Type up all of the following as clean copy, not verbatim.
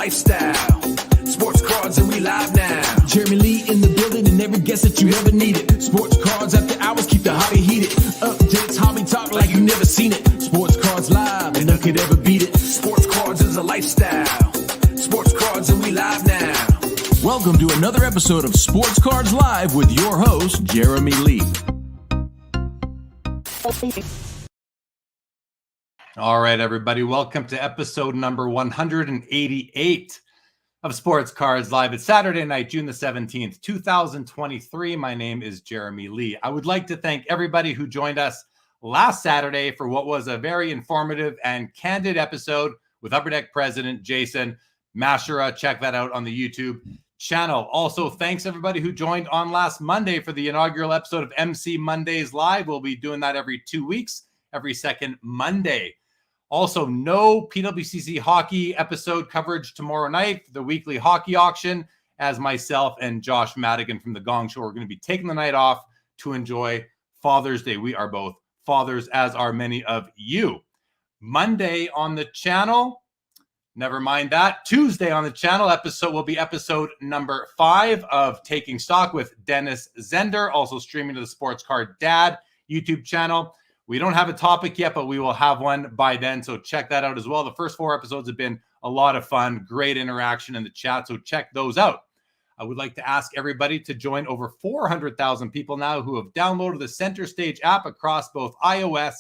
lifestyle. Sports cards and we live now. Jeremy Lee in the building and every guest that you ever needed. Sports cards after hours keep the hobby heated. Updates, hobby talk like you never seen it. Sports cards live and none could ever beat it. Sports cards is a lifestyle. Sports cards and we live now. Welcome to another episode of Sports Cards Live with your host, Jeremy Lee. All right, everybody. Welcome to episode number 188 of Sports Cards Live. It's Saturday night, June the 17th, 2023. My name is Jeremy Lee. I would like to thank everybody who joined us last Saturday for what was a very informative and candid episode with Upper Deck President Jason Mashura. Check that out on the YouTube channel. Also, thanks everybody who joined on last Monday for the inaugural episode of MC Mondays Live. We'll be doing that every 2 weeks, every second Monday. Also, no PWCC hockey episode coverage tomorrow night, the weekly hockey auction, as myself and Josh Madigan from The Gong Show are going to be taking the night off to enjoy Father's Day. We are both fathers, as are many of you. Monday on the channel, never mind that. Tuesday on the channel episode will be episode number 5 of Taking Stock with Dennis Zender, also streaming to the Sports Card Dad YouTube channel. We don't have a topic yet, but we will have one by then, so check that out as well. The first 4 episodes have been a lot of fun, great interaction in the chat, so check those out. I would like to ask everybody to join over 400,000 people now who have downloaded the Center Stage app across both iOS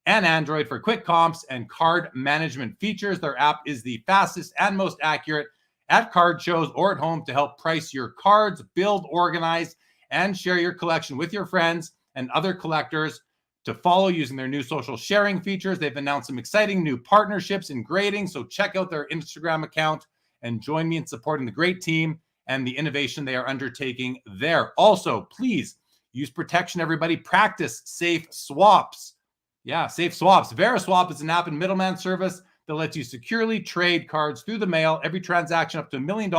and Android for quick comps and card management features. Their app is the fastest and most accurate at card shows or at home to help price your cards, build, organize, and share your collection with your friends and other collectors. To follow using their new social sharing features. They've announced some exciting new partnerships in grading, so check out their Instagram account and join me in supporting the great team and the innovation they are undertaking there. Also, please use protection, everybody. Practice safe swaps. Yeah, safe swaps. VeriSwap is an app and middleman service that lets you securely trade cards through the mail. Every transaction up to $1 million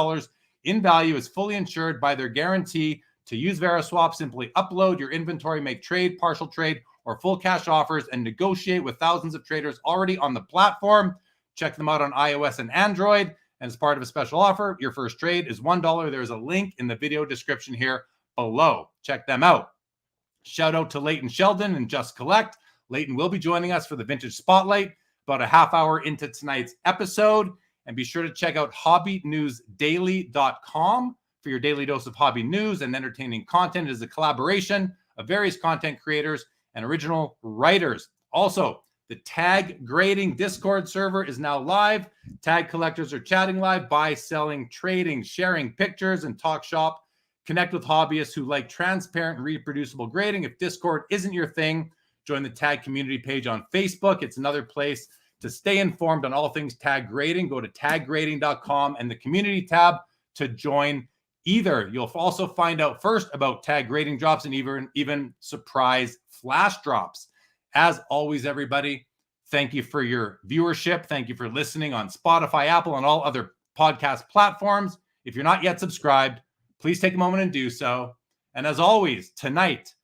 in value is fully insured by their guarantee. To use VeriSwap, simply upload your inventory, make trade, partial trade, or full cash offers, and negotiate with thousands of traders already on the platform. Check them out on iOS and Android. And as part of a special offer, your first trade is $1. There's a link in the video description here below. Check them out. Shout out to Leighton Sheldon and Just Collect. Leighton will be joining us for the Vintage Spotlight about a half hour into tonight's episode. And be sure to check out hobbynewsdaily.com for your daily dose of hobby news and entertaining content. It is a collaboration of various content creators and original writers. Also, the tag grading Discord server is now live. Tag collectors are chatting live, buy, selling, trading, sharing pictures, and talk shop. Connect with hobbyists who like transparent and reproducible grading. If Discord isn't your thing, join the tag community page on Facebook. It's another place to stay informed on all things tag grading. Go to taggrading.com and the community tab to join either. You'll also find out first about tag grading drops and even surprise flash drops. As always, everybody, thank you for your viewership. Thank you for listening on Spotify, Apple, and all other podcast platforms. If you're not yet subscribed, please take a moment and do so. And as always, tonight,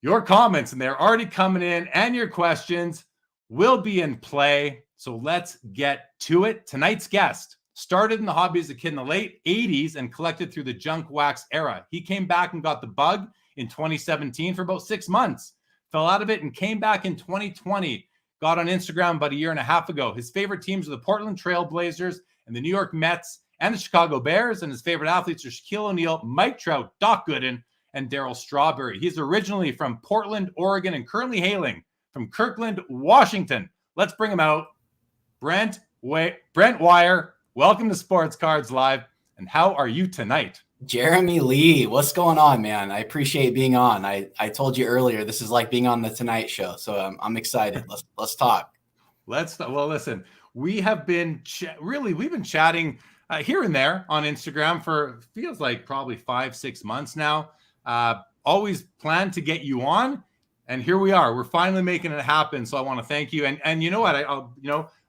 your comments, and they're already coming in, and your questions will be in play. So let's get to it. Tonight's guest started in the hobby as a kid in the late 80s and collected through the junk wax era. He came back and got the bug in 2017 for about 6 months, fell out of it and came back in 2020, got on Instagram about a year and a half ago. His favorite teams are the Portland Trail Blazers and the New York Mets and the Chicago Bears, and his favorite athletes are Shaquille O'Neal, Mike Trout, Doc Gooden, and Darryl Strawberry. He's originally from Portland, Oregon, and currently hailing from Kirkland, Washington. Let's bring him out. Brent Weyer, welcome to Sports Cards Live, and how are you tonight? Jeremy Lee, what's going on, man? I appreciate being on. I told you earlier, this is like being on the Tonight Show, so I'm excited. Let's talk. Well, listen, we have been we've been chatting here and there on Instagram for feels like probably 5-6 months now. Always planned to get you on, and here we are. We're finally making it happen. So I want to thank you. And you know what?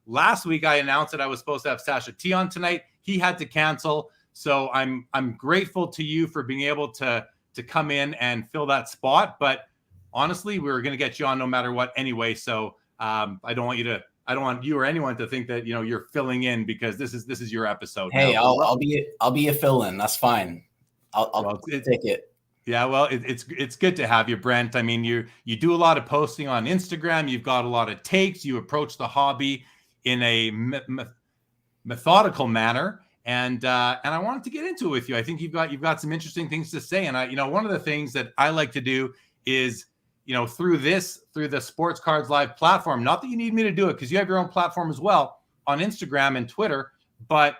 Last week I announced that I was supposed to have Sasha T on tonight. He had to cancel. So I'm grateful to you for being able to come in and fill that spot. But honestly, we were going to get you on no matter what anyway. So I don't want you to I don't want you or anyone to think that, you're filling in, because this is your episode. Hey, now. I'll be a fill-in. That's fine. I'll take it. Yeah, well, it's good to have you, Brent. I mean, you do a lot of posting on Instagram. You've got a lot of takes. You approach the hobby in a methodical manner, and I wanted to get into it with you. I think you've got some interesting things to say. And one of the things that I like to do is, through the Sports Cards Live platform, not that you need me to do it, because you have your own platform as well on Instagram and Twitter, but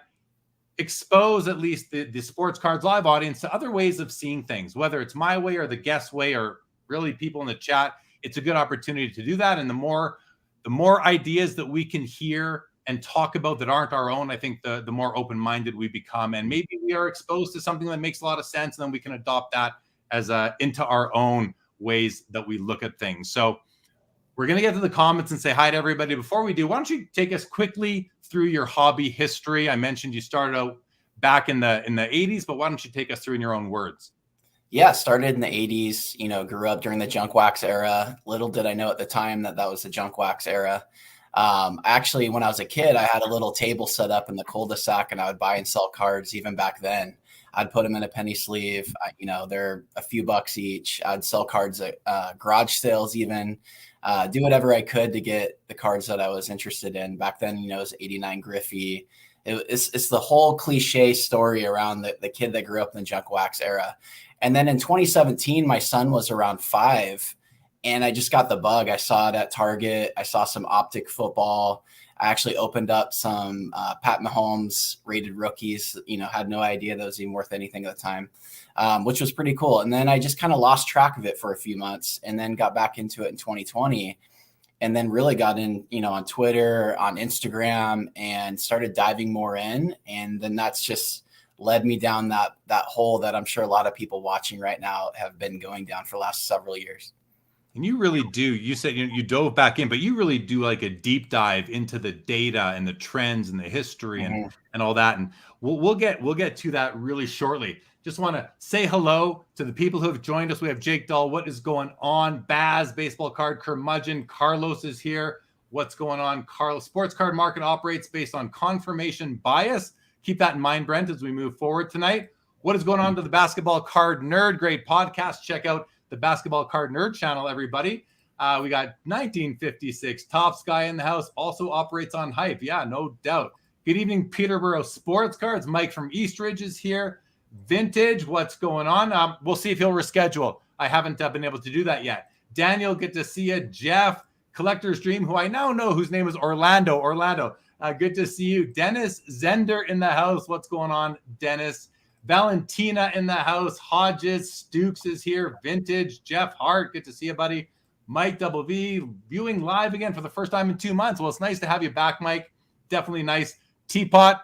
expose at least the Sports Cards Live audience to other ways of seeing things, whether it's my way or the guest way, or really people in the chat. It's a good opportunity to do that. And the more ideas that we can hear and talk about that aren't our own, I think the more open-minded we become. And maybe we are exposed to something that makes a lot of sense, and then we can adopt that as into our own ways that we look at things. So we're going to get to the comments and say hi to everybody. Before we do, why don't you take us quickly through your hobby history? I mentioned you started out back in the 80s, but why don't you take us through in your own words? Yeah, started in the 80s, grew up during the junk wax era. Little did I know at the time that was the junk wax era. Actually, when I was a kid, I had a little table set up in the cul-de-sac, and I would buy and sell cards even back then. I'd put them in a penny sleeve. They're a few bucks each. I'd sell cards at garage sales even. Do whatever I could to get the cards that I was interested in. Back then, it was 89 Griffey. It's the whole cliche story around the kid that grew up in the junk wax era. And then in 2017, my son was around 5, and I just got the bug. I saw it at Target. I saw some optic football. I actually opened up some Pat Mahomes rated rookies, had no idea that was even worth anything at the time, which was pretty cool. And then I just kind of lost track of it for a few months, and then got back into it in 2020, and then really got in, on Twitter, on Instagram, and started diving more in. And then that's just led me down that hole that I'm sure a lot of people watching right now have been going down for the last several years. And you really do. You said you dove back in, but you really do like a deep dive into the data and the trends and the history and all that. And we'll get to that really shortly. Just want to say hello to the people who have joined us. We have Jake Dahl. What is going on? Baz, baseball card curmudgeon. Carlos is here. What's going on? Carlos, sports card market operates based on confirmation bias. Keep that in mind, Brent, as we move forward tonight. What is going on to the Basketball Card Nerd? Great podcast. Check out the Basketball Card Nerd channel, everybody. We got 1956 Tops guy in the house, also operates on Hype. Yeah, no doubt. Good evening, Peterborough Sports Cards. Mike from Eastridge is here. Vintage, what's going on? We'll see if he'll reschedule. I haven't been able to do that yet. Daniel, good to see you. Jeff, Collector's Dream, who I now know whose name is Orlando. Good to see you. Dennis Zender in the house. What's going on, Dennis? Valentina in the house. Hodges, Stukes is here. Vintage, Jeff Hart, good to see you, buddy. Mike Double V, viewing live again for the first time in 2 months. Well, it's nice to have you back, Mike. Definitely nice. Teapot.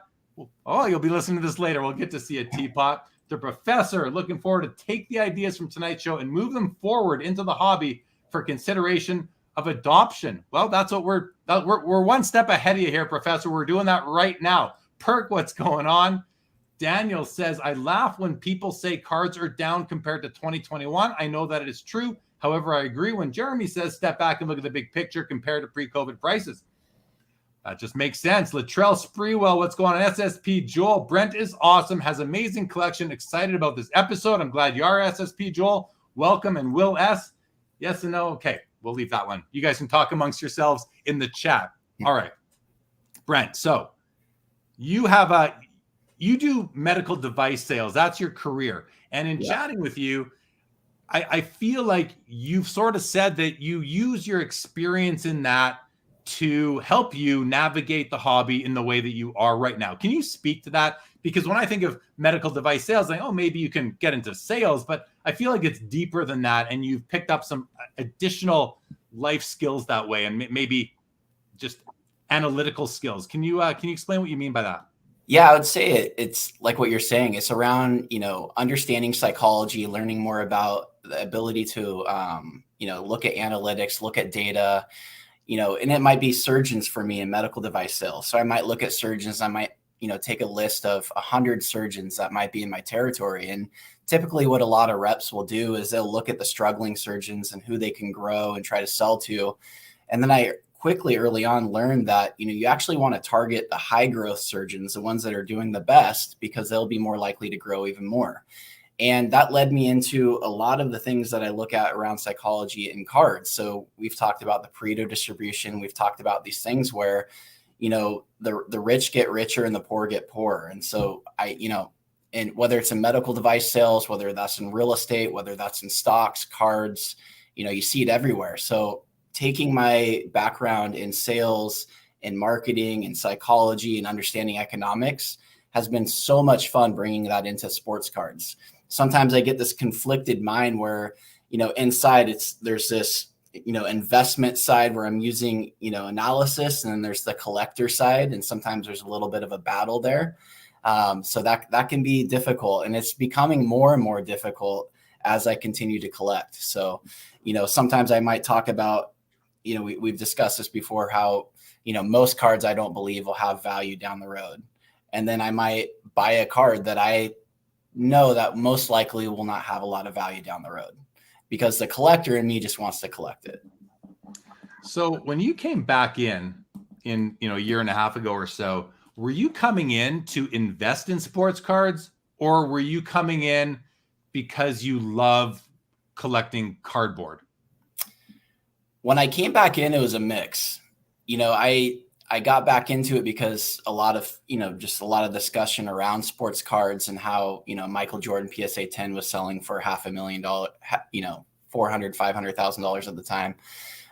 Oh, you'll be listening to this later. We'll get to see a Teapot. The Professor, looking forward to take the ideas from tonight's show and move them forward into the hobby for consideration of adoption. Well, that's what we're one step ahead of you here, Professor. We're doing that right now. Perk, what's going on? Daniel says, I laugh when people say cards are down compared to 2021. I know that it is true. However, I agree when Jeremy says step back and look at the big picture compared to pre-COVID prices. That just makes sense. Latrell Spreewell, what's going on? SSP Joel, Brent is awesome, has amazing collection. Excited about this episode. I'm glad you are, SSP Joel. Welcome. And Will S. Yes and no. Okay, we'll leave that one. You guys can talk amongst yourselves in the chat. All right, Brent. So you have you do medical device sales. That's your career. And in chatting with you, I feel like you've sort of said that you use your experience in that to help you navigate the hobby in the way that you are right now. Can you speak to that? Because when I think of medical device sales, like, oh, maybe you can get into sales, but I feel like it's deeper than that. And you've picked up some additional life skills that way, and maybe just analytical skills. Can you explain what you mean by that? Yeah, I would say it's like what you're saying. It's around, understanding psychology, learning more about the ability to, look at analytics, look at data, and it might be surgeons for me in medical device sales. So I might look at surgeons. I might, take a list of 100 surgeons that might be in my territory. And typically what a lot of reps will do is they'll look at the struggling surgeons and who they can grow and try to sell to. And then I quickly early on learned that, you actually want to target the high growth surgeons, the ones that are doing the best, because they'll be more likely to grow even more. And that led me into a lot of the things that I look at around psychology and cards. So we've talked about the Pareto distribution. We've talked about these things where, the rich get richer and the poor get poorer. And so and whether it's in medical device sales, whether that's in real estate, whether that's in stocks, cards, you see it everywhere. So taking my background in sales and marketing and psychology and understanding economics has been so much fun bringing that into sports cards. Sometimes I get this conflicted mind where, inside there's this, investment side where I'm using, analysis, and then there's the collector side. And sometimes there's a little bit of a battle there. So that can be difficult, and it's becoming more and more difficult as I continue to collect. So, sometimes I might talk about, we've discussed this before, how, most cards I don't believe will have value down the road. And then I might buy a card that I know that most likely will not have a lot of value down the road, because the collector in me just wants to collect it. So when you came back in a year and a half ago or so, were you coming in to invest in sports cards, or were you coming in because you love collecting cardboard? When I came back in, it was a mix. I got back into it because a lot of discussion around sports cards and how, Michael Jordan PSA 10 was selling for $500,000, $400,000, $500,000 at the time.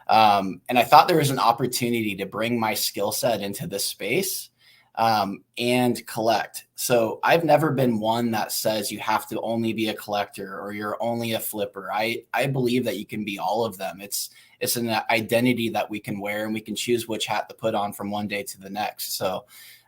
And I thought there was an opportunity to bring my skill set into this space and collect. So I've never been one that says you have to only be a collector or you're only a flipper. I believe that you can be all of them. It's an identity that we can wear, and we can choose which hat to put on from one day to the next. So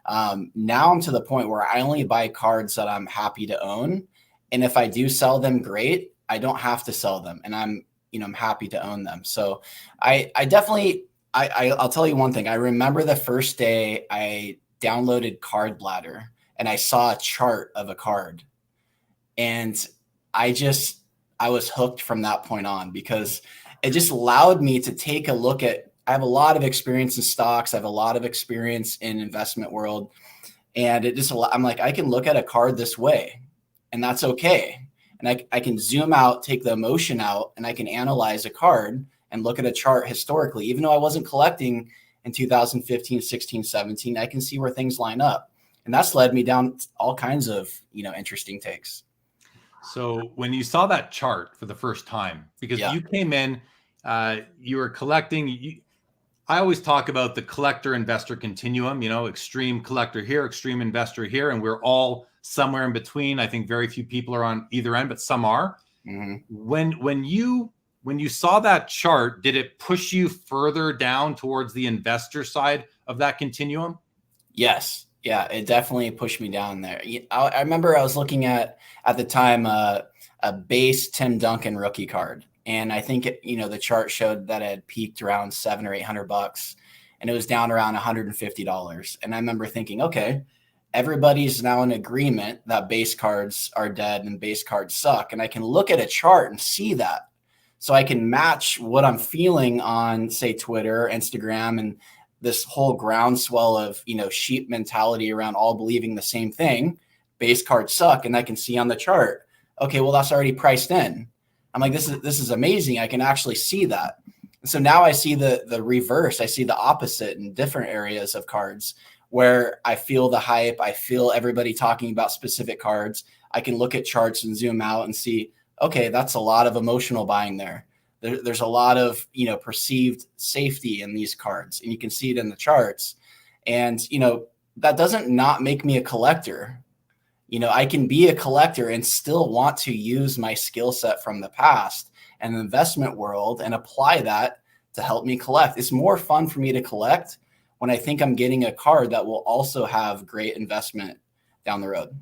now I'm to the point where I only buy cards that I'm happy to own. And if I do sell them, great. I don't have to sell them, and I'm happy to own them. So I definitely, I'll tell you one thing. I remember the first day I downloaded Card Ladder and I saw a chart of a card, and I was hooked from that point on, because it just allowed me to take a look at, I have a lot of experience in stocks. I have a lot of experience in investment world. And I'm like, I can look at a card this way, and that's okay. And I can zoom out, take the emotion out, and I can analyze a card and look at a chart historically. Even though I wasn't collecting in 2015, 16, 17, I can see where things line up. And that's led me down all kinds of, interesting takes. So when you saw that chart for the first time, because you came in, you were collecting, I always talk about the collector investor continuum, extreme collector here, extreme investor here, and we're all somewhere in between. I think very few people are on either end, but some are. Mm-hmm. When you saw that chart, did it push you further down towards the investor side of that continuum? Yes. Yeah, it definitely pushed me down there. I remember I was looking at the time, a base Tim Duncan rookie card. And I think the chart showed that it had peaked around $700 or $800, and it was down around $150. And I remember thinking, okay, everybody's now in agreement that base cards are dead and base cards suck. And I can look at a chart and see that. So I can match what I'm feeling on, say, Twitter, Instagram, and this whole groundswell of, sheep mentality around all believing the same thing. Base cards suck. And I can see on the chart, okay, well, that's already priced in. I'm like, this is amazing. I can actually see that. And so now I see the reverse. I see the opposite in different areas of cards where I feel the hype. I feel everybody talking about specific cards. I can look at charts and zoom out and see, okay, that's a lot of emotional buying there. There's a lot of, perceived safety in these cards, and you can see it in the charts. And, that doesn't not make me a collector. I can be a collector and still want to use my skill set from the past and the investment world and apply that to help me collect. It's more fun for me to collect when I think I'm getting a card that will also have great investment down the road.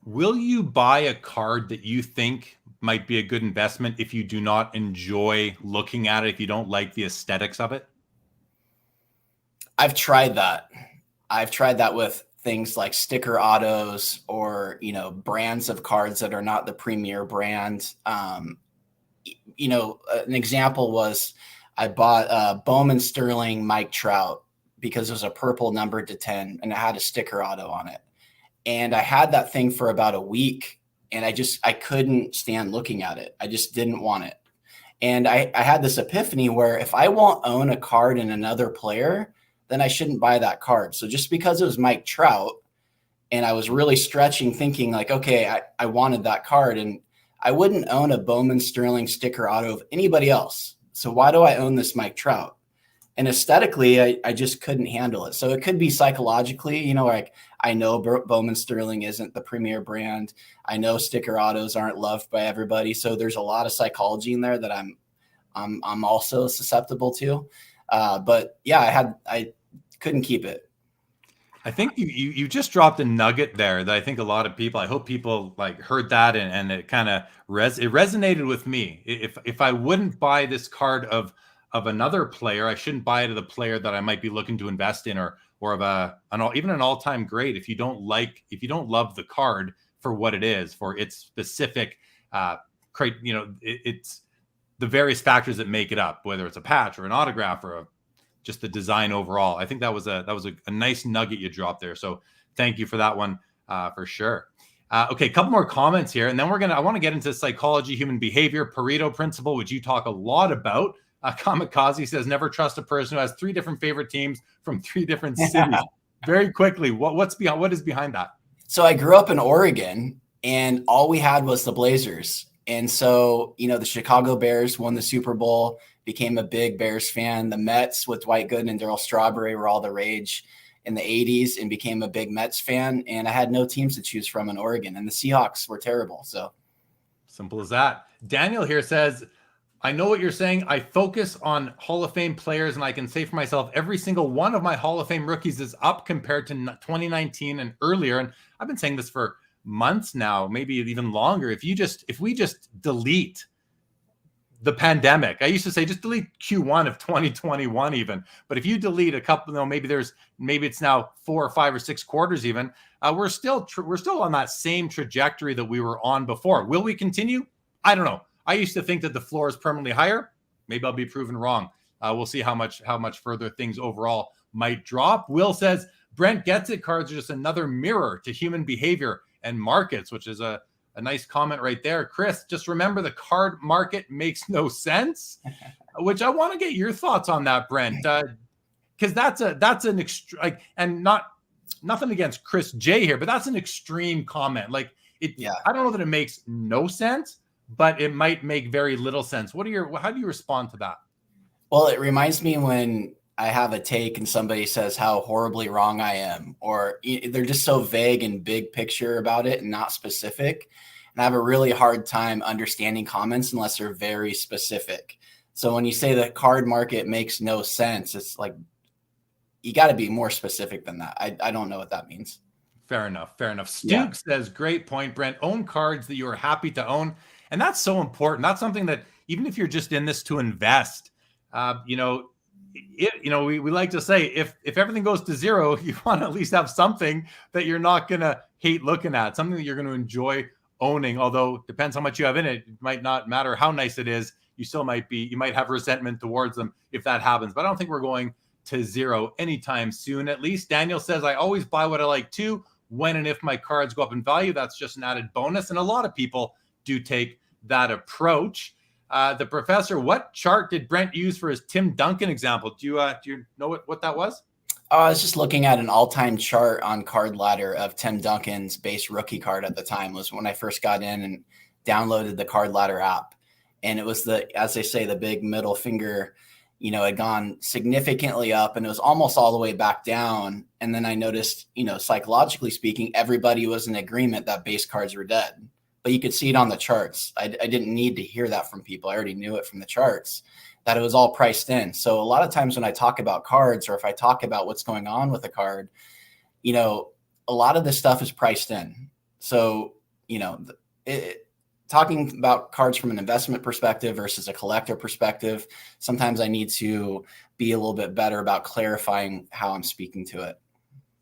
Will you buy a card that you think might be a good investment if you do not enjoy looking at it, if you don't like the aesthetics of it? I've tried that. I've tried that with things like sticker autos or, brands of cards that are not the premier brand. An example was I bought Bowman Sterling Mike Trout because it was a purple numbered to 10 and it had a sticker auto on it. And I had that thing for about a week and I couldn't stand looking at it. I just didn't want it. And I had this epiphany where if I won't own a card in another player, then I shouldn't buy that card. So just because it was Mike Trout and I was really stretching thinking like, okay, I wanted that card and I wouldn't own a Bowman Sterling sticker auto of anybody else. So why do I own this Mike Trout? And aesthetically, I just couldn't handle it. So it could be psychologically, like I know Bowman Sterling isn't the premier brand. I know sticker autos aren't loved by everybody. So there's a lot of psychology in there that I'm also susceptible to. But yeah, I couldn't keep it. I think you just dropped a nugget there that I think a lot of people, I hope people like heard that and it kind of it resonated with me. If I wouldn't buy this card of another player, I shouldn't buy it of the player that I might be looking to invest in or of even an all-time great. If you don't love the card for what it is, for its specific it's the various factors that make it up, whether it's a patch or an autograph or just the design overall. I think that was a nice nugget you dropped there. So thank you for that one for sure. Okay, a couple more comments here, and then I want to get into psychology, human behavior, Pareto Principle, which you talk a lot about. Kamikaze says, never trust a person who has 3 different favorite teams from 3 different cities. Very quickly, what is behind that? So I grew up in Oregon, and all we had was the Blazers. And so, the Chicago Bears won the Super Bowl, became a big Bears fan. The Mets with Dwight Gooden and Darryl Strawberry were all the rage in the 80s and became a big Mets fan. And I had no teams to choose from in Oregon, and the Seahawks were terrible. So simple as that. Daniel here says, I know what you're saying. I focus on Hall of Fame players, and I can say for myself, every single one of my Hall of Fame rookies is up compared to 2019 and earlier. And I've been saying this for months now, maybe even longer. If we just delete the pandemic, I used to say just delete Q1 of 2021 even. But if you delete a couple, maybe it's now 4 or 5 or 6 quarters even, we're still on that same trajectory that we were on before. Will we continue? I don't know. I used to think that the floor is permanently higher. Maybe I'll be proven wrong. We'll see how much further things overall might drop. Will says, Brent gets it. Cards are just another mirror to human behavior and markets, which is a nice comment right there. Chris, just remember the card market makes no sense, which I want to get your thoughts on that, Brent, because that's an extreme, and nothing against Chris J here, but that's an extreme comment. I don't know that it makes no sense, but it might make very little sense. How do you respond to that? Well, it reminds me when I have a take and somebody says how horribly wrong I am, or they're just so vague and big picture about it and not specific. And I have a really hard time understanding comments unless they're very specific. So when you say the card market makes no sense, it's like, you got to be more specific than that. I don't know what that means. Fair enough. Stuke says, great point, Brent. Own cards that you are happy to own. And that's so important. That's something that even if you're just in this to invest, we like to say if everything goes to zero, you want to at least have something that you're not going to hate looking at, something that you're going to enjoy owning. Although it depends how much you have in it. It might not matter how nice it is. You might have resentment towards them if that happens. But I don't think we're going to zero anytime soon. At least Daniel says, I always buy what I like too. When and if my cards go up in value, that's just an added bonus. And a lot of people do take that approach. The professor, what chart did Brent use for his Tim Duncan example? Do you know what that was? I was just looking at an all-time chart on Card Ladder of Tim Duncan's base rookie card at the time. Was when I first got in and downloaded the Card Ladder app. And it was as they say, the big middle finger, had gone significantly up and it was almost all the way back down. And then I noticed, psychologically speaking, everybody was in agreement that base cards were dead. But you could see it on the charts. I didn't need to hear that from people. I already knew it from the charts, that it was all priced in. So a lot of times when I talk about cards or if I talk about what's going on with a card, a lot of this stuff is priced in. So, talking about cards from an investment perspective versus a collector perspective, sometimes I need to be a little bit better about clarifying how I'm speaking to it.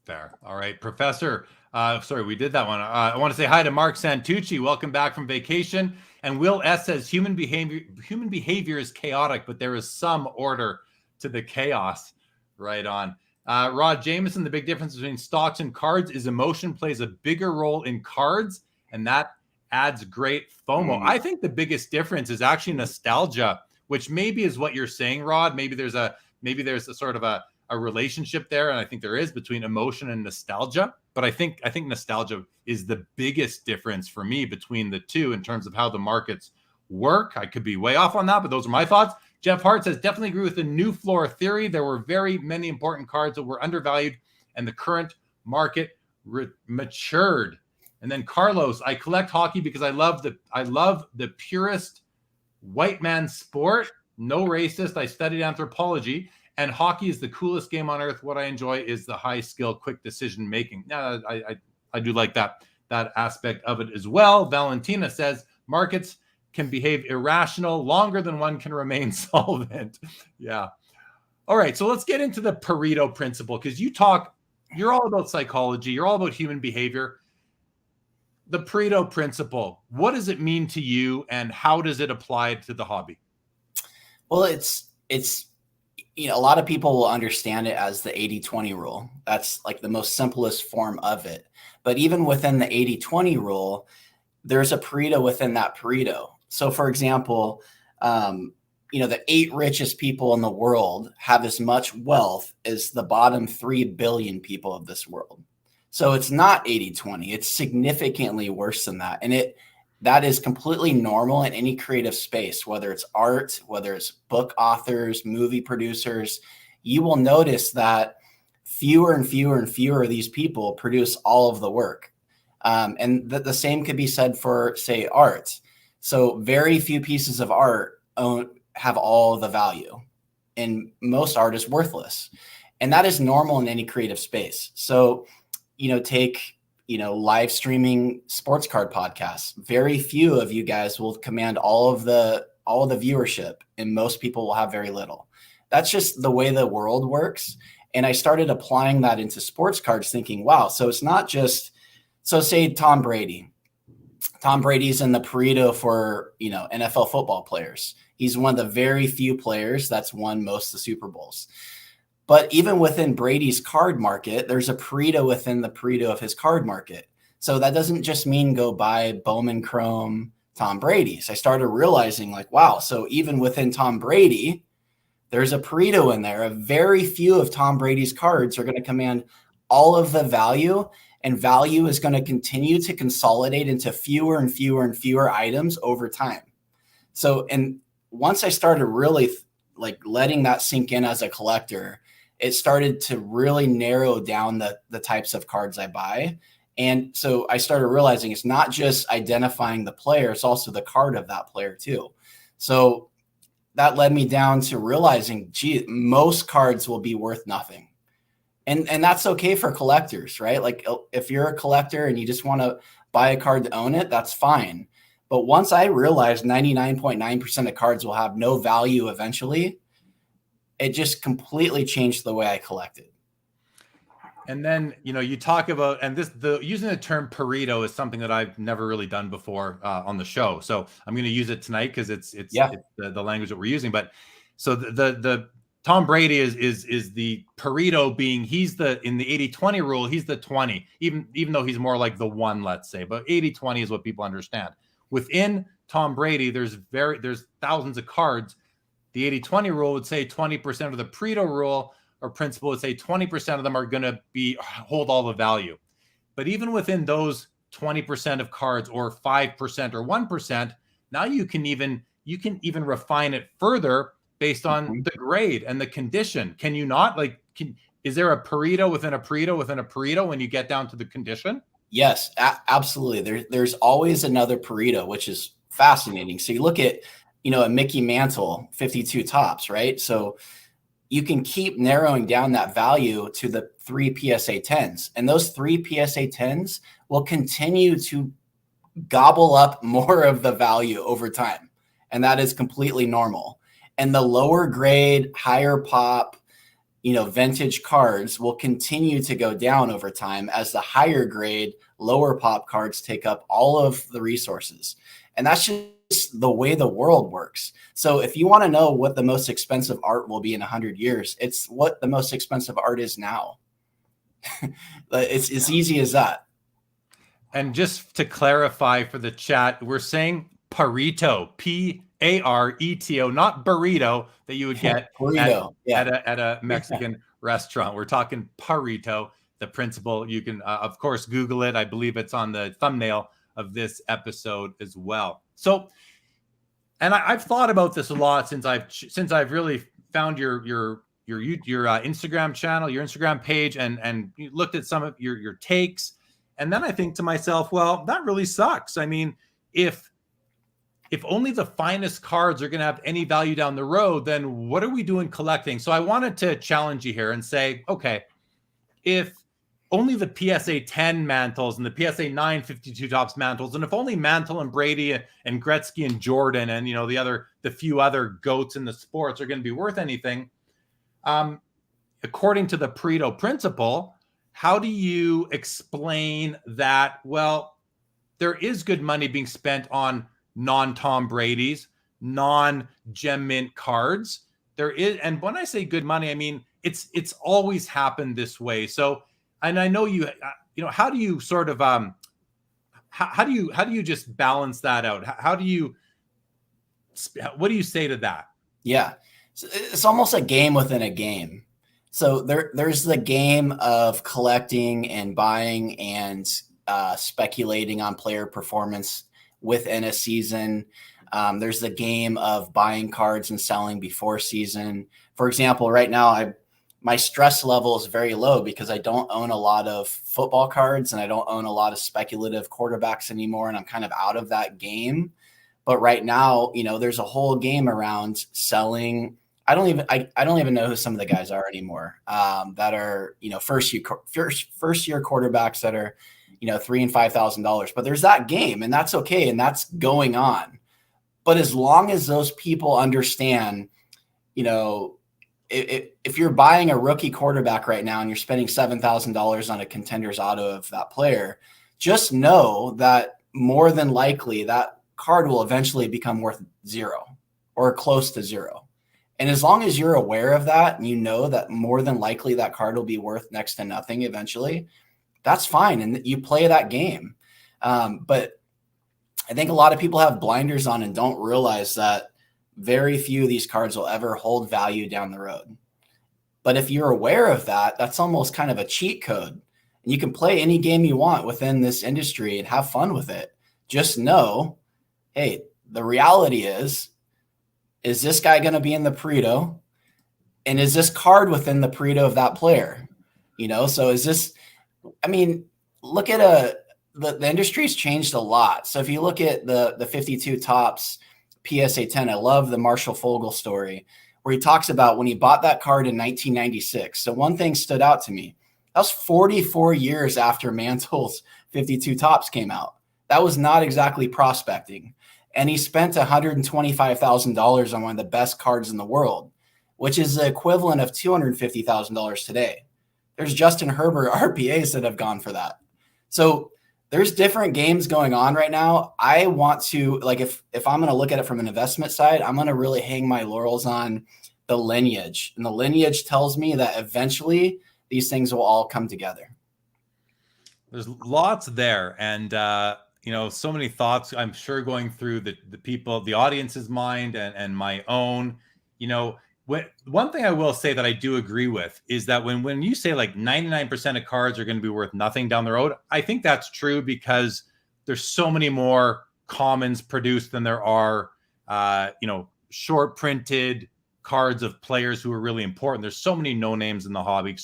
Fair. All right, Professor. Sorry, we did that one. I want to say hi to Mark Santucci. Welcome back from vacation. And Will S says human behavior is chaotic, but there is some order to the chaos. Right on. Rod Jameson, the big difference between stocks and cards is emotion plays a bigger role in cards, and that adds great FOMO. I think the biggest difference is actually nostalgia, which maybe is what you're saying, Rod. Maybe there's a sort of a relationship there, and I think there is, between emotion and nostalgia. But I think nostalgia is the biggest difference for me between the two in terms of how the markets work. I could be way off on that, but those are my thoughts. Jeff Hart says, definitely agree with the new floor theory. There were very many important cards that were undervalued, and the current market matured. And then Carlos, I collect hockey because I love the purest white man sport. No racist. I studied anthropology, and hockey is the coolest game on earth. What I enjoy is the high skill, quick decision making. Yeah, I do like that aspect of it as well. Valentina says markets can behave irrational longer than one can remain solvent. Yeah. All right. So let's get into the Pareto principle, because you're all about psychology. You're all about human behavior. The Pareto principle, what does it mean to you, and how does it apply to the hobby? Well, it's a lot of people will understand it as the 80-20 rule. That's like the most simplest form of it. But even within the 80-20 rule, there's a Pareto within that Pareto. So for example, the 8 richest people in the world have as much wealth as the bottom 3 billion people of this world. So it's not 80-20. It's significantly worse than that. And that is completely normal in any creative space, whether it's art, whether it's book authors, movie producers. You will notice that fewer and fewer and fewer of these people produce all of the work. And the same could be said for, say, art. So very few pieces of art have all the value, and most art is worthless. And that is normal in any creative space. So, take live streaming sports card podcasts. Very few of you guys will command all of the viewership, and most people will have very little. That's just the way the world works. And I started applying that into sports cards, thinking, wow, so it's not just, so say Tom Brady. Tom Brady's in the Pareto for, NFL football players. He's one of the very few players that's won most of the Super Bowls. But even within Brady's card market, there's a Pareto within the Pareto of his card market. So that doesn't just mean go buy Bowman Chrome Tom Brady's. I started realizing, like, wow, so even within Tom Brady, there's a Pareto in there. A very few of Tom Brady's cards are going to command all of the value, and value is going to continue to consolidate into fewer and fewer and fewer items over time. So, and once I started really letting that sink in as a collector, it started to really narrow down the types of cards I buy. And so I started realizing it's not just identifying the player, it's also the card of that player too. So that led me down to realizing, gee, most cards will be worth nothing. And that's okay for collectors, right? Like if you're a collector and you just want to buy a card to own it, that's fine. But once I realized 99.9% of cards will have no value eventually, it just completely changed the way I collected. And then, you talk about, and using the term Pareto is something that I've never really done before on the show. So I'm going to use it tonight because it's the language that we're using. But so the Tom Brady is the Pareto, being in the 80-20 rule, he's the 20, even though he's more like the 1, let's say, but 80-20 is what people understand. Within Tom Brady, there's thousands of cards. The 80-20 rule would say 20% of the Pareto rule or principle would say 20% of them are going to hold all the value. But even within those 20% of cards, or 5% or 1%, now you can even refine it further based on the grade and the condition. Can you not? Is there a Pareto within a Pareto within a Pareto when you get down to the condition? Yes, absolutely. There's always another Pareto, which is fascinating. So you look at, a Mickey Mantle 52 tops, right? So you can keep narrowing down that value to the 3 PSA 10s. And those 3 PSA 10s will continue to gobble up more of the value over time. And that is completely normal. And the lower grade, higher pop, vintage cards will continue to go down over time as the higher grade, lower pop cards take up all of the resources. And that's just the way the world works. So if you want to know what the most expensive art will be in 100 years, it's what the most expensive art is now. It's as easy as that. And just to clarify for the chat, we're saying Pareto, Pareto, not burrito that you would get at a Mexican restaurant. We're talking Pareto, the principle. You can, of course, Google it. I believe it's on the thumbnail of this episode as well. So, and I've thought about this a lot since I've really found your Instagram channel, your Instagram page, and looked at some of your takes. And then I think to myself, well, that really sucks. I mean, if only the finest cards are going to have any value down the road, then what are we doing collecting? So I wanted to challenge you here and say, okay, if only the PSA 10 mantles and the PSA 9 52 tops mantles, and if only Mantle and Brady and Gretzky and Jordan and the few other goats in the sports are going to be worth anything, according to the Pareto Principle, how do you explain that? Well, there is good money being spent on non-Tom Brady's, non-gem mint cards. There is, and when I say good money, I mean it's always happened this way. So, and I know how do you sort of how do you just balance that out? What do you say to that? Yeah, it's almost a game within a game. So there's the game of collecting and buying and speculating on player performance within a season. There's the game of buying cards and selling before season. For example, right now, my stress level is very low because I don't own a lot of football cards and I don't own a lot of speculative quarterbacks anymore. And I'm kind of out of that game. But right now, there's a whole game around selling. I don't even know who some of the guys are anymore that are, first year quarterbacks that are, $3,000 and $5,000, but there's that game and that's okay. And that's going on. But as long as those people understand, if you're buying a rookie quarterback right now and you're spending $7,000 on a contender's auto of that player, just know that more than likely that card will eventually become worth zero or close to zero. And as long as you're aware of that and you know that more than likely that card will be worth next to nothing eventually, that's fine. And you play that game. But I think a lot of people have blinders on and don't realize that very few of these cards will ever hold value down the road. But if you're aware of that, that's almost kind of a cheat code. And you can play any game you want within this industry and have fun with it. Just know, hey, the reality is this guy going to be in the Pareto? And is this card within the Pareto of that player? So is this, look at the industry's changed a lot. So if you look at the 52 tops PSA 10, I love the Marshall Fogel story where he talks about when he bought that card in 1996. So one thing stood out to me. That was 44 years after Mantle's 52 tops came out. That was not exactly prospecting. And he spent $125,000 on one of the best cards in the world, which is the equivalent of $250,000 today. There's Justin Herbert RPAs that have gone for that. So there's different games going on right now. I want to, if I'm going to look at it from an investment side, I'm going to really hang my laurels on the lineage. And the lineage tells me that eventually these things will all come together. There's lots there. And, so many thoughts, I'm sure, going through the people, the audience's mind and my own. One thing I will say that I do agree with is that when you say like 99% of cards are going to be worth nothing down the road, I think that's true because there's so many more commons produced than there are, short printed cards of players who are really important. There's so many no names in the hobby.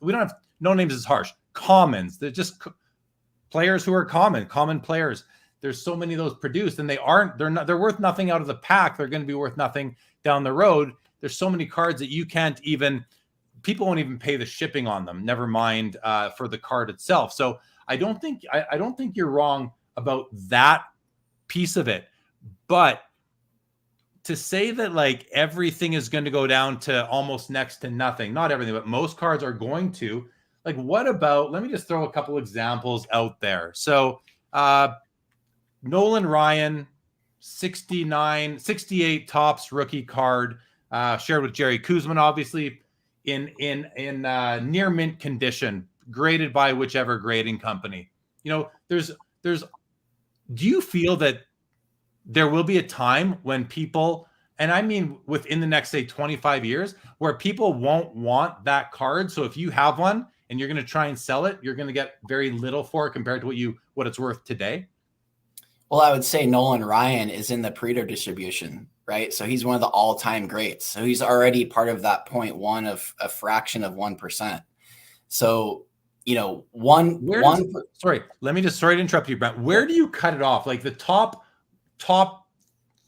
We don't have no names is harsh. Commons. They're just players who are common players. There's so many of those produced and they're worth nothing out of the pack. They're going to be worth nothing down the road. There's so many cards that people won't even pay the shipping on them. Never mind for the card itself. So I don't think you're wrong about that piece of it. But to say that like everything is going to go down to almost next to nothing, not everything, but most cards are going to, like, what about, let me just throw a couple examples out there. So Nolan Ryan, 68 tops rookie card, shared with Jerry Kuzman, obviously in near mint condition, graded by whichever grading company. You know, do you feel that there will be a time when people, and I mean within the next, say, 25 years, where people won't want that card? So if you have one and you're going to try and sell it, you're going to get very little for it compared to what it's worth today? Well, I would say Nolan Ryan is in the Pareto distribution, right? So he's one of the all-time greats. So he's already part of that 0.1 of a fraction of 1%. So, you know, sorry to interrupt you, Brent. Where do you cut it off? Like the top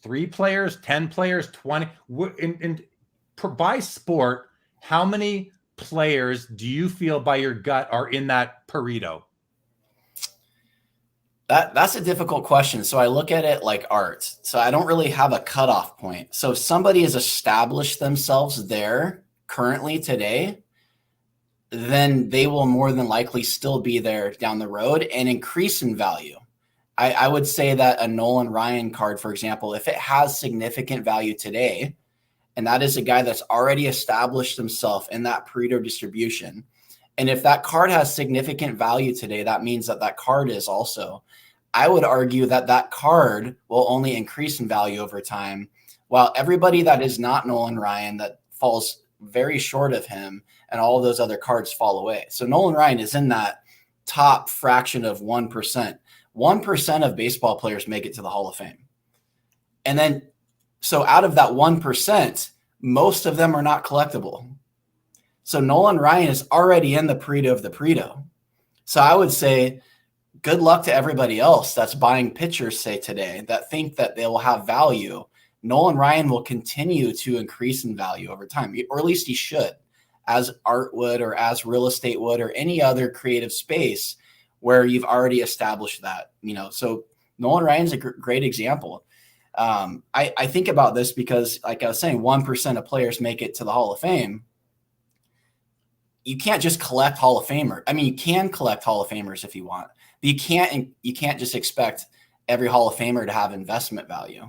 3 players, 10 players, 20, by sport, how many players do you feel by your gut are in that Pareto? That's a difficult question. So I look at it like art. So I don't really have a cutoff point. So if somebody has established themselves there currently today, then they will more than likely still be there down the road and increase in value. I would say that a Nolan Ryan card, for example, if it has significant value today, and that is a guy that's already established himself in that Pareto distribution, and if that card has significant value today, that means that that card is also, I would argue that that card will only increase in value over time, while everybody that is not Nolan Ryan, that falls very short of him, and all of those other cards fall away. So Nolan Ryan is in that top fraction of 1%. 1% of baseball players make it to the Hall of Fame. And then, so out of that 1%, most of them are not collectible. So Nolan Ryan is already in the Pareto of the Pareto. So I would say good luck to everybody else that's buying pitchers, say today, that think that they will have value. Nolan Ryan will continue to increase in value over time, or at least he should, as art would, or as real estate would, or any other creative space where you've already established that, you know. So Nolan Ryan's a great example. I think about this because, like I was saying, 1% of players make it to the Hall of Fame. You can't just collect Hall of Famer. I mean, you can collect Hall of Famers if you want, but you can't just expect every Hall of Famer to have investment value,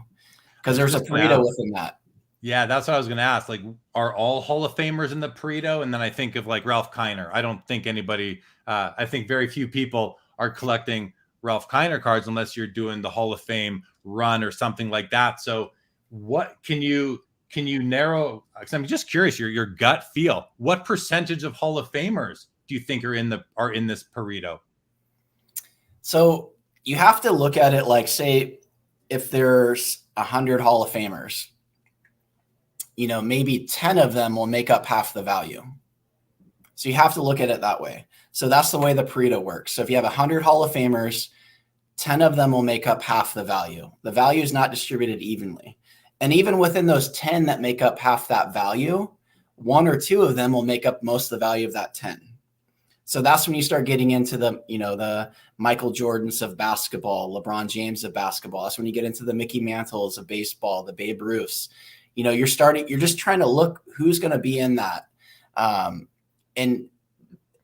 because there's a Pareto within that. Yeah, that's what I was going to ask. Like, are all Hall of Famers in the Pareto? And then I think of like Ralph Kiner. I don't think anybody, I think very few people are collecting Ralph Kiner cards unless you're doing the Hall of Fame run or something like that. So what can you narrow? I'm just curious, your gut feel. What percentage of Hall of Famers do you think are in this Pareto? So you have to look at it like, say, if there's 100 Hall of Famers, you know, maybe 10 of them will make up half the value. So you have to look at it that way. So that's the way the Pareto works. So if you have 100 Hall of Famers, 10 of them will make up half the value. The value is not distributed evenly. And even within those 10 that make up half that value, 1 or 2 of them will make up most of the value of that 10. So that's when you start getting into the, you know, the Michael Jordans of basketball, LeBron James of basketball. That's when you get into the Mickey Mantles of baseball, the Babe Ruths. You know, you're just trying to look who's going to be in that. And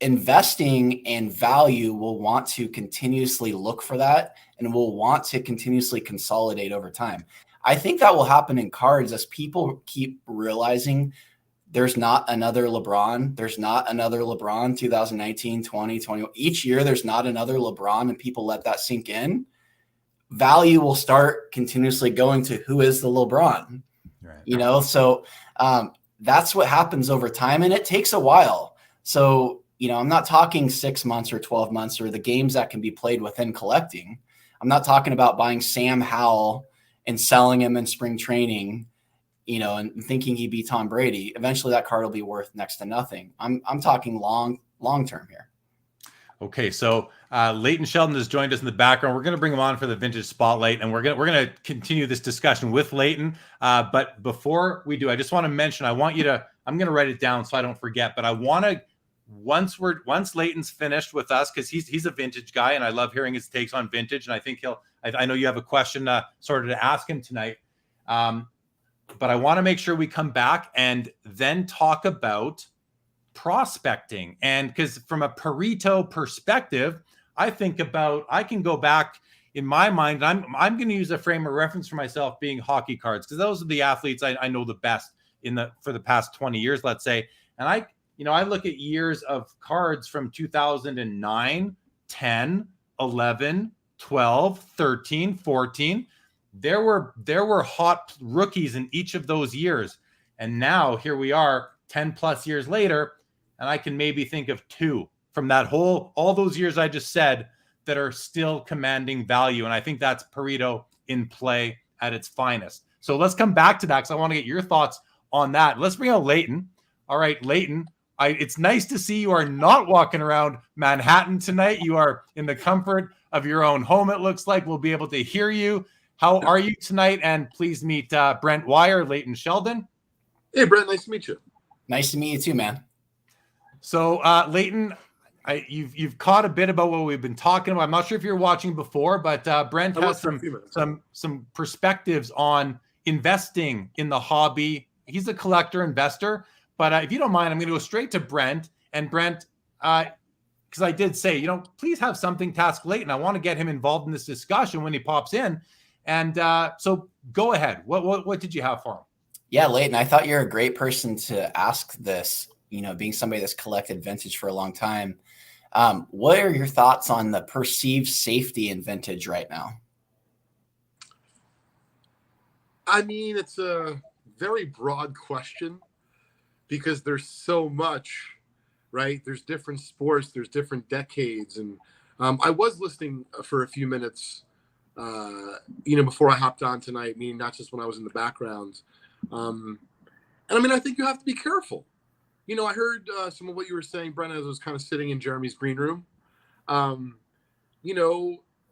investing and value will want to continuously look for that, and will want to continuously consolidate over time. I think that will happen in cards as people keep realizing there's not another LeBron. There's not another LeBron 2019, 20, 21. Each year there's not another LeBron, and people let that sink in. Value will start continuously going to who is the LeBron. Right. You know, so that's what happens over time, and it takes a while. So, you know, I'm not talking 6 months or 12 months or the games that can be played within collecting. I'm not talking about buying Sam Howell and selling him in spring training, you know, and thinking he'd be Tom Brady. Eventually that card will be worth next to nothing. I'm talking long term here. Okay, so Leighton Sheldon has joined us in the background. We're going to bring him on for the Vintage Spotlight, and we're going to continue this discussion with Leighton. But before we do, I just want to mention, I'm going to write it down so I don't forget, but I want to, once Leighton's finished with us, because he's a vintage guy, and I love hearing his takes on vintage, and I think I know you have a question sort of to ask him tonight. but I want to make sure we come back and then talk about prospecting. And because from a Pareto perspective, I can go back in my mind. I'm going to use a frame of reference for myself being hockey cards, because those are the athletes I know the best for the past 20 years, let's say. And I look at years of cards from 2009, 10, 11, 12, 13, 14. There were hot rookies in each of those years. And now here we are 10 plus years later, and I can maybe think of two from all those years I just said that are still commanding value. And I think that's Pareto in play at its finest. So let's come back to that, because I want to get your thoughts on that. Let's bring out Leighton. All right, Leighton, it's nice to see you are not walking around Manhattan tonight. You are in the comfort of your own home, it looks like. We'll be able to hear you. How are you tonight? And please meet Brent Weyer, Leighton Sheldon. Hey, Brent, nice to meet you. Nice to meet you too, man. So, Leighton, you've caught a bit about what we've been talking about. I'm not sure if you're watching before, but Brent has some perspectives on investing in the hobby. He's a collector investor, but if you don't mind, I'm going to go straight to Brent. And Brent, because I did say, please have something to ask Leighton. I want to get him involved in this discussion when he pops in. And so go ahead. What did you have for him? Yeah, Leighton, I thought you're a great person to ask this, being somebody that's collected vintage for a long time. What are your thoughts on the perceived safety in vintage right now? I mean, it's a very broad question because there's so much, right? There's different sports, there's different decades. And I was listening for a few minutes, before I hopped on tonight, meaning not just when I was in the background. And I mean, I think you have to be careful. I heard some of what you were saying, Brent, as I was kind of sitting in Jeremy's green room.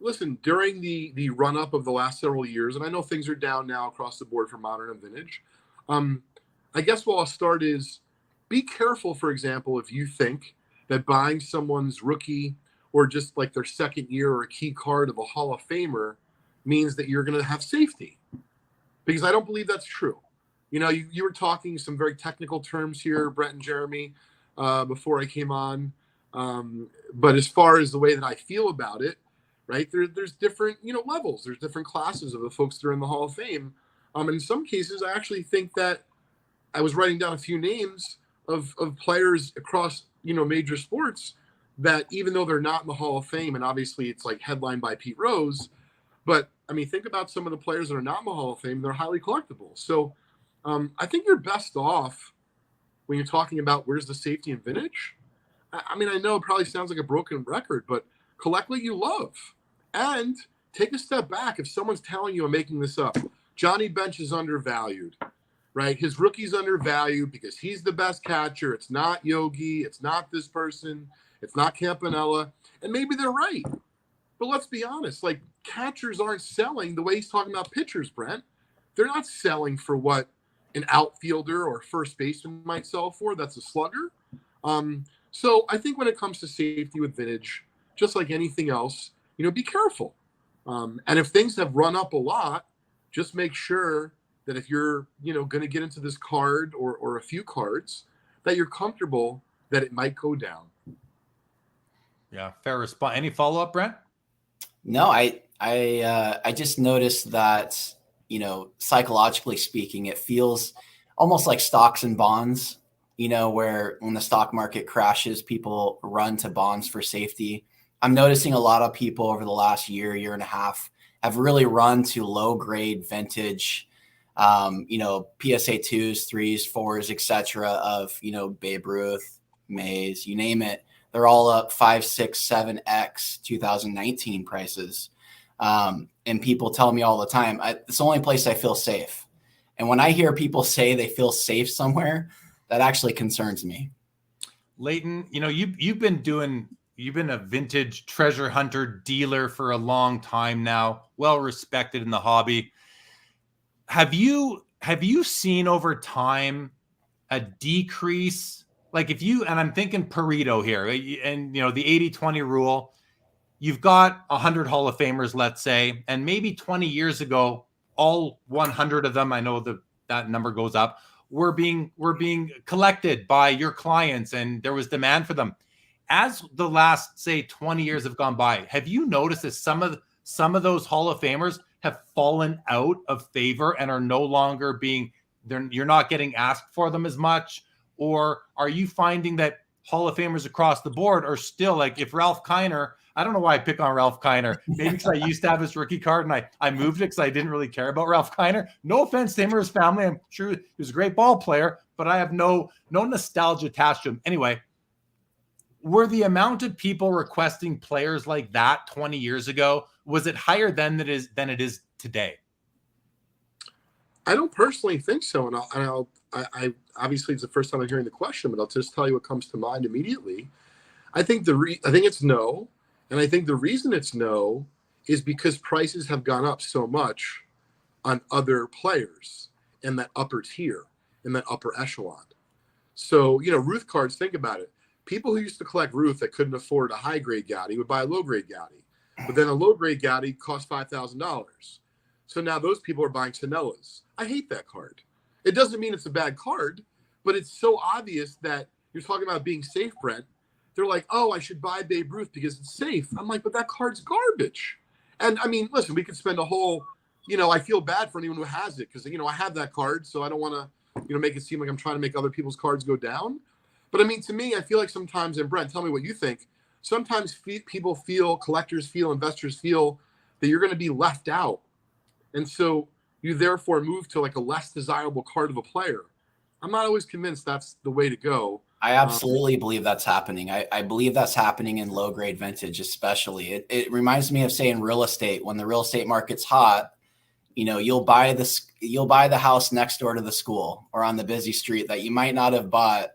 Listen, during the run-up of the last several years, and I know things are down now across the board for modern and vintage, I guess what I'll start is be careful, for example, if you think that buying someone's rookie or just like their second year or a key card of a Hall of Famer means that you're going to have safety. Because I don't believe that's true. You were talking some very technical terms here, Brent and Jeremy, before I came on. But as far as the way that I feel about it, right, there's different, levels. There's different classes of the folks that are in the Hall of Fame. And in some cases, I actually think that I was writing down a few names of players across, major sports that even though they're not in the Hall of Fame, and obviously it's like headlined by Pete Rose, but I mean, think about some of the players that are not in the Hall of Fame. They're highly collectible. So I think you're best off when you're talking about where's the safety in vintage. I mean, I know it probably sounds like a broken record, but collect what you love and take a step back. If someone's telling you, I'm making this up, Johnny Bench is undervalued, right? His rookie's undervalued because he's the best catcher. It's not Yogi. It's not this person. It's not Campanella. And maybe they're right. But let's be honest, like catchers aren't selling the way he's talking about pitchers, Brent. They're not selling for what an outfielder or first baseman might sell for. That's a slugger. So I think when it comes to safety with vintage, just like anything else, be careful. And if things have run up a lot, just make sure that if you're, going to get into this card or a few cards, that you're comfortable that it might go down. Yeah, fair response. Any follow-up, Brent? No, I just noticed that, psychologically speaking, it feels almost like stocks and bonds, where when the stock market crashes, people run to bonds for safety. I'm noticing a lot of people over the last year and a half have really run to low grade vintage, PSA 2s, 3s, 4s, etc. of, Babe Ruth, Mays, you name it. They're all up 5, 6, 7x 2019 prices. And people tell me all the time, it's the only place I feel safe. And when I hear people say they feel safe somewhere, that actually concerns me. Leighton, you've been a vintage treasure hunter dealer for a long time now, well respected in the hobby. Have you seen over time a decrease? Like and I'm thinking Pareto here, and the 80-20 rule, you've got 100 Hall of Famers, let's say, and maybe 20 years ago, all 100 of them, I know the that number goes up, were being collected by your clients, and there was demand for them. As the last, say, 20 years have gone by, have you noticed that some of those Hall of Famers have fallen out of favor and are no longer you're not getting asked for them as much? Or are you finding that Hall of Famers across the board are still, like, if Ralph Kiner, I don't know why I pick on Ralph Kiner, maybe because I used to have his rookie card and I moved it because I didn't really care about Ralph Kiner. No offense to him or his family. I'm sure he was a great ball player, but I have no nostalgia attached to him. Anyway, were the amount of people requesting players like that 20 years ago, was it higher then than it is today? I don't personally think so. And I obviously it's the first time I'm hearing the question, but I'll just tell you what comes to mind immediately. I think I think it's no. And I think the reason it's no is because prices have gone up so much on other players in that upper tier, in that upper echelon. So, Ruth cards, think about it. People who used to collect Ruth that couldn't afford a high-grade Gotti would buy a low-grade Gotti. But then a low-grade Gotti cost $5,000. So now those people are buying Sanellas. I hate that card. It doesn't mean it's a bad card, but it's so obvious that you're talking about being safe, Brent. They're like, oh, I should buy Babe Ruth because it's safe. I'm like, but that card's garbage. And I mean, listen, we could spend a whole, I feel bad for anyone who has it because, I have that card. So I don't want to, make it seem like I'm trying to make other people's cards go down. But I mean, to me, I feel like sometimes, and Brent, tell me what you think. Sometimes people feel, collectors feel, investors feel that you're going to be left out. And so you therefore move to like a less desirable card of a player. I'm not always convinced that's the way to go. I absolutely believe that's happening. I believe that's happening in low grade vintage, especially. It reminds me of, say, in real estate, when the real estate market's hot, you'll buy the house next door to the school or on the busy street that you might not have bought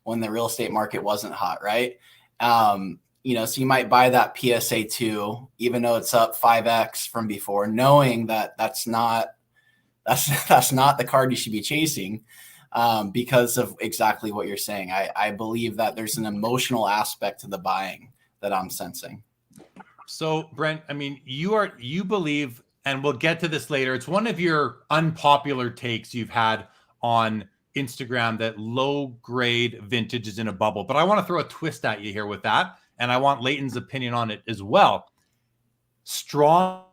when the real estate market wasn't hot, right? So you might buy that PSA 2, even though it's up 5x from before, knowing that that's not the card you should be chasing, because of exactly what you're saying. I believe that there's an emotional aspect to the buying that I'm sensing. So, Brent, I mean, you believe, and we'll get to this later, it's one of your unpopular takes you've had on Instagram that low grade vintage is in a bubble. But I want to throw a twist at you here with that. And I want Leighton's opinion on it as well. Strong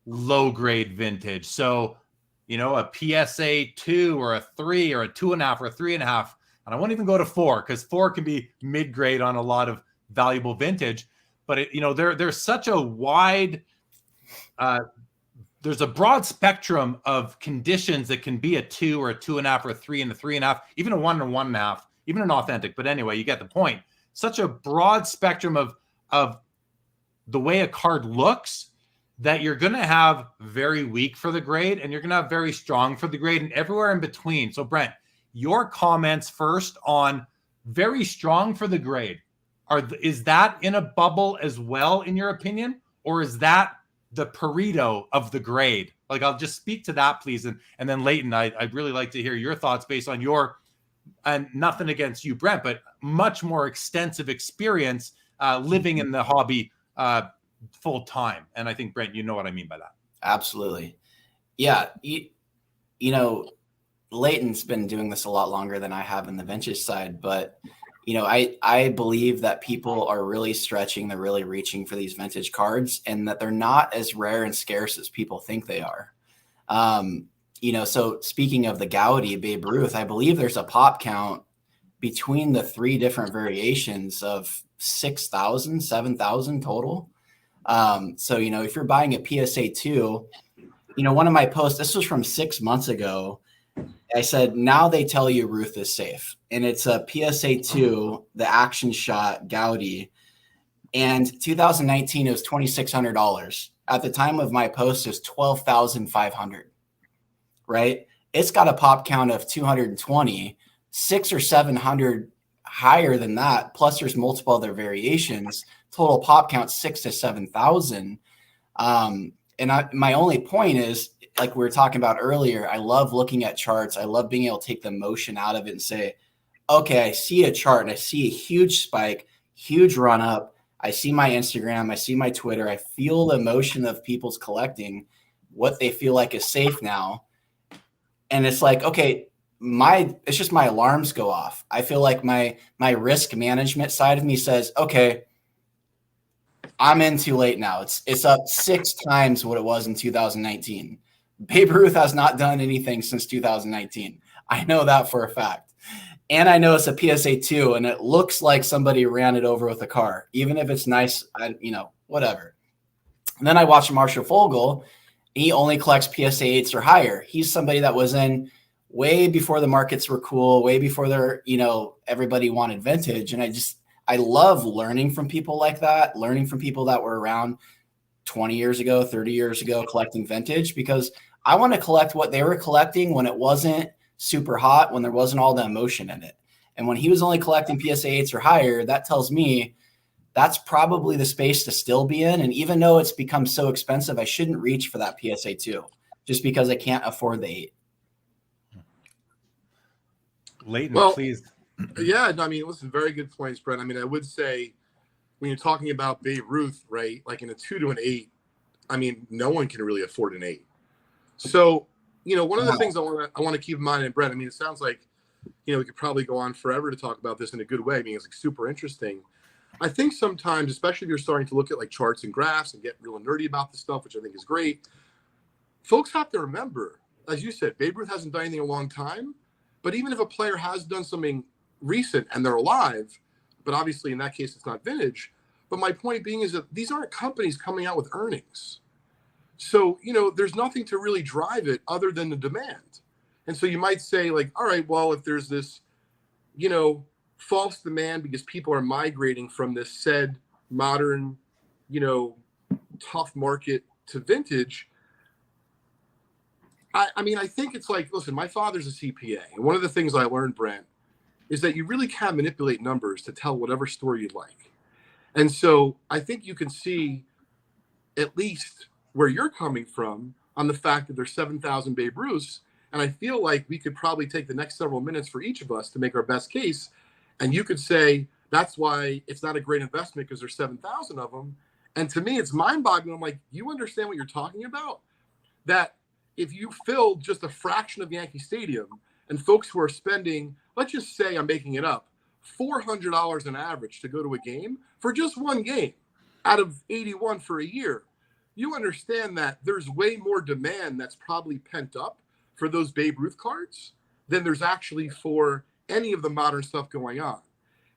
low grade vintage. So, a PSA 2 or a 3 or a 2.5 or a 3.5. And I won't even go to 4 because 4 can be mid grade on a lot of valuable vintage. But there's such a wide, there's a broad spectrum of conditions that can be a 2 or a 2.5 or a 3 and a 3.5, even a 1 or 1.5, even an authentic. But anyway, you get the point. Such a broad spectrum of the way a card looks that you're going to have very weak for the grade and you're going to have very strong for the grade and everywhere in between. So, Brent, your comments first on very strong for the grade. Is that in a bubble as well, in your opinion? Or is that the Pareto of the grade? Like, I'll just speak to that, please. And then Leighton, I'd really like to hear your thoughts based on your, and nothing against you, Brent, but much more extensive experience living in the hobby full time. And I think, Brent, you know what I mean by that. Absolutely. Yeah. Leighton's been doing this a lot longer than I have in the vintage side, but I believe that people are really stretching, they're really reaching for these vintage cards, and that they're not as rare and scarce as people think they are. So speaking of the Gotti Babe Ruth, I believe there's a pop count between the 3 different variations of 6,000, 7,000 total. So, if you're buying a PSA 2, one of my posts, this was from 6 months ago. I said, now they tell you Ruth is safe. And it's a PSA 2, the action shot Gotti. And 2019, it was $2,600. At the time of my post, it was $12,500, right? It's got a pop count of 220, 600 or 700 higher than that. Plus there's multiple other variations. Total pop count 6,000 to 7,000. My only point is, like we were talking about earlier, I love looking at charts. I love being able to take the emotion out of it and say, okay, I see a chart and I see a huge spike, huge run up. I see my Instagram, I see my Twitter. I feel the emotion of people's collecting, what they feel like is safe now. And it's like, okay, it's just my alarms go off. I feel like my risk management side of me says, okay, I'm in too late now. It's up 6 times what it was in 2019. Babe Ruth has not done anything since 2019. I know that for a fact. And I know it's a PSA 2, and it looks like somebody ran it over with a car, even if it's nice, whatever. And then I watched Marshall Fogel. He only collects PSA 8s or higher. He's somebody that was in way before the markets were cool, way before everybody wanted vintage. And I love learning from people like that, learning from people that were around 20 years ago, 30 years ago, collecting vintage, because I want to collect what they were collecting when it wasn't super hot, when there wasn't all the emotion in it. And when he was only collecting PSA 8s or higher, that tells me that's probably the space to still be in. And even though it's become so expensive, I shouldn't reach for that PSA 2 just because I can't afford the 8. Leighton, please. Yeah, I mean, listen, very good points, Brent. I mean, I would say when you're talking about Babe Ruth, right, like in a 2 to an 8, I mean, no one can really afford an 8. So, one of the things I want to keep in mind, and Brent, I mean, it sounds like, we could probably go on forever to talk about this in a good way. I mean, it's like super interesting. I think sometimes, especially if you're starting to look at like charts and graphs and get real nerdy about this stuff, which I think is great, folks have to remember, as you said, Babe Ruth hasn't done anything in a long time. But even if a player has done something recent and they're alive, but obviously in that case, it's not vintage. But my point being is that these aren't companies coming out with earnings. So, there's nothing to really drive it other than the demand. And so you might say like, all right, well, if there's this, false demand because people are migrating from this said modern, tough market to vintage. I mean, I think it's like, listen, my father's a CPA. And one of the things I learned, Brent, is that you really can manipulate numbers to tell whatever story you'd like. And so I think you can see at least where you're coming from on the fact that there's 7,000 Babe Ruths. And I feel like we could probably take the next several minutes for each of us to make our best case. And you could say, that's why it's not a great investment because there's 7,000 of them. And to me, it's mind-boggling. I'm like, you understand what you're talking about? That if you filled just a fraction of Yankee Stadium and folks who are spending, let's just say I'm making it up, $400 an average to go to a game for just one game out of 81 for a year, you understand that there's way more demand that's probably pent up for those Babe Ruth cards than there's actually for any of the modern stuff going on.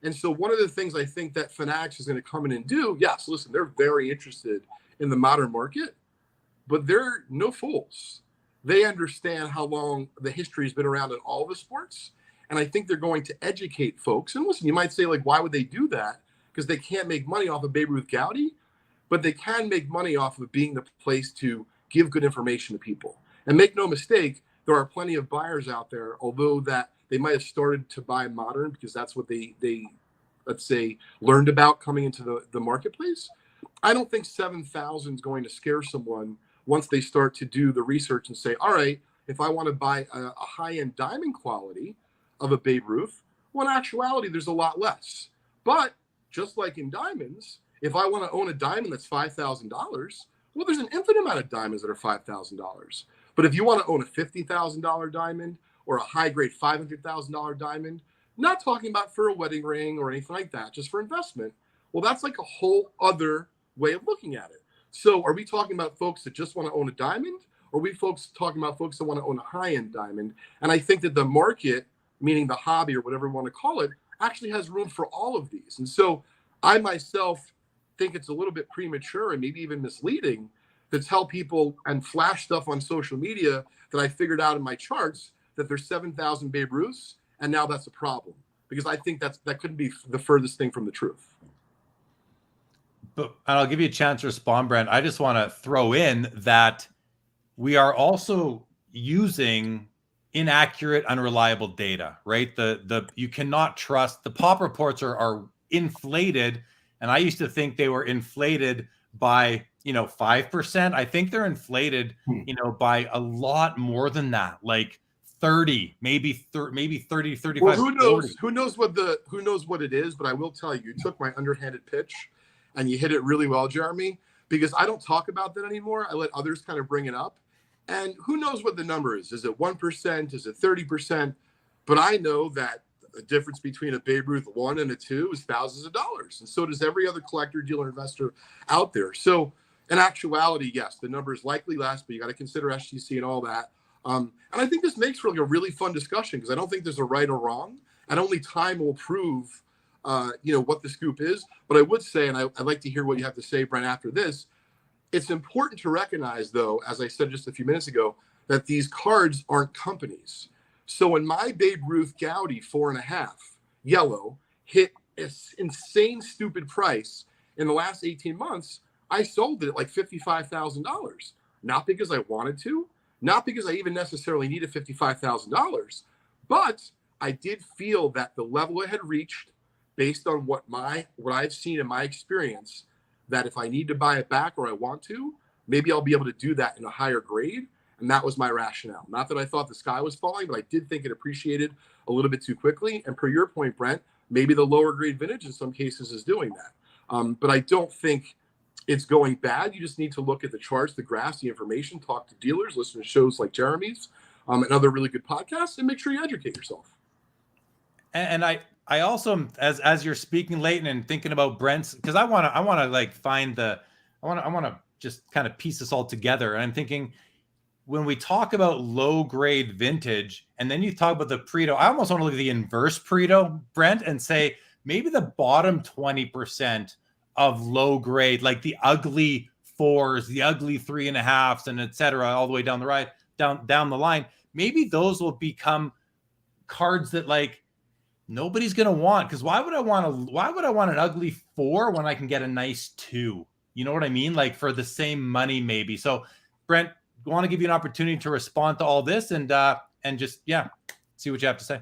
And so one of the things I think that Fanatics is going to come in and do, yes, listen, they're very interested in the modern market, but they're no fools. They understand how long the history has been around in all the sports. And I think they're going to educate folks. And listen, you might say, like, why would they do that? Because they can't make money off of Babe Ruth Gowdy, but they can make money off of being the place to give good information to people. And make no mistake, there are plenty of buyers out there, although that they might have started to buy modern because that's what they let's say, learned about coming into the marketplace. I don't think 7,000 is going to scare someone once they start to do the research and say, all right, if I want to buy a high-end diamond quality of a Babe Ruth, well, in actuality, there's a lot less. But just like in diamonds, if I want to own a diamond that's $5,000, well, there's an infinite amount of diamonds that are $5,000. But if you want to own a $50,000 diamond or a high-grade $500,000 diamond, not talking about for a wedding ring or anything like that, just for investment, well, that's like a whole other way of looking at it. So are we talking about folks that just want to own a diamond? Or are we talking about folks that want to own a high-end diamond? And I think that the market, meaning the hobby or whatever we want to call it, actually has room for all of these. And so I myself think it's a little bit premature and maybe even misleading to tell people and flash stuff on social media that I figured out in my charts that there's 7,000 Babe Ruths, and now that's a problem. Because I think that couldn't be the furthest thing from the truth. But I'll give you a chance to respond, Brent. I just want to throw in that we are also using inaccurate, unreliable data, right? You cannot trust the pop reports are inflated. And I used to think they were inflated by, 5%. I think they're inflated, by a lot more than that, like 30, maybe 30, 35. Well, who knows? 40. Who knows what it is? But I will tell you took my underhanded pitch and you hit it really well, Jeremy, because I don't talk about that anymore. I let others kind of bring it up. And who knows what the number is? Is it 1%? Is it 30%? But I know that the difference between a Babe Ruth 1 and a 2 is thousands of dollars. And so does every other collector, dealer, investor out there. So in actuality, yes, the number is likely less, but you got to consider SGC and all that. And I think this makes for like a really fun discussion because I don't think there's a right or wrong. And only time will prove, what the scoop is. But I would say, and I'd like to hear what you have to say, Brent, after this, it's important to recognize, though, as I said just a few minutes ago, that these cards aren't companies. So when my Babe Ruth Gaudy 4.5 yellow hit an insane, stupid price in the last 18 months, I sold it at like $55,000. Not because I wanted to, not because I even necessarily needed $55,000, but I did feel that the level it had reached, based on what I've seen in my experience, that if I need to buy it back or I want to, maybe I'll be able to do that in a higher grade. And that was my rationale. Not that I thought the sky was falling, but I did think it appreciated a little bit too quickly. And per your point, Brent, maybe the lower grade vintage in some cases is doing that. But I don't think it's going bad. You just need to look at the charts, the graphs, the information, talk to dealers, listen to shows like Jeremy's and other really good podcasts, and make sure you educate yourself. And I also, as you're speaking, Leighton, and thinking about Brent's, because I want to like find I want to just kind of piece this all together. And I'm thinking, when we talk about low grade vintage, and then you talk about the Pareto, I almost want to look at the inverse Pareto, Brent, and say maybe the bottom 20% of low grade, like the ugly 4s, the ugly 3.5s, and et cetera, all the way down the line. Maybe those will become cards that like nobody's going to want, because why would I want an ugly 4 when I can get a nice 2? You know what I mean? Like for the same money, maybe. So Brent, I want to give you an opportunity to respond to all this and just, see what you have to say.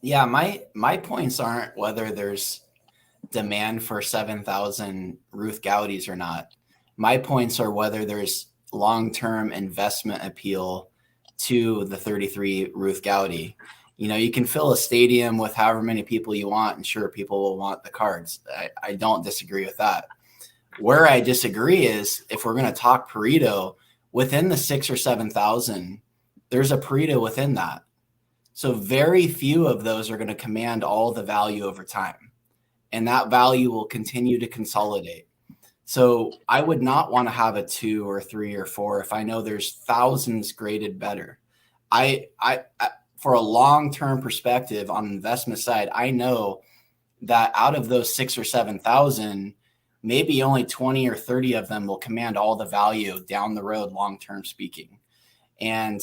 Yeah. My points aren't whether there's demand for 7,000 Ruth Gaudis or not. My points are whether there's long-term investment appeal to the 33 Ruth Gaudi. You can fill a stadium with however many people you want, and sure, people will want the cards. I don't disagree with that. Where I disagree is if we're going to talk Pareto, within the 6,000 or 7,000, there's a Pareto within that. So very few of those are going to command all the value over time. And that value will continue to consolidate. So I would not want to have a 2 or 3 or 4 if I know there's thousands graded better. I for a long-term perspective on the investment side, I know that out of those 6,000 or 7,000, maybe only 20 or 30 of them will command all the value down the road, long-term speaking. And,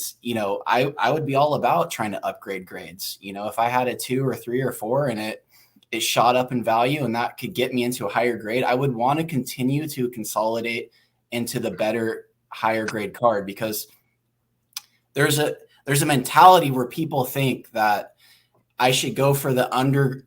I would be all about trying to upgrade grades. If I had a 2 or 3 or 4 and it shot up in value and that could get me into a higher grade, I would want to continue to consolidate into the better, higher grade card, because there's a mentality where people think that I should go for the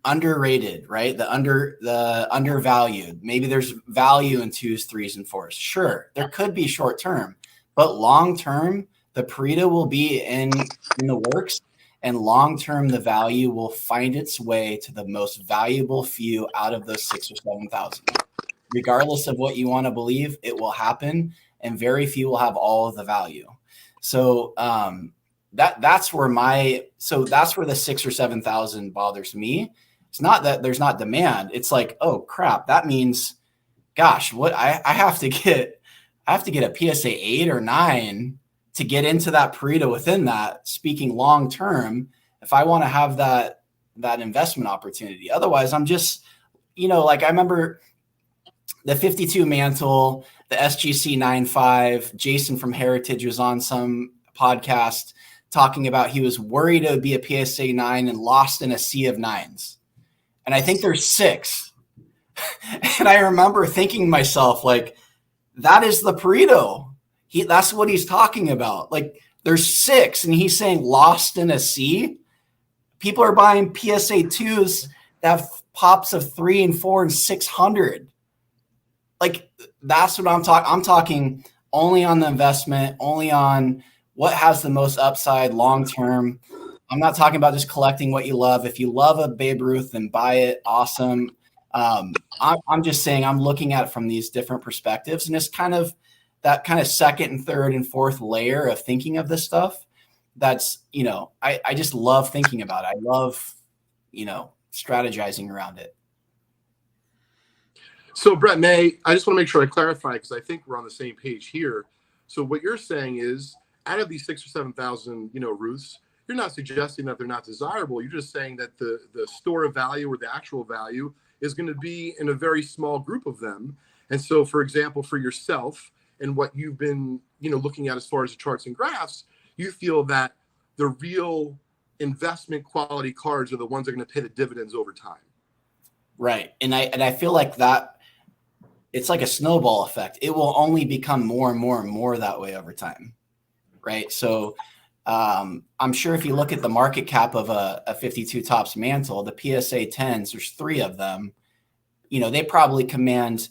underrated, right? The undervalued. Maybe there's value in 2s, 3s, and 4s. Sure, there could be short term, but long term, the Pareto will be in the works, and long term, the value will find its way to the most valuable few out of those 6,000 or 7,000. Regardless of what you want to believe, it will happen, and very few will have all of the value. So that's where the 6,000 or 7,000 bothers me. It's not that there's not demand. It's like, oh crap, that means, gosh, what I have to get a PSA 8 or 9 to get into that Pareto within that, speaking long term, if I want to have that investment opportunity. Otherwise, I'm just, like I remember the 52 Mantle, the SGC 9.5, Jason from Heritage was on some podcast talking about he was worried it would be a PSA 9 and lost in a sea of 9s. And I think there's 6. And I remember thinking to myself, like, that is the Pareto. That's what he's talking about. Like, there's 6 and he's saying lost in a sea. People are buying PSA 2s that have pops of 3 and 4 and 600. Like, that's what I'm talking. I'm talking only on the investment, only on what has the most upside long term. I'm not talking about just collecting what you love. If you love a Babe Ruth, then buy it. Awesome. I'm just saying I'm looking at it from these different perspectives, and it's kind of that kind of second and third and fourth layer of thinking of this stuff, that's, I just love thinking about it. I love, strategizing around it. So Brett, I just want to make sure I clarify, because I think we're on the same page here. So what you're saying is, out of these 6,000 or 7,000, Ruths, you're not suggesting that they're not desirable. You're just saying that the store of value or the actual value is going to be in a very small group of them. And so, for example, for yourself and what you've been, looking at as far as the charts and graphs, you feel that the real investment quality cards are the ones that are going to pay the dividends over time. Right. And I feel like that it's like a snowball effect. It will only become more and more and more that way over time. Right. So I'm sure if you look at the market cap of a 52 tops mantle, the PSA 10s, there's 3 of them, they probably command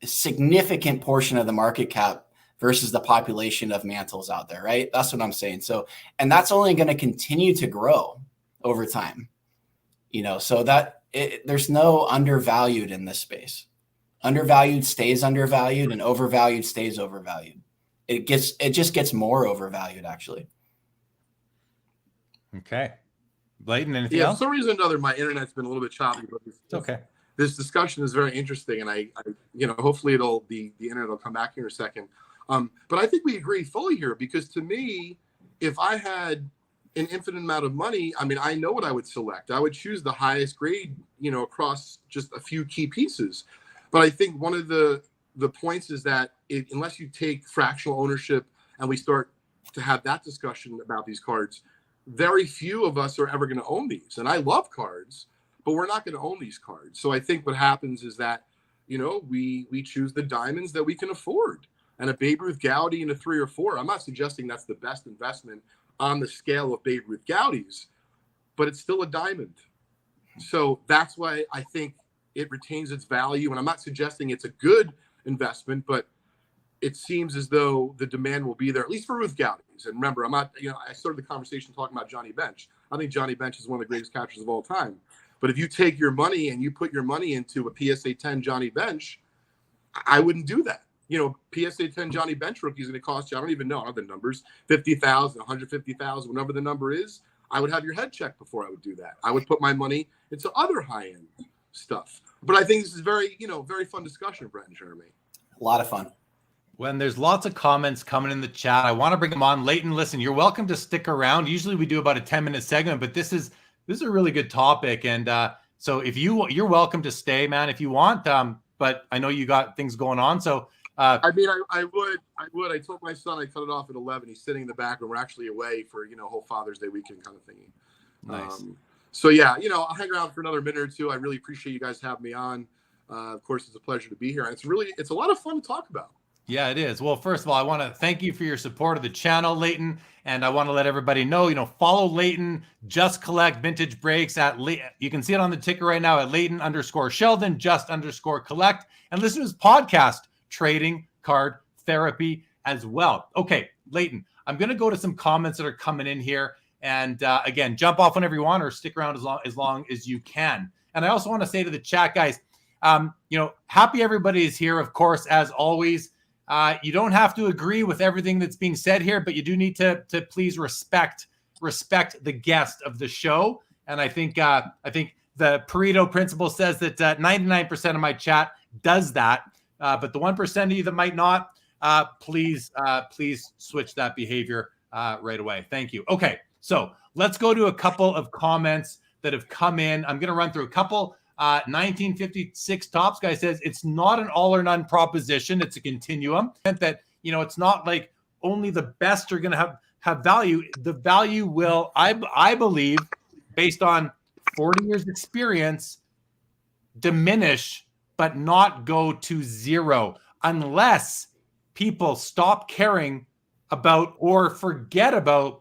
a significant portion of the market cap versus the population of mantles out there. Right. That's what I'm saying. So, and that's only going to continue to grow over time, so that there's no undervalued in this space. Undervalued stays undervalued and overvalued stays overvalued. It just gets more overvalued, actually. Okay. Leighton, anything else? For some reason or another, my internet's been a little bit choppy, but it's okay. This discussion is very interesting, and I hopefully the internet will come back here in a second. But I think we agree fully here, because to me, if I had an infinite amount of money, I know what I would select. I would choose the highest grade, across just a few key pieces. But I think one of the points is that unless you take fractional ownership and we start to have that discussion about these cards, very few of us are ever going to own these. And I love cards, but we're not going to own these cards. So I think what happens is that, we choose the diamonds that we can afford. And a Babe Ruth Gowdy and a 3 or 4, I'm not suggesting that's the best investment on the scale of Babe Ruth Gowdies, but it's still a diamond. So that's why I think it retains its value. And I'm not suggesting it's a good investment, but it seems as though the demand will be there, at least for Ruth Gowdies. And remember, I'm not, I started the conversation talking about Johnny Bench. I think Johnny Bench is one of the greatest catchers of all time. But if you take your money and you put your money into a PSA 10 Johnny Bench, I wouldn't do that. PSA 10 Johnny Bench rookie is going to cost you, I don't even know the numbers, 50,000, 150,000, whatever the number is. I would have your head checked before I would do that. I would put my money into other high-end stuff. But I think this is very fun discussion, Brent and Jeremy. A lot of fun. When there's lots of comments coming in the chat, I want to bring them on. Leighton, listen, you're welcome to stick around. Usually we do about a 10-minute segment, but this is a really good topic. And so if you're welcome to stay, man, if you want. But I know you got things going on. So I would. I told my son I cut it off at 11. He's sitting in the back and we're actually away for, whole Father's Day weekend kind of thingy. Nice. So yeah, I'll hang around for another minute or two. I really appreciate you guys having me on. Of course, it's a pleasure to be here. And it's a lot of fun to talk about. Yeah, it is. Well, first of all, I want to thank you for your support of the channel, Leighton. And I want to let everybody know, follow Leighton, just collect vintage breaks you can see it on the ticker right now at Leighton_Sheldon, just_collect, and listen to his podcast, Trading Card Therapy, as well. Okay, Leighton, I'm going to go to some comments that are coming in here. And again, jump off whenever you want or stick around as long as you can. And I also want to say to the chat, guys, happy everybody is here, of course, as always. You don't have to agree with everything that's being said here, but you do need to please respect the guest of the show. And I think the Pareto Principle says that 99% of my chat does that. But the 1% of you that might not, please switch that behavior right away. Thank you. Okay, so let's go to a couple of comments that have come in. I'm going to run through a couple. 1956 Tops guy says it's not an all or none proposition. It's a continuum. That it's not like only the best are going to have value. The value will, I believe, based on 40 years experience, diminish but not go to zero unless people stop caring about or forget about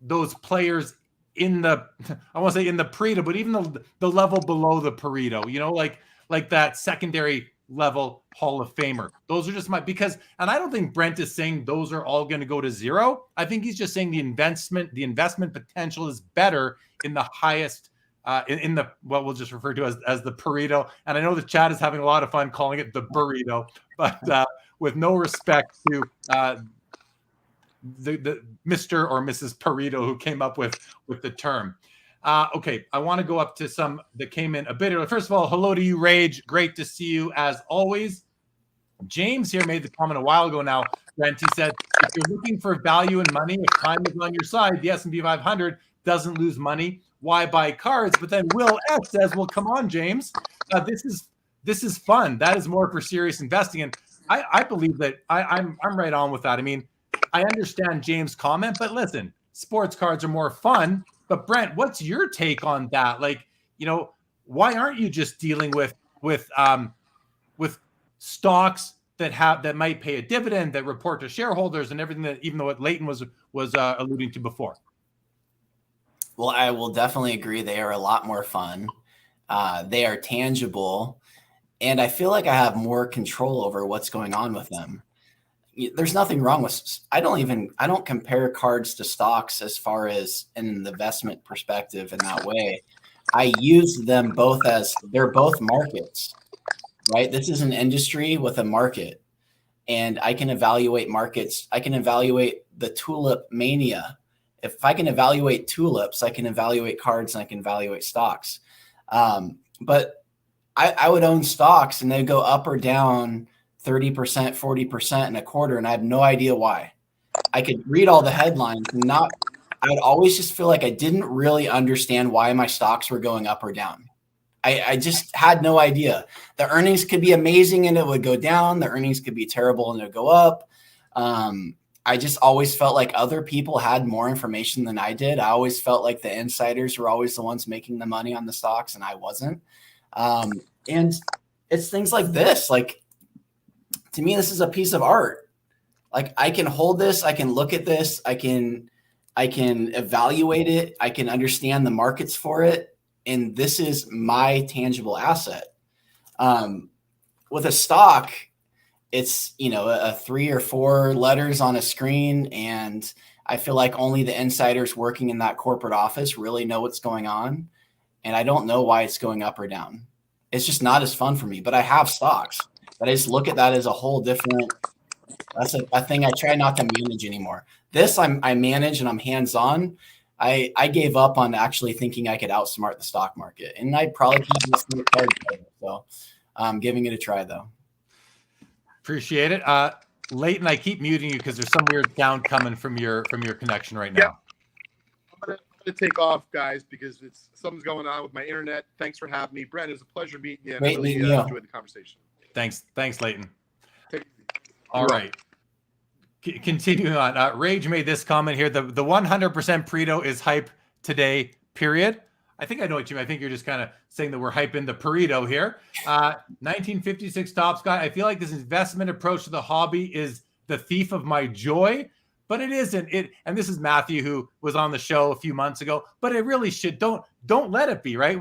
those players in the, I want to say in the Pareto, but even the level below the Pareto, like that secondary level Hall of Famer. Those are just and I don't think Brent is saying those are all going to go to zero. I think he's just saying the investment potential is better in the highest, in the, what we'll just refer to as the Pareto. And I know the chat is having a lot of fun calling it the burrito, but with no respect to the Mr. or Mrs. Pareto who came up with the term. Okay, I want to go up to some that came in a bit earlier. First of all, hello to you, Rage. Great to see you as always. James here made the comment a while ago now, Brent. He said, if you're looking for value and money, if time is on your side, the S&P 500 doesn't lose money. Why buy cards? But then Will S says, well, come on, James. This is fun. That is more for serious investing. And I believe that I'm right on with that. I mean, I understand James' comment, but listen, sports cards are more fun. But Brent, what's your take on that? Like, why aren't you just dealing with stocks that might pay a dividend, that report to shareholders and everything, that even though what Leighton was alluding to before? Well, I will definitely agree. They are a lot more fun. They are tangible. And I feel like I have more control over what's going on with them. There's nothing wrong with, I don't compare cards to stocks as far as an investment perspective in that way. I use them both as, they're both markets, right? This is an industry with a market, and I can evaluate markets. I can evaluate the tulip mania. If I can evaluate tulips, I can evaluate cards and I can evaluate stocks. But I would own stocks and they go up or down 30%, 40% in a quarter, and I have no idea why. I could read all the headlines and I would always just feel like I didn't really understand why my stocks were going up or down. I just had no idea. The earnings could be amazing and it would go down. The earnings could be terrible and it would go up. I just always felt like other people had more information than I did. I always felt like the insiders were always the ones making the money on the stocks and I wasn't. And it's things like this. Like, to me, this is a piece of art. Like, I can hold this, I can look at this, I can evaluate it, I can understand the markets for it, and this is my tangible asset. With a stock, it's, a 3 or 4 letters on a screen, and I feel like only the insiders working in that corporate office really know what's going on, and I don't know why it's going up or down. It's just not as fun for me, but I have stocks. But I just look at that as a whole different, that's a thing I try not to manage anymore. This I manage and I'm hands-on. I gave up on actually thinking I could outsmart the stock market, and I probably can't listen to card player. So I'm giving it a try though. Appreciate it. Leighton, I keep muting you because there's some weird sound coming from your connection right now. I'm gonna take off, guys, because something's going on with my internet. Thanks for having me, Brent. It was a pleasure meeting you. Great meeting you. Enjoyed the conversation. Thanks, Leighton. All right. Continuing on, Rage made this comment here. The 100% Pareto is hype today, period. I think I know what you mean. I think you're just kind of saying that we're hyping the Pareto here. 1956 Top Guy. I feel like this investment approach to the hobby is the thief of my joy, but it isn't. And this is Matthew, who was on the show a few months ago, but it really should. Don't let it be, right?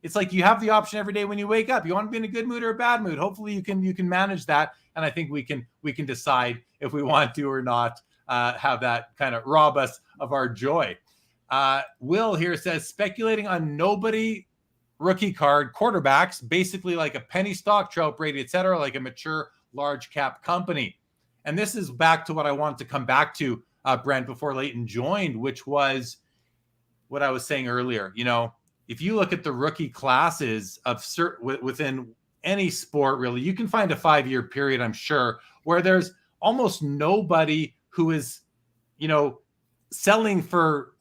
It's like you have the option every day when you wake up. You want to be in a good mood or a bad mood. Hopefully you can manage that. And I think we can decide if we want to or not have that kind of rob us of our joy. Will here says, speculating on nobody rookie card quarterbacks, basically like a penny stock, Trout, Brady, etc., like a mature large cap company. And this is back to what I wanted to come back to, Brent, before Leighton joined, which was what I was saying earlier. If you look at the rookie classes of within any sport, really, you can find a 5-year period, I'm sure, where there's almost nobody who is, selling for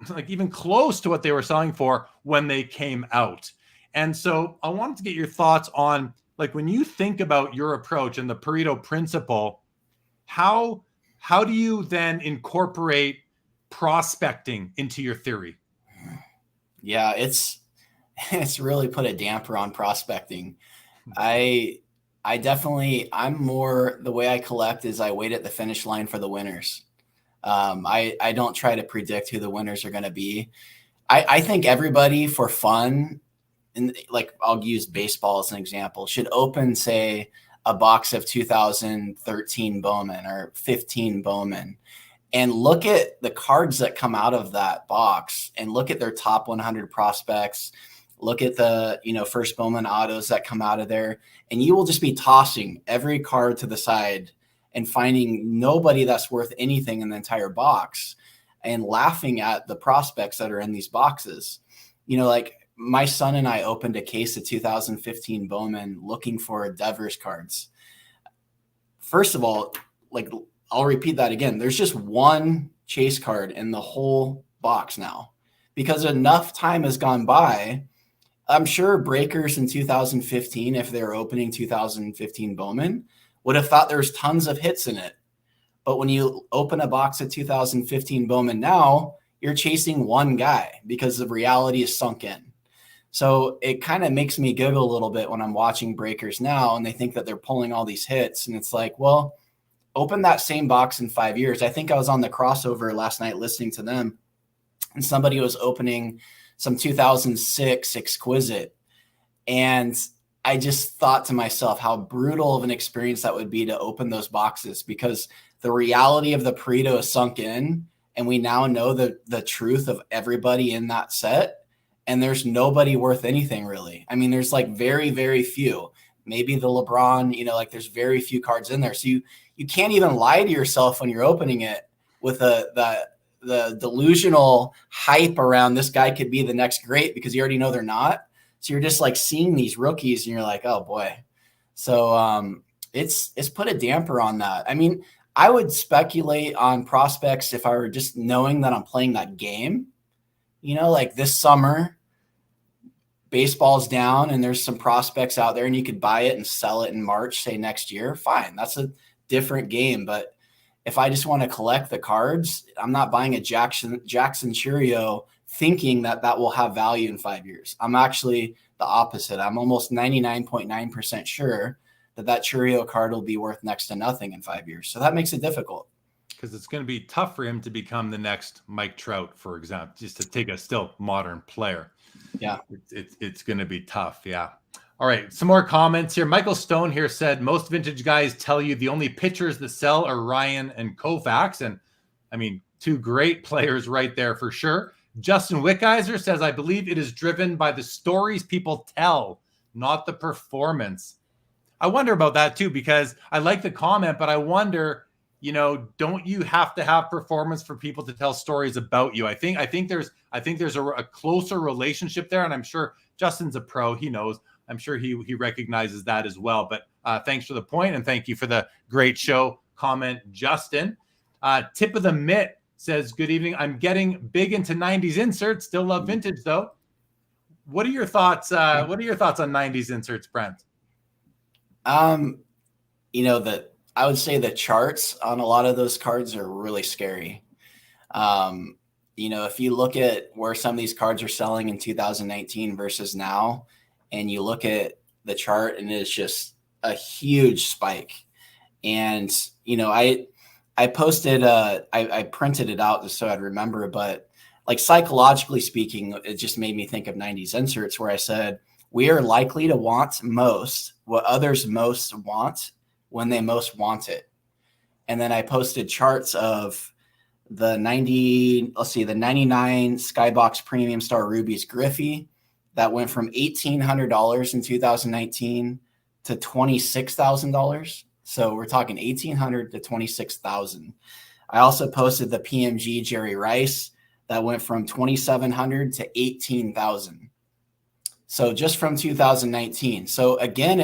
like even close to what they were selling for when they came out. And so I wanted to get your thoughts on, like, when you think about your approach and the Pareto Principle, how do you then incorporate prospecting into your theory? Yeah, it's really put a damper on prospecting. I'm more, the way I collect is I wait at the finish line for the winners. I don't try to predict who the winners are going to be. I think everybody, for fun, and like I'll use baseball as an example, should open, say, a box of 2013 Bowman or 15 Bowman, and look at the cards that come out of that box and look at their top 100 prospects look at the, first Bowman autos that come out of there, and you will just be tossing every card to the side and finding nobody that's worth anything in the entire box and laughing at the prospects that are in these boxes. Like my son and I opened a case of 2015 Bowman looking for Devers cards. First of all, like, I'll repeat that again. There's just one chase card in the whole box now because enough time has gone by. I'm sure breakers in 2015, if they're opening 2015 Bowman, would have thought there's tons of hits in it. But when you open a box of 2015 Bowman now, you're chasing one guy because the reality is sunk in. So it kind of makes me giggle a little bit when I'm watching breakers now and they think that they're pulling all these hits. And it's like, well, open that same box in 5 years. I think I was on the crossover last night listening to them, and somebody was opening some 2006 Exquisite. And I just thought to myself how brutal of an experience that would be to open those boxes, because the reality of the Pareto is sunk in, and we now know the truth of everybody in that set. And there's nobody worth anything, really. I mean, there's like very, very few. Maybe the LeBron, like there's very few cards in there. So you can't even lie to yourself when you're opening it with the delusional hype around this guy could be the next great, because you already know they're not. So you're just like seeing these rookies and you're like, oh boy. So it's put a damper on that. I mean, I would speculate on prospects if I were just knowing that I'm playing that game, like this summer, baseball's down and there's some prospects out there and you could buy it and sell it in March, say next year. Fine. That's a different game. But if I just want to collect the cards, I'm not buying a Jackson Churio thinking that will have value in 5 years. I'm actually the opposite. I'm almost 99.9% sure that Churio card will be worth next to nothing in 5 years. So that makes it difficult. Because it's going to be tough for him to become the next Mike Trout, for example, just to take a still modern player. Yeah. It's going to be tough. Yeah. All right. Some more comments here. Michael Stone here said, most vintage guys tell you the only pitchers that sell are Ryan and Koufax. And I mean, two great players right there for sure. Justin Wickheiser says, I believe it is driven by the stories people tell, not the performance. I wonder about that too, because I like the comment, but I wonder, don't you have to have performance for people to tell stories about you? I think there's a closer relationship there, and I'm sure Justin's a pro. He knows. I'm sure he recognizes that as well. But thanks for the point, and thank you for the great show comment, Justin. Tip of the Mitt says, good evening. I'm getting big into 90s inserts. Still love vintage though. What are your thoughts? What are your thoughts on 90s inserts, Brent? That I would say the charts on a lot of those cards are really scary. If you look at where some of these cards are selling in 2019 versus now, and you look at the chart, and it's just a huge spike. And, I posted, I printed it out just so I'd remember, but like psychologically speaking, it just made me think of 90s inserts, where I said, we are likely to want most what others most want when they most want it. And then I posted charts of the 99 Skybox Premium Star Rubies Griffey that went from $1,800 in 2019 to $26,000. So we're talking $1,800 to $26,000. I also posted the PMG Jerry Rice that went from $2,700 to $18,000. So just from 2019. So again,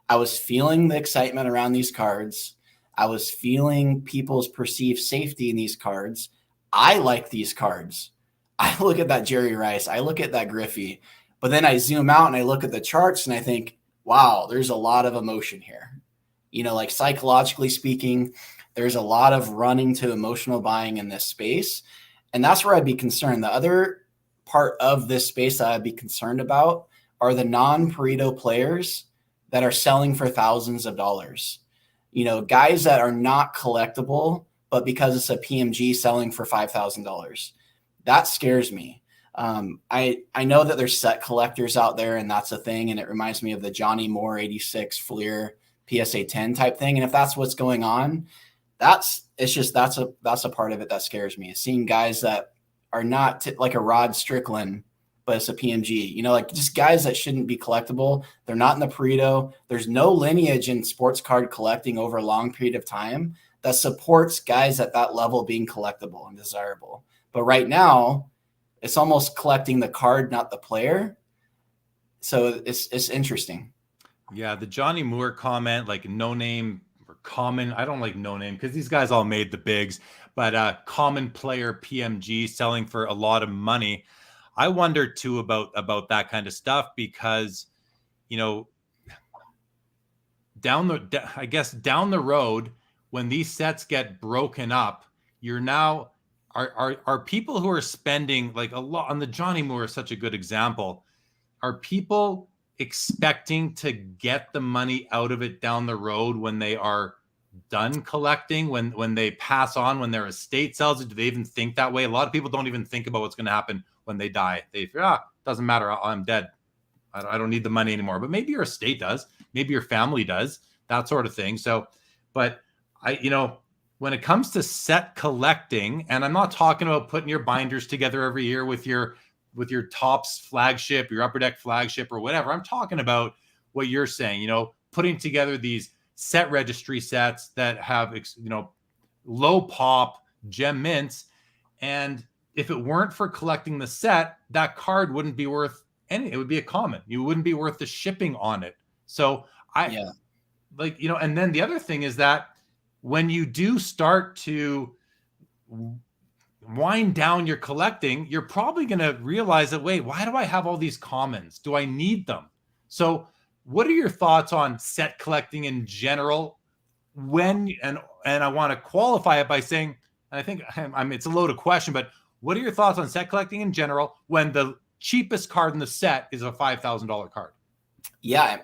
I was feeling the excitement around these cards. I was feeling people's perceived safety in these cards. I like these cards. I look at that Jerry Rice. I look at that Griffey. But then I zoom out and I look at the charts and I think, wow, there's a lot of emotion here. Like psychologically speaking, there's a lot of running to emotional buying in this space. And that's where I'd be concerned. The other part of this space that I'd be concerned about are the non-Pareto players that are selling for thousands of dollars. Guys that are not collectible, but because it's a PMG selling for $5,000. That scares me. I know that there's set collectors out there, and that's a thing. And it reminds me of the Johnny Moore 86 Fleer PSA 10 type thing. And if that's what's going on, that's a part of it that scares me. Seeing guys that are not like a Rod Strickland, but it's a PMG, you know, like just guys that shouldn't be collectible. They're not in the Pareto. There's no lineage in sports card collecting over a long period of time that supports guys at that level being collectible and desirable. But right now, it's almost collecting the card, not the player. So it's interesting. Yeah, the Johnny Moore comment, like no name or common. I don't like no name because these guys all made the bigs, but common player PMG selling for a lot of money. I wonder too about that kind of stuff because, you know, down the road when these sets get broken up, you're now are people who are spending like a lot on the Johnny Moore is such a good example. Are people expecting to get the money out of it down the road when they are done collecting, when they pass on, when their estate sells it? Do they even think that way? A lot of people don't even think about what's going to happen when they die. They doesn't matter, I'm dead, I don't need the money anymore. But maybe your estate does, maybe your family does, that sort of thing. So, but when it comes to set collecting, and I'm not talking about putting your binders together every year with your Topps flagship, your Upper Deck flagship or whatever. I'm talking about what you're saying, putting together these set registry sets that have, low pop gem mints. And if it weren't for collecting the set, that card wouldn't be worth anything. It would be a common. You wouldn't be worth the shipping on it. So and then the other thing is that when you do start to wind down your collecting, you're probably going to realize that, wait, why do I have all these commons? Do I need them? So what are your thoughts on set collecting in general? And I want to qualify it by saying, and I think it's a loaded question, but what are your thoughts on set collecting in general when the cheapest card in the set is a $5,000 card? Yeah,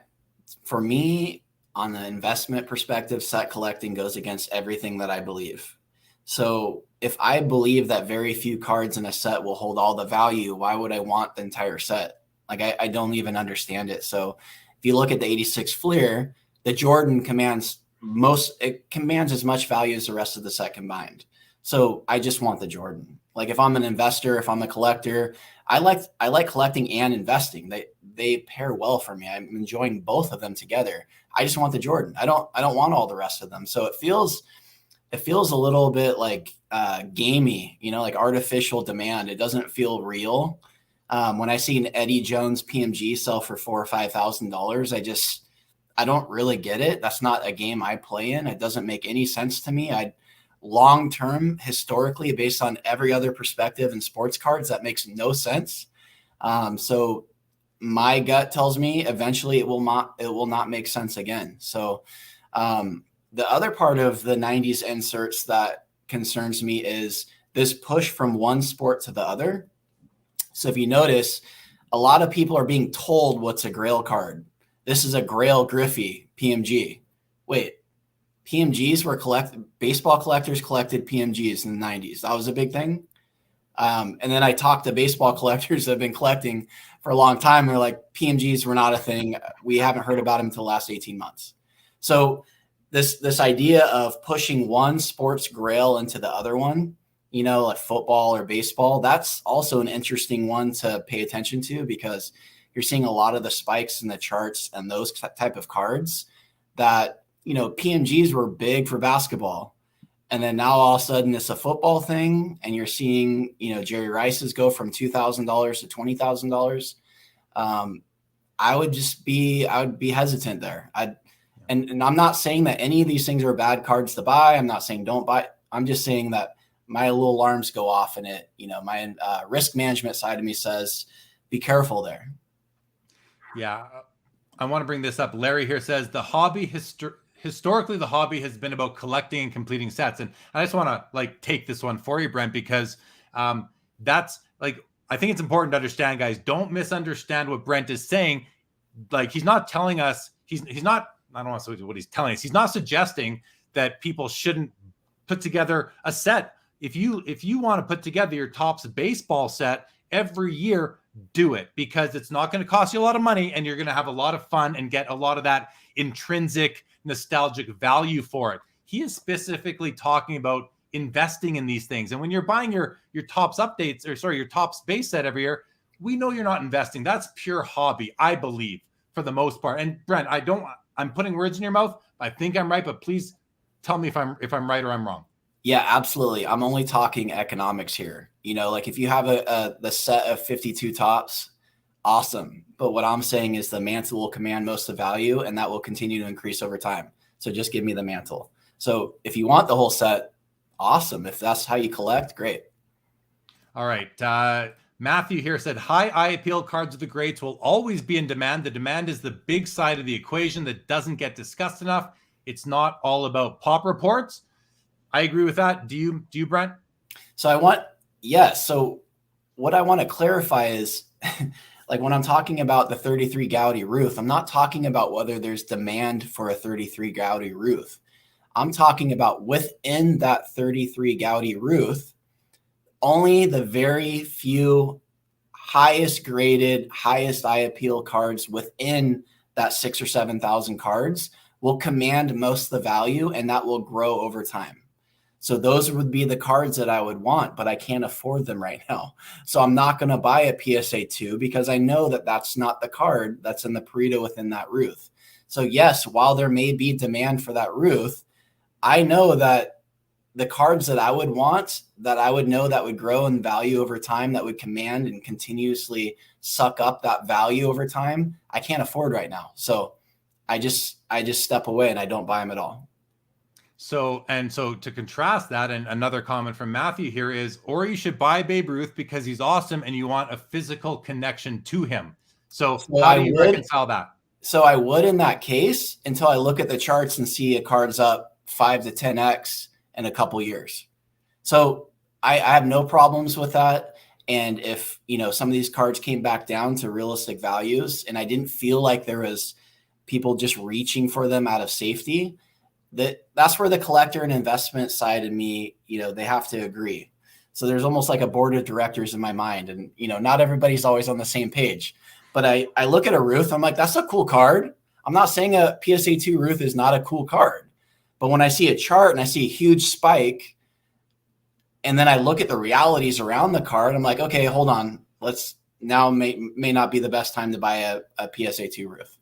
for me, on the investment perspective, set collecting goes against everything that I believe. So if I believe that very few cards in a set will hold all the value, why would I want the entire set? Like, I don't even understand it. So if you look at the 86 Fleer, the Jordan commands as much value as the rest of the set combined. So I just want the Jordan. Like, if I'm an investor, if I'm a collector, I like collecting and investing. They pair well for me. I'm enjoying both of them together. I just want the Jordan. I don't want all the rest of them. So it feels a little bit like gamey, like artificial demand. It doesn't feel real. When I see an Eddie Jones PMG sell for $4,000 or $5,000, I don't really get it. That's not a game I play in. It doesn't make any sense to me. Long term, historically, based on every other perspective in sports cards, that makes no sense. So my gut tells me eventually it will not make sense again. So the other part of the 90s inserts that concerns me is this push from one sport to the other. So if you notice, a lot of people are being told what's a Grail card. This is a Grail Griffey PMG. Wait, PMGs were collected. Baseball collectors collected PMGs in the 90s. That was a big thing. And then I talked to baseball collectors that have been collecting for a long time. They're like, PMGs were not a thing. We haven't heard about them until the last 18 months. So this idea of pushing one sports Grail into the other one, like football or baseball, that's also an interesting one to pay attention to, because you're seeing a lot of the spikes in the charts and those type of cards that, PMGs were big for basketball. And then now all of a sudden it's a football thing, and you're seeing, Jerry Rice's go from $2,000 to $20,000. I would be hesitant there. And I'm not saying that any of these things are bad cards to buy. I'm not saying don't buy. I'm just saying that my little alarms go off, and my risk management side of me says, be careful there. Yeah. I want to bring this up. Larry here says the hobby historically, the hobby has been about collecting and completing sets. And I just want to take this one for you, Brent, because that's I think it's important to understand, guys, don't misunderstand what Brent is saying. He's not telling us, he's not, I don't want to say what he's telling us. He's not suggesting that people shouldn't put together a set. If you want to put together your Topps baseball set every year, do it, because it's not going to cost you a lot of money, and you're going to have a lot of fun and get a lot of that intrinsic nostalgic value for it. He is specifically talking about investing in these things. And when you're buying your Topps updates, your Topps base set every year, we know you're not investing. That's pure hobby, I believe, for the most part. And Brent, I'm putting words in your mouth. I think I'm right, but please tell me if I'm right or I'm wrong. Yeah, absolutely. I'm only talking economics here. Like if you have the set of 52 tops, awesome. But what I'm saying is the mantle will command most of the value, and that will continue to increase over time. So just give me the mantle. So if you want the whole set, awesome. If that's how you collect, great. All right. Matthew here said, high IAPL cards of the greats will always be in demand. The demand is the big side of the equation that doesn't get discussed enough. It's not all about pop reports. I agree with that. Do you, Brent? So so what I want to clarify is like when I'm talking about the 33 Gaudy Ruth, I'm not talking about whether there's demand for a 33 Gaudy Ruth. I'm talking about within that 33 Gaudy Ruth, only the very few highest graded, highest IAPL cards within that 6,000 or 7,000 cards will command most of the value, and that will grow over time. So those would be the cards that I would want, but I can't afford them right now. So I'm not going to buy a PSA 2 because I know that that's not the card that's in the Pareto within that Ruth. So yes, while there may be demand for that Ruth, I know that the cards that I would want, that I would know that would grow in value over time, that would command and continuously suck up that value over time, I can't afford right now. So I just step away and I don't buy them at all. So to contrast that, and another comment from Matthew here is, or you should buy Babe Ruth because he's awesome and you want a physical connection to him. So how do you reconcile that? So I would in that case until I look at the charts and see a card's up 5 to 10x in a couple years. So I have no problems with that. And if, some of these cards came back down to realistic values and I didn't feel like there was people just reaching for them out of safety, that's where the collector and investment side of me, they have to agree. So there's almost like a board of directors in my mind. And, not everybody's always on the same page. But I look at a Ruth, I'm like, that's a cool card. I'm not saying a PSA 2 Ruth is not a cool card. But when I see a chart and I see a huge spike, and then I look at the realities around the card, I'm like, okay, hold on. Let's now may not be the best time to buy a PSA 2 Ruth.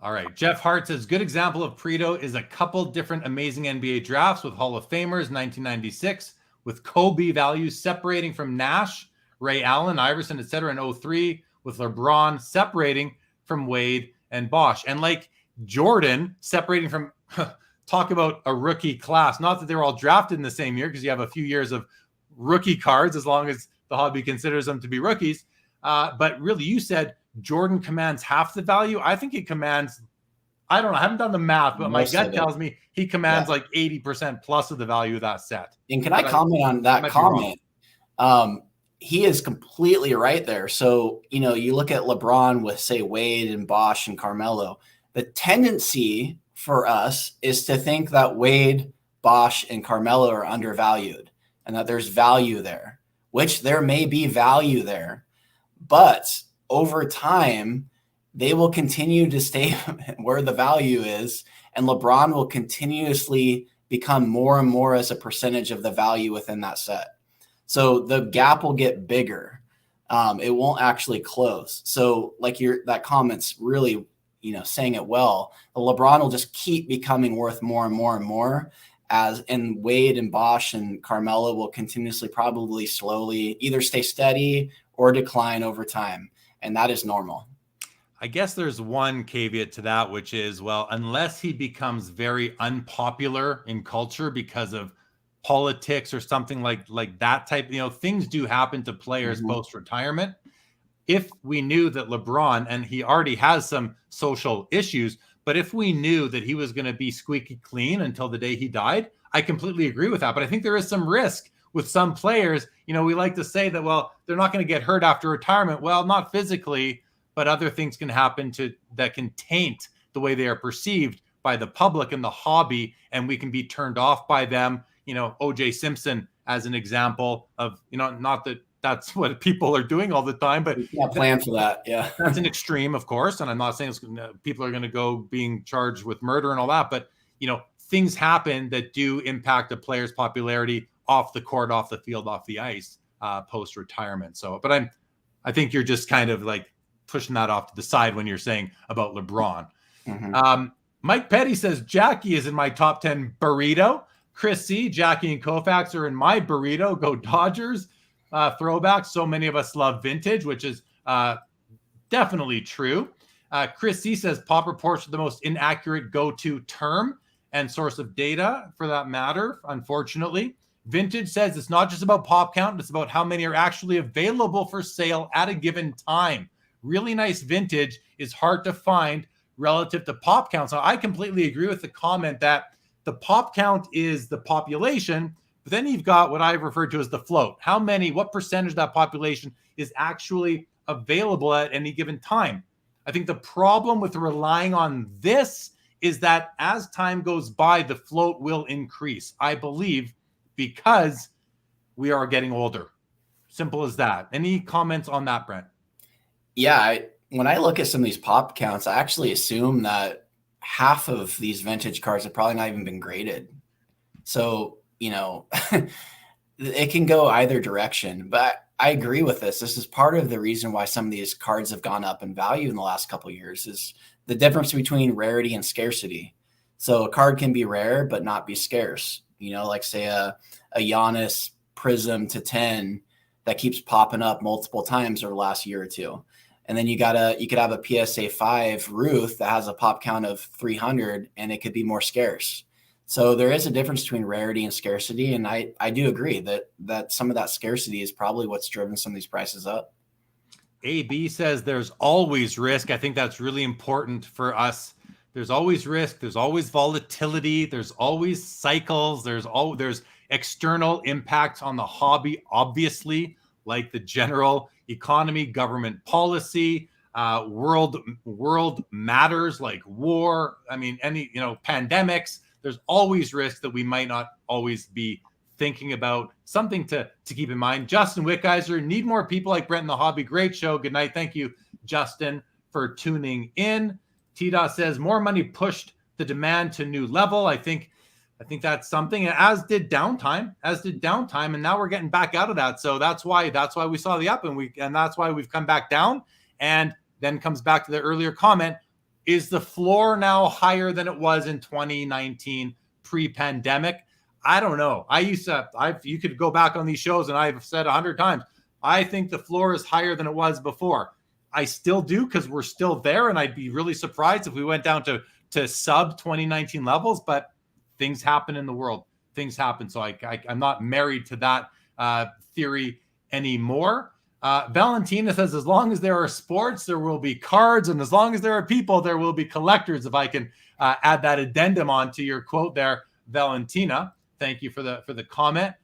All right. Jeff Hart says, good example of Pareto is a couple different amazing NBA drafts with Hall of Famers, 1996, with Kobe values separating from Nash, Ray Allen, Iverson, etc. in 03, with LeBron separating from Wade and Bosh. And like Jordan separating from... Talk about a rookie class. Not that they're all drafted in the same year, because you have a few years of rookie cards as long as the hobby considers them to be rookies. But really, you said Jordan commands half the value. I think he commands, I don't know, I haven't done the math, but my gut tells me he commands like 80% plus of the value of that set. And can I comment on that comment? He is completely right there. So, you look at LeBron with, say, Wade and Bosh and Carmelo. The tendency for us is to think that Wade, Bosh, and Carmelo are undervalued and that there's value there, which there may be value there. But over time, they will continue to stay where the value is, and LeBron will continuously become more and more as a percentage of the value within that set. So the gap will get bigger. It won't actually close. So like that comment's really saying it well. LeBron will just keep becoming worth more and more and more, and Wade and Bosh and Carmelo will continuously, probably slowly, either stay steady or decline over time. And that is normal. I guess there's one caveat to that, which is, well, unless he becomes very unpopular in culture because of politics or something like that type, things do happen to players post-retirement. If we knew that LeBron, and he already has some social issues, but if we knew that he was going to be squeaky clean until the day he died, I completely agree with that. But I think there is some risk with some players. We like to say that, well, they're not going to get hurt after retirement. Well, not physically, but other things can happen that can taint the way they are perceived by the public and the hobby, and we can be turned off by them. O.J. Simpson as an example of, not that that's what people are doing all the time, but not plan for that. Yeah. That's an extreme, of course. And I'm not saying people are going to go being charged with murder and all that, but things happen that do impact a player's popularity off the court, off the field, off the ice, post-retirement. So, but I think you're just kind of like pushing that off to the side when you're saying about LeBron. Mike Petty says, Jackie is in my top 10 burrito. Chris C, Jackie and Koufax are in my burrito. Go Dodgers. Throwback. So many of us love vintage, which is definitely true. Chris C says pop reports are the most inaccurate go-to term and source of data for that matter, unfortunately. Vintage says it's not just about pop count, it's about how many are actually available for sale at a given time. Really nice vintage is hard to find relative to pop count. So I completely agree with the comment that the pop count is the population, but then you've got what I refer to as the float. What percentage of that population is actually available at any given time? I think the problem with relying on this is that as time goes by, the float will increase, I believe, because we are getting older. Simple as that. Any comments on that, Brent? Yeah, when I look at some of these pop counts, I actually assume that half of these vintage cards have probably not even been graded. So, it can go either direction. But I agree with this. This is part of the reason why some of these cards have gone up in value in the last couple of years is the difference between rarity and scarcity. So a card can be rare but not be scarce. Like say a Giannis Prism to 10 that keeps popping up multiple times over the last year or two. And then you could have a PSA 5 Ruth that has a pop count of 300 and it could be more scarce. So there is a difference between rarity and scarcity. And I do agree that some of that scarcity is probably what's driven some of these prices up. AB says there's always risk. I think that's really important for us. There's always risk. There's always volatility. There's always cycles. There's external impacts on the hobby, obviously, like the general economy, government policy, world matters like war. I mean, pandemics. There's always risk that we might not always be thinking about. Something to keep in mind. Justin Wickeiser, need more people like Brent in the hobby. Great show. Good night. Thank you, Justin, for tuning in. T-Dot says more money pushed the demand to new level. I think that's something, as did downtime, and now we're getting back out of that. So that's why we saw the up, and that's why we've come back down. And then comes back to the earlier comment: is the floor now higher than it was in 2019 pre-pandemic? I don't know. You could go back on these shows, and I've said 100 times, I think the floor is higher than it was before. I still do, because we're still there, and I'd be really surprised if we went down to sub 2019 levels, but things happen in the world. Things happen. So I'm not married to that theory anymore. Valentina says, as long as there are sports, there will be cards. And as long as there are people, there will be collectors. If I can add that addendum onto your quote there, Valentina. Thank you for the comment.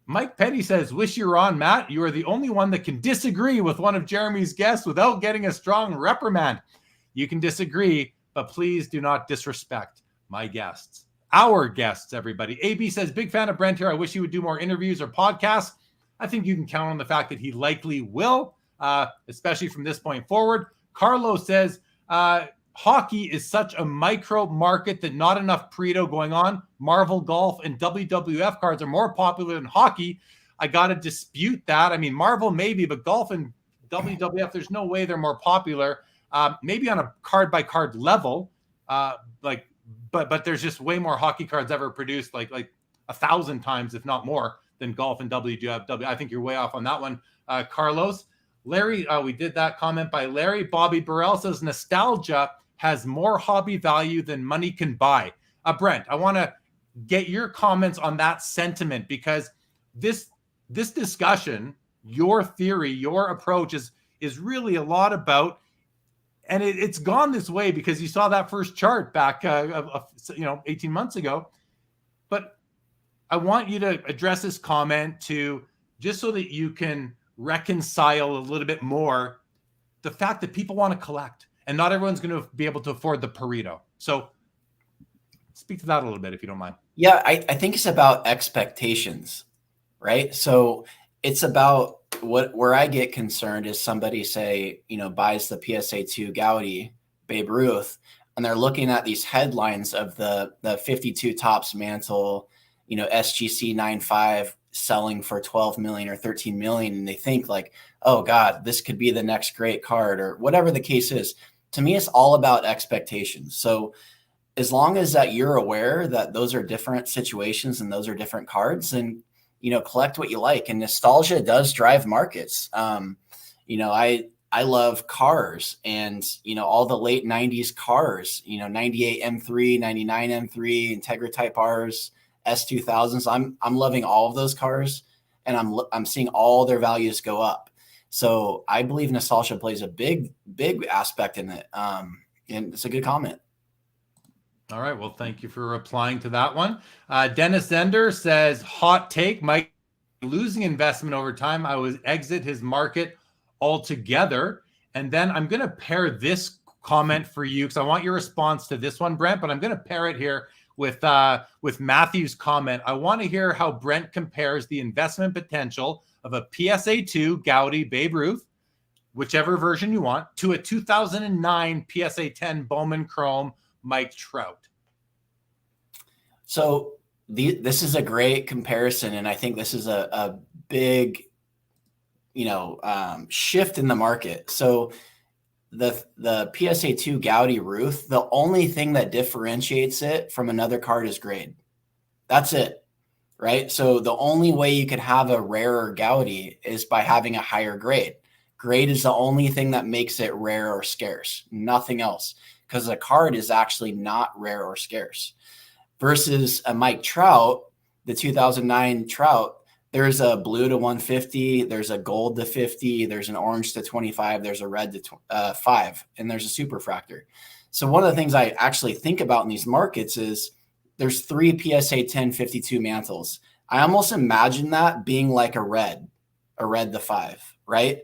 Mike Petty says, wish you were on, Matt. You are the only one that can disagree with one of Jeremy's guests without getting a strong reprimand. You can disagree, but please do not disrespect my guests. Our guests, everybody. AB says, big fan of Brent here. I wish he would do more interviews or podcasts. I think you can count on the fact that he likely will, especially from this point forward. Carlos says, hockey is such a micro market that not enough Pareto going on. Marvel Golf and WWF cards are more popular than hockey. I got to dispute that. I mean, Marvel maybe, but golf and WWF, there's no way they're more popular. Maybe on a card-by-card level, but there's just way more hockey cards ever produced, like 1,000 times, if not more, than golf and WWF. I think you're way off on that one, Carlos. Larry, we did that comment by Larry. Bobby Burrell says, nostalgia has more hobby value than money can buy. Brent, I want to get your comments on that sentiment, because this discussion, your theory, your approach is really a lot about, and it's gone this way because you saw that first chart back 18 months ago. But I want you to address this comment just so that you can reconcile a little bit more the fact that people want to collect, and not everyone's going to be able to afford the Pareto. So speak to that a little bit, if you don't mind. Yeah, I think it's about expectations, right? So it's about where I get concerned is somebody say, buys the PSA 2 Gaudi Babe Ruth, and they're looking at these headlines of the 52 Topps Mantle, SGC 95 selling for 12 million or 13 million, and they think like, oh God, this could be the next great card or whatever the case is. To me, it's all about expectations. So as long as that you're aware that those are different situations and those are different cards, and collect what you like. And nostalgia does drive markets. I love cars, and all the late 90s cars, 98 M3, 99 M3, Integra Type Rs, S2000s. I'm loving all of those cars, and I'm seeing all their values go up. So I believe nostalgia plays a big aspect in it. And it's a good comment. All right. Well, thank you for replying to that one. Dennis Zender says, hot take, Mike, losing investment over time. I would exit his market altogether. And then I'm going to pair this comment for you because I want your response to this one, Brent, but I'm going to pair it here with Matthew's comment. I want to hear how Brent compares the investment potential of a PSA 2 Gaudi Babe Ruth, whichever version you want, to a 2009 PSA 10 Bowman Chrome Mike Trout. So this is a great comparison, and I think this is a big, shift in the market. So the PSA 2 Gaudi Ruth, the only thing that differentiates it from another card is grade. That's it, right? So the only way you could have a rarer Gaudi is by having a higher grade. Grade is the only thing that makes it rare or scarce, nothing else, because the card is actually not rare or scarce. Versus a Mike Trout, the 2009 Trout, there's a blue to 150, there's a gold to 50, there's an orange to 25, there's a red to 5, and there's a superfractor. So one of the things I actually think about in these markets is there's 3 PSA 1052 mantles. I almost imagine that being like a red to 5, right?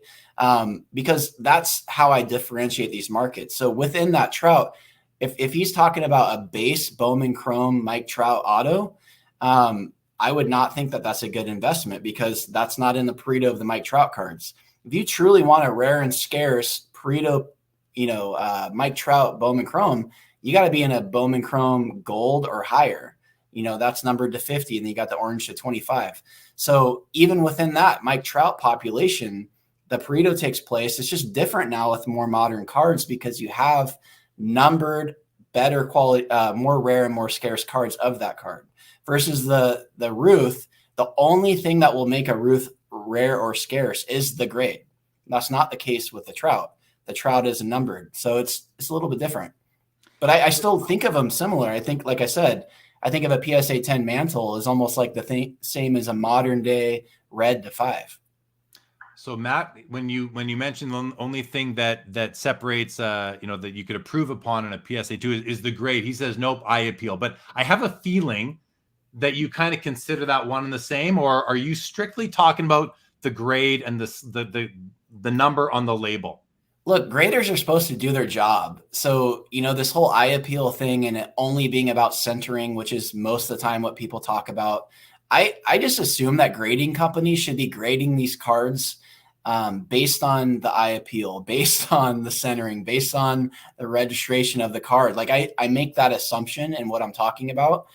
Because that's how I differentiate these markets. So within that Trout, if he's talking about a base Bowman Chrome Mike Trout auto, I would not think that that's a good investment because that's not in the Pareto of the Mike Trout cards. If you truly want a rare and scarce Pareto, Mike Trout Bowman Chrome, you got to be in a Bowman Chrome gold or higher. That's numbered to 50, and then you got the orange to 25. So even within that Mike Trout population, the Pareto takes place. It's just different now with more modern cards because you have numbered, better quality, more rare and more scarce cards of that card. Versus the Ruth, the only thing that will make a Ruth rare or scarce is the grade. That's not the case with the Trout. The Trout is numbered, so it's a little bit different. But I still think of them similar. I think, like I said, I think of a PSA 10 mantle is almost like the same as a modern day red to 5. So Matt, when you mentioned the only thing that separates, that you could approve upon in a PSA 2 is the grade, he says, nope, I appeal. But I have a feeling that you kind of consider that one and the same, or are you strictly talking about the grade and the number on the label? Look, graders are supposed to do their job. So, this whole eye appeal thing and it only being about centering, which is most of the time what people talk about. I just assume that grading companies should be grading these cards based on the eye appeal, based on the centering, based on the registration of the card. Like I make that assumption in what I'm talking about.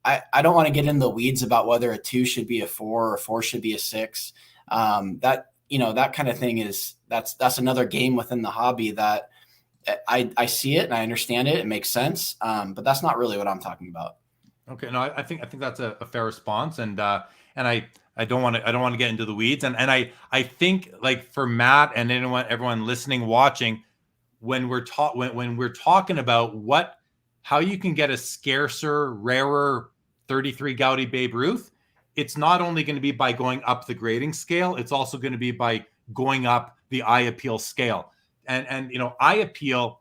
I don't want to get in the weeds about whether a 2 should be a 4 or a 4 should be a 6. That kind of thing that's another game within the hobby that I see it and I understand it. It makes sense. But that's not really what I'm talking about. Okay. No, I think that's a fair response. And I don't want to get into the weeds. And I think, like, for Matt and everyone listening, watching, when we're talking about how you can get a scarcer, rarer 33 Gaudi Babe Ruth, it's not only going to be by going up the grading scale, it's also going to be by going up the eye appeal scale. And eye appeal,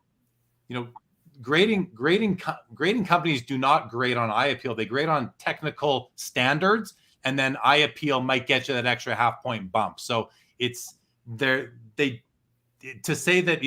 grading companies do not grade on eye appeal. They grade on technical standards, and then eye appeal might get you that extra half point bump. So it's there. To say that,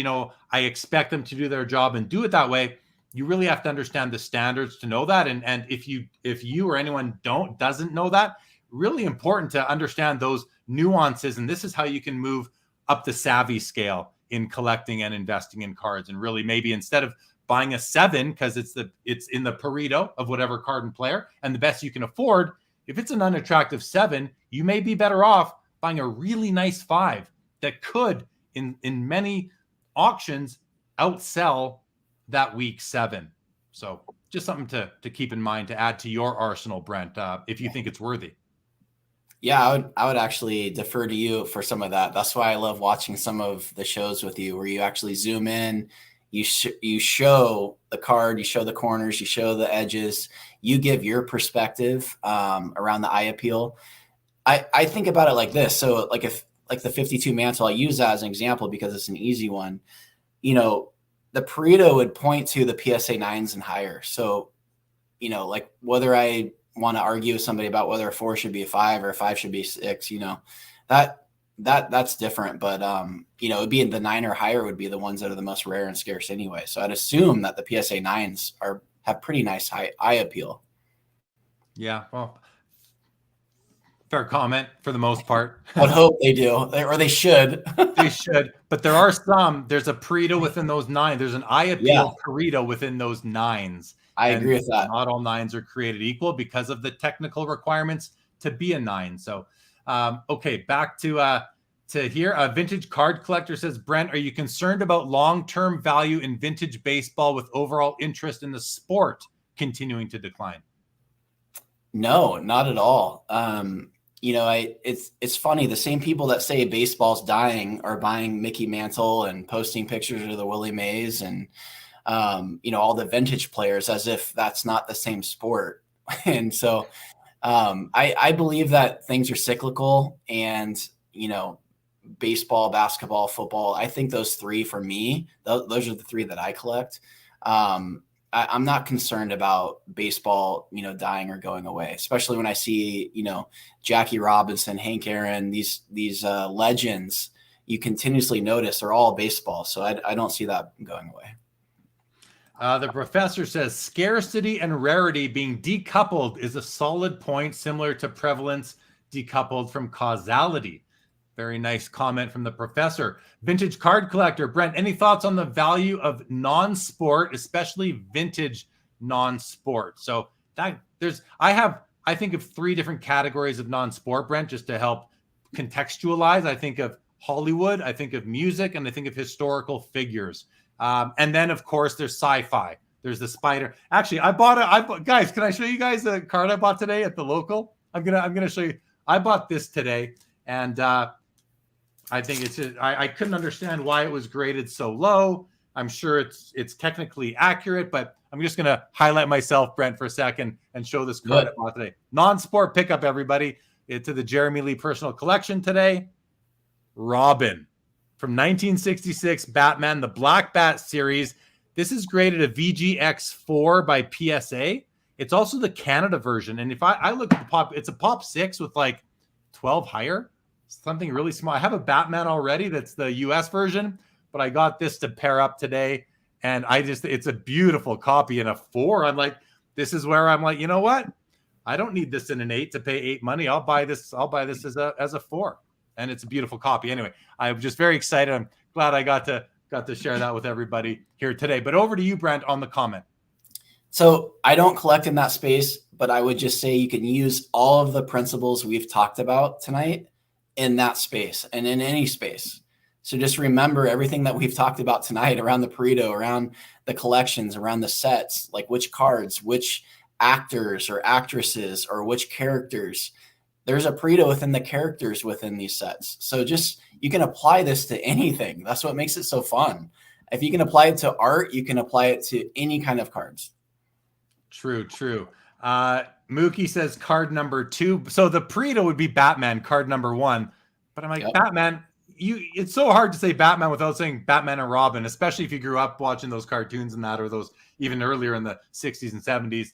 I expect them to do their job and do it that way, you really have to understand the standards to know that. And if you or anyone doesn't know that, really important to understand those nuances. And this is how you can move up the savvy scale in collecting and investing in cards. And really, maybe instead of buying a 7 because it's in the Pareto of whatever card and player and the best you can afford, if it's an unattractive 7, you may be better off buying a really nice 5 that could, in many auctions, outsell that weak 7. So just something to keep in mind, to add to your arsenal, Brent, if you think it's worthy. Yeah, I would actually defer to you for some of that. That's why I love watching some of the shows with you, where you actually zoom in, you show the card, you show the corners, you show the edges, you give your perspective around the eye appeal. I think about it like this. So like the 52 mantle, I use that as an example because it's an easy one. The Pareto would point to the PSA 9s and higher. So, like whether I want to argue with somebody about whether a 4 should be a 5 or a 5 should be 6, that's different. But, it'd be the 9 or higher would be the ones that are the most rare and scarce anyway. So I'd assume that the PSA 9s have pretty nice eye appeal. Yeah. Well, fair comment for the most part. I would hope they do, or they should. They should. But there are there's a Pareto within those 9. There's an eye appeal Pareto within those 9s. I agree with that. Not all 9s are created equal because of the technical requirements to be a 9. So, okay, back to here. A vintage card collector says, Brent, are you concerned about long-term value in vintage baseball with overall interest in the sport continuing to decline? No, not at all. It's funny. The same people that say baseball's dying are buying Mickey Mantle and posting pictures of the Willie Mays and, all the vintage players as if that's not the same sport. And so I believe that things are cyclical, and, baseball, basketball, football, I think those 3 for me, those are the 3 that I collect. I'm not concerned about baseball, dying or going away, especially when I see, Jackie Robinson, Hank Aaron, these legends you continuously notice are all baseball. So I don't see that going away. The professor says scarcity and rarity being decoupled is a solid point, similar to prevalence decoupled from causality. Very nice comment from the professor. Vintage card collector, Brent, any thoughts on the value of non-sport, especially vintage non-sport? So I think of 3 different categories of non-sport, Brent, just to help contextualize. I think of Hollywood, I think of music, and I think of historical figures. And then of course there's sci-fi. There's the spider. Actually, guys, can I show you guys a card I bought today at the local? I'm gonna show you. I bought this today, and I think I couldn't understand why it was graded so low. I'm sure it's technically accurate, but I'm just going to highlight myself, Brent, for a second and show this card I bought today. Non-sport pickup, everybody, to the Jeremy Lee personal collection today. Robin from 1966, Batman, the Black Bat series. This is graded a VGX4 by PSA. It's also the Canada version. And if I look at the pop, it's a pop 6 with like 12 higher. Something really small. I have a Batman already. That's the US version, but I got this to pair up today. And it's a beautiful copy in a 4. I'm like, this is where I'm like, you know what? I don't need this in an 8 to pay 8 money. I'll buy this as a 4. And it's a beautiful copy. Anyway, I'm just very excited. I'm glad I got to share that with everybody here today. But over to you, Brent, on the comment. So I don't collect in that space, but I would just say you can use all of the principles we've talked about tonight in that space and in any space. So just remember everything that we've talked about tonight around the Pareto, around the collections, around the sets, like which cards, which actors or actresses, or which characters. There's a Pareto within the characters within these sets. So just, you can apply this to anything. That's what makes it so fun. If you can apply it to art, you can apply it to any kind of cards. True. Mookie says card number 2. So the Pareto would be Batman, card number 1. But I'm like, yep. Batman, it's so hard to say Batman without saying Batman and Robin, especially if you grew up watching those cartoons and that, or those even earlier in the 60s and 70s.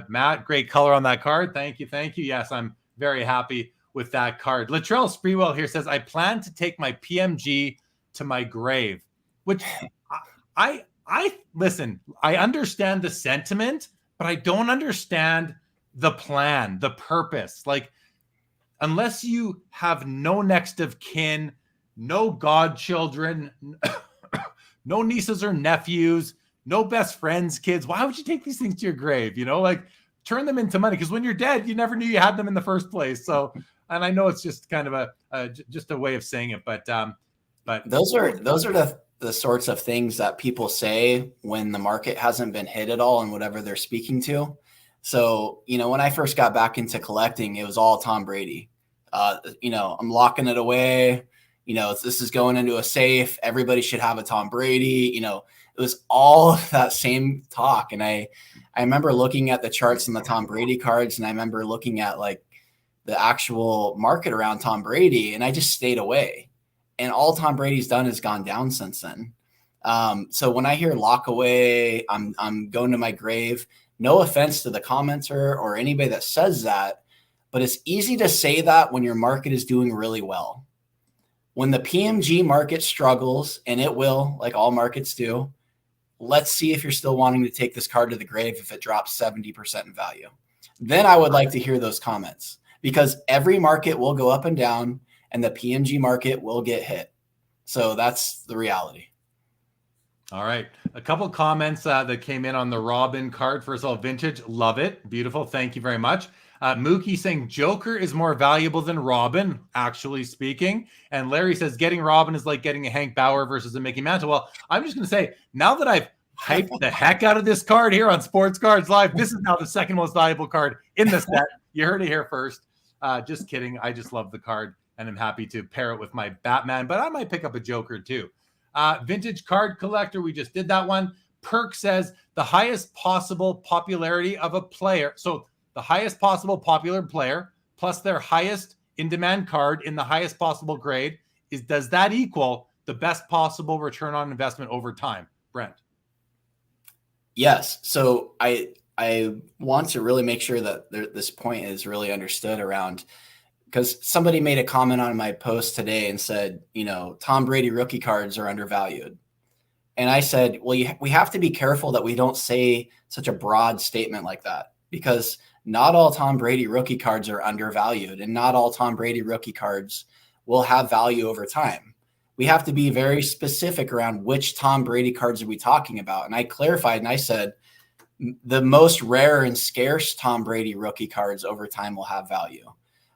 Matt, great color on that card. Thank you. Yes, I'm very happy with that card. Latrell Spreewell here says, I plan to take my PMG to my grave, which I listen, I understand the sentiment, but I don't understand the plan, the purpose. Like, unless you have no next of kin, no godchildren, no nieces or nephews, no best friends, kids, why would you take these things to your grave? Like, turn them into money, because when you're dead, you never knew you had them in the first place. So, and I know it's just kind of just a way of saying it, but those are the sorts of things that people say when the market hasn't been hit at all and whatever they're speaking to. So, when I first got back into collecting, it was all Tom Brady. I'm locking it away. This is going into a safe. Everybody should have a Tom Brady. It was all of that same talk. And I remember looking at the charts on the Tom Brady cards, and I remember looking at like the actual market around Tom Brady, and I just stayed away. And all Tom Brady's done is gone down since then. So when I hear lock away, I'm going to my grave. No offense to the commenter or anybody that says that, but it's easy to say that when your market is doing really well. When the PMG market struggles, and it will, like all markets do, let's see if you're still wanting to take this card to the grave if it drops 70% in value. Then I would like to hear those comments, because every market will go up and down, and the PMG market will get hit. So that's the reality. All right. A couple comments that came in on the Robin card. First of all, vintage, love it. Beautiful. Thank you very much. Mookie saying Joker is more valuable than Robin, actually speaking. And Larry says getting Robin is like getting a Hank Bauer versus a Mickey Mantle. Well, I'm just going to say, now that I've hyped the heck out of this card here on Sports Cards Live, this is now the second most valuable card in the set. You heard it here first. Just kidding. I just love the card, and I'm happy to pair it with my Batman, but I might pick up a Joker too. Vintage card collector, we just did that one. Perk says the highest possible popularity of a player. So the highest possible popular player plus their highest in-demand card in the highest possible grade does that equal the best possible return on investment over time? Brent. Yes. So I want to really make sure that this point is really understood around, because somebody made a comment on my post today and said, Tom Brady rookie cards are undervalued. And I said, well, we have to be careful that we don't say such a broad statement like that, because not all Tom Brady rookie cards are undervalued, and not all Tom Brady rookie cards will have value over time. We have to be very specific around which Tom Brady cards are we talking about. And I clarified, and I said, the most rare and scarce Tom Brady rookie cards over time will have value.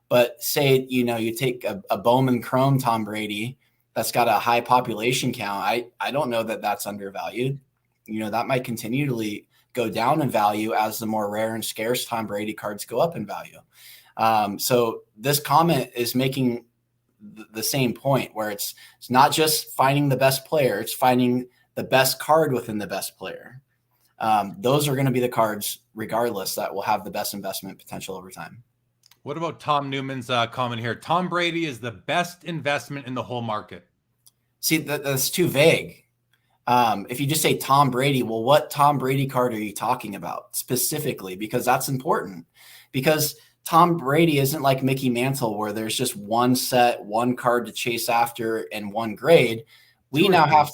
But say, you take a Bowman Chrome Tom Brady that's got a high population count. I don't know that that's undervalued. That might continually go down in value as the more rare and scarce Tom Brady cards go up in value. So this comment is making the same point, where it's not just finding the best player, it's finding the best card within the best player. Those are going to be the cards, regardless, that will have the best investment potential over time. What about Tom Newman's comment here? Tom Brady is the best investment in the whole market. See, that's too vague. If you just say Tom Brady, well, what Tom Brady card are you talking about specifically? Because that's important. Because Tom Brady isn't like Mickey Mantle, where there's just one set, one card to chase after, and one grade. We have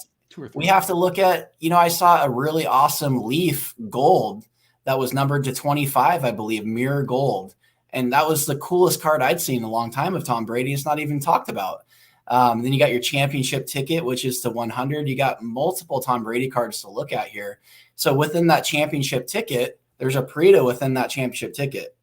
to look at, I saw a really awesome Leaf gold that was numbered to 25, I believe, mirror gold. And that was the coolest card I'd seen in a long time of Tom Brady. It's not even talked about. Then you got your championship ticket, which is to 100. You got multiple Tom Brady cards to look at here. So within that championship ticket, there's a Pareto within that championship ticket.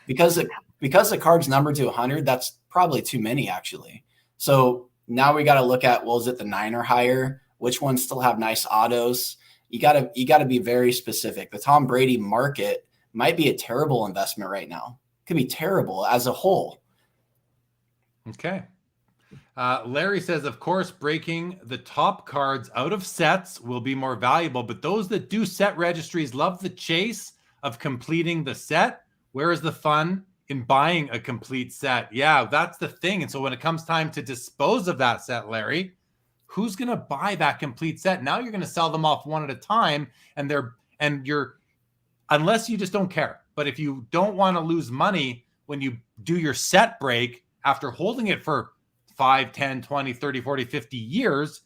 Because the card's numbered to 100, that's probably too many, actually. So now we got to look at, well, is it the 9 or higher? Which ones still have nice autos? You got to be very specific. The Tom Brady market might be a terrible investment right now. Could be terrible as a whole. Okay. Larry says, of course, breaking the top cards out of sets will be more valuable, but those that do set registries love the chase of completing the set. Where is the fun in buying a complete set? Yeah, that's the thing. And so when it comes time to dispose of that set, Larry, who's going to buy that complete set? Now you're going to sell them off one at a time, unless you just don't care. But if you don't want to lose money when you do your set break after holding it for 5, 10, 20, 30, 40, 50 years,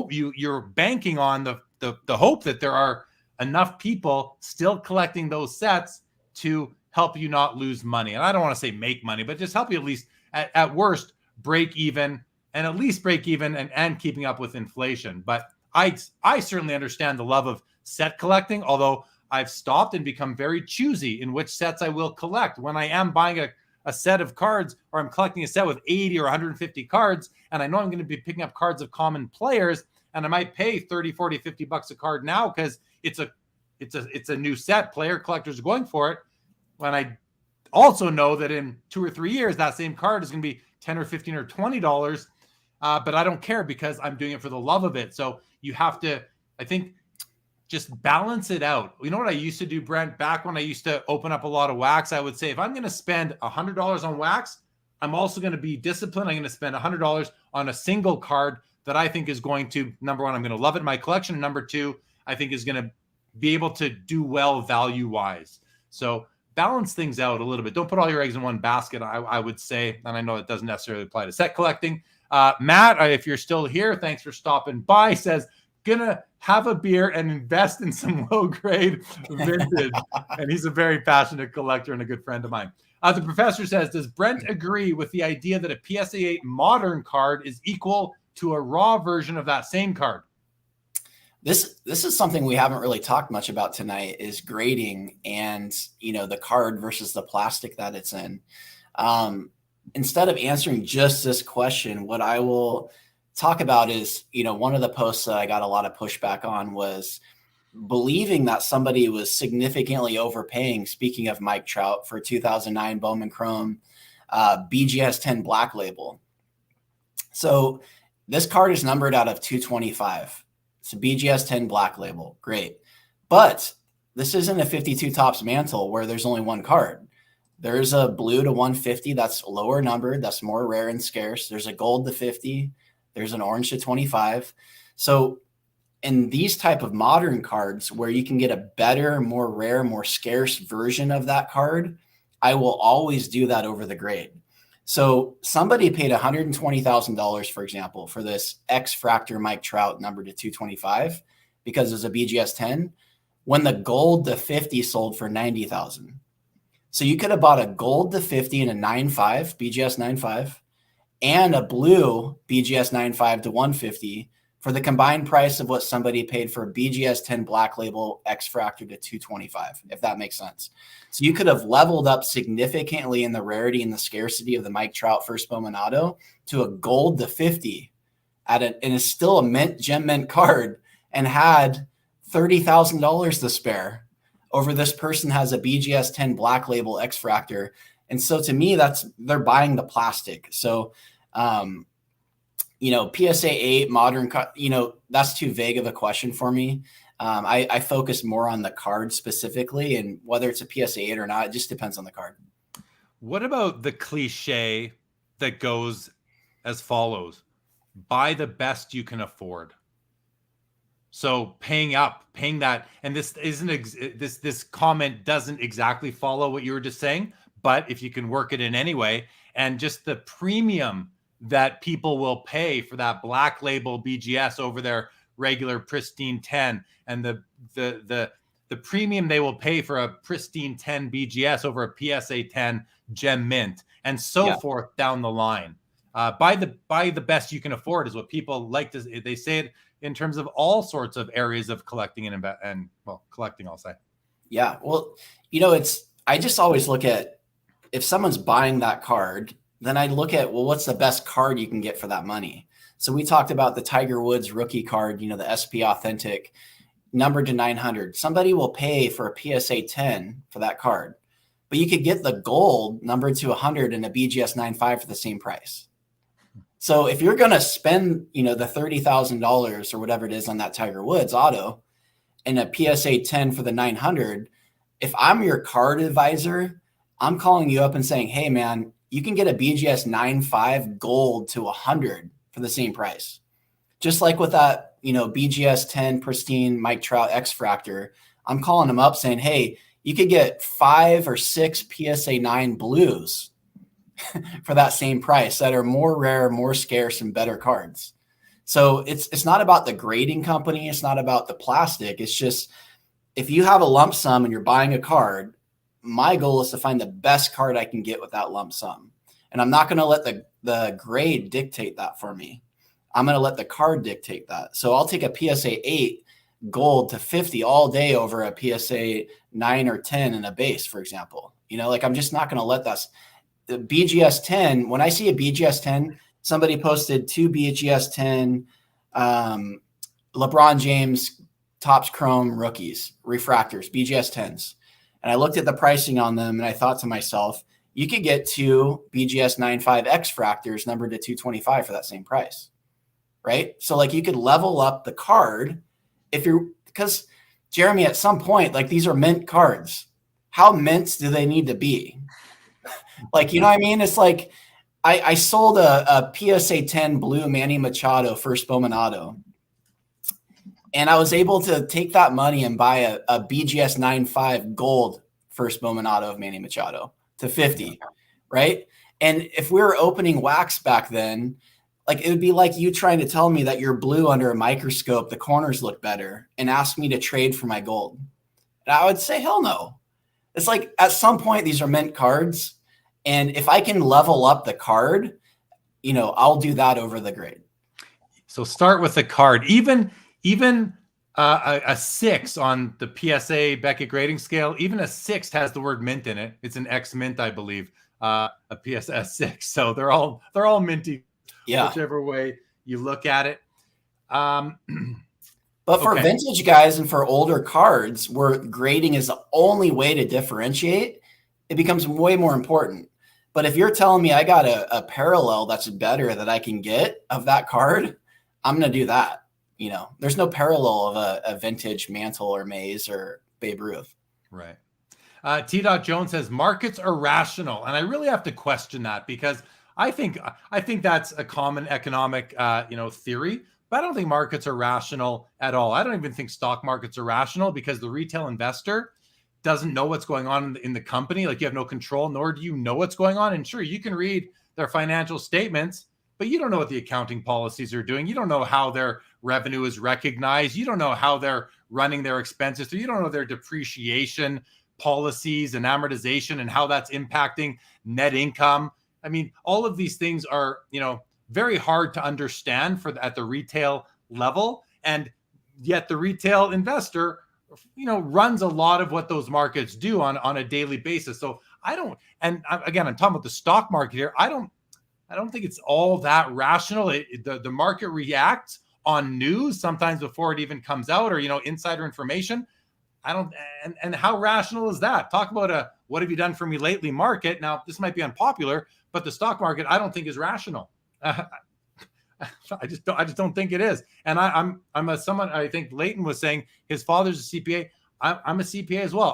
you're banking on the hope that there are enough people still collecting those sets to help you not lose money. And I don't want to say make money, but just help you at least at worst break even, and at least break even and keeping up with inflation. But I certainly understand the love of set collecting, although I've stopped and become very choosy in which sets I will collect. When I am buying a set of cards, or I'm collecting a set with 80 or 150 cards, and I know I'm going to be picking up cards of common players, and I might pay 30, 40, 50 bucks a card now because it's a new set, player collectors are going for it, when I also know that in 2 or 3 years, that same card is going to be 10 or 15 or $20. But I don't care because I'm doing it for the love of it. So you have to, I think, just balance it out. You know what I used to do, Brent? Back when I used to open up a lot of wax, I would say, if I'm going to spend $100 on wax, I'm also going to be disciplined. I'm going to spend $100 on a single card that I think is going to, number one, I'm going to love it in my collection. And number two, I think is going to be able to do well value-wise. So balance things out a little bit. Don't put all your eggs in one basket, I would say. And I know it doesn't necessarily apply to set collecting. Matt, if you're still here, thanks for stopping by, says, gonna have a beer and invest in some low-grade vintage. And he's a very passionate collector and a good friend of mine. The professor says, does Brent agree with the idea that a PSA 8 modern card is equal to a raw version of that same card? This is something we haven't really talked much about tonight, is grading and, the card versus the plastic that it's in. Instead of answering just this question, what I will talk about is, one of the posts that I got a lot of pushback on was believing that somebody was significantly overpaying, speaking of Mike Trout, for 2009 Bowman Chrome BGS 10 Black Label. So this card is numbered out of 225. It's a BGS 10 Black Label. Great. But this isn't a 52 Topps Mantle where there's only one card. There's a blue to 150 that's lower numbered, that's more rare and scarce. There's a gold to 50. There's an orange to 25. So in these type of modern cards where you can get a better, more rare, more scarce version of that card, I will always do that over the grade. So somebody paid $120,000, for example, for this X Fractor Mike Trout numbered to 225 because it's a BGS 10, when the gold to 50 sold for $90,000. So you could have bought a gold to 50 and a 9.5 BGS 9.5 and a blue BGS 9.5 to 150 for the combined price of what somebody paid for a BGS 10 Black Label X Fractor to 225, if that makes sense. So you could have leveled up significantly in the rarity and the scarcity of the Mike Trout First Bowman Auto to a gold to 50 and it's still a gem mint card and had $30,000 to spare over this person has a BGS 10 Black Label X Fractor. And so to me, they're buying the plastic. So, PSA 8 modern, that's too vague of a question for me. I focus more on the card specifically, and whether it's a PSA 8 or not, it just depends on the card. What about the cliche that goes as follows? Buy the best you can afford. So paying that, and this isn't this comment doesn't exactly follow what you were just saying, but if you can work it in anyway, and just the premium that people will pay for that Black Label BGS over their regular pristine 10, and the premium they will pay for a pristine 10 BGS over a PSA 10 gem mint, and so forth down the line. Buy the best you can afford is what people like to. They say it in terms of all sorts of areas of collecting and collecting, I'll say. Yeah. Well, I just always look at, if someone's buying that card, then I look at, what's the best card you can get for that money? So we talked about the Tiger Woods rookie card, the SP Authentic, numbered to 900. Somebody will pay for a PSA 10 for that card, but you could get the gold numbered to 100 and a BGS 9.5 for the same price. So if you're going to spend, the $30,000 or whatever it is on that Tiger Woods auto and a PSA 10 for the 900, if I'm your card advisor, I'm calling you up and saying, hey man, you can get a BGS 9.5 gold to 100 for the same price. Just like with that, BGS 10 pristine Mike Trout X Fractor, I'm calling them up saying, hey, you could get 5 or 6 PSA 9 blues for that same price that are more rare, more scarce, and better cards. So it's not about the grading company. It's not about the plastic. It's just, if you have a lump sum and you're buying a card, my goal is to find the best card I can get with that lump sum. And I'm not going to let the grade dictate that for me. I'm going to let the card dictate that. So I'll take a PSA 8 gold to 50 all day over a PSA 9 or 10 in a base, for example. Like I'm just not going to let that. The BGS 10, when I see a BGS 10, somebody posted 2 BGS 10 LeBron James Topps Chrome rookies, refractors, BGS 10s. And I looked at the pricing on them and I thought to myself, you could get 2 BGS 95 X fractors numbered to 225 for that same price. Right? So like you could level up the card because Jeremy, at some point, like these are mint cards. How mints do they need to be? Like, you know what I mean? It's like I sold a PSA 10 blue Manny Machado first Bowman auto. And I was able to take that money and buy a BGS 95 gold first Bowman auto of Manny Machado to 50, right? And if we were opening wax back then, like it would be like you trying to tell me that your blue under a microscope, the corners look better, and ask me to trade for my gold. And I would say, hell no. It's like at some point, these are mint cards. And if I can level up the card, I'll do that over the grade. So start with the card. Even a 6 on the PSA Beckett grading scale, even a 6 has the word mint in it. It's an X mint, I believe, a PSA 6. So they're all minty, whichever way you look at it. But for vintage guys and for older cards where grading is the only way to differentiate, it becomes way more important. But if you're telling me I got a parallel that's better that I can get of that card, I'm going to do that. There's no parallel of a vintage Mantle or Mays or Babe Ruth. Right. T. Jones says markets are rational. And I really have to question that because I think that's a common economic, theory, but I don't think markets are rational at all. I don't even think stock markets are rational because the retail investor doesn't know what's going on in the company. Like you have no control, nor do you know what's going on. And sure, you can read their financial statements, but you don't know what the accounting policies are doing. You don't know how their revenue is recognized. You don't know how they're running their expenses. So you don't know their depreciation policies and amortization and how that's impacting net income. I mean, all of these things are, very hard to understand at the retail level. And yet the retail investor, runs a lot of what those markets do on a daily basis. So I'm talking about the stock market here. I don't think it's all that rational. The market reacts on news sometimes before it even comes out or, insider information. And how rational is that? Talk about what have you done for me lately market. Now, this might be unpopular, but the stock market, I don't think is rational. I just don't think it is. And I think Leighton was saying his father's a CPA. I'm a CPA as well.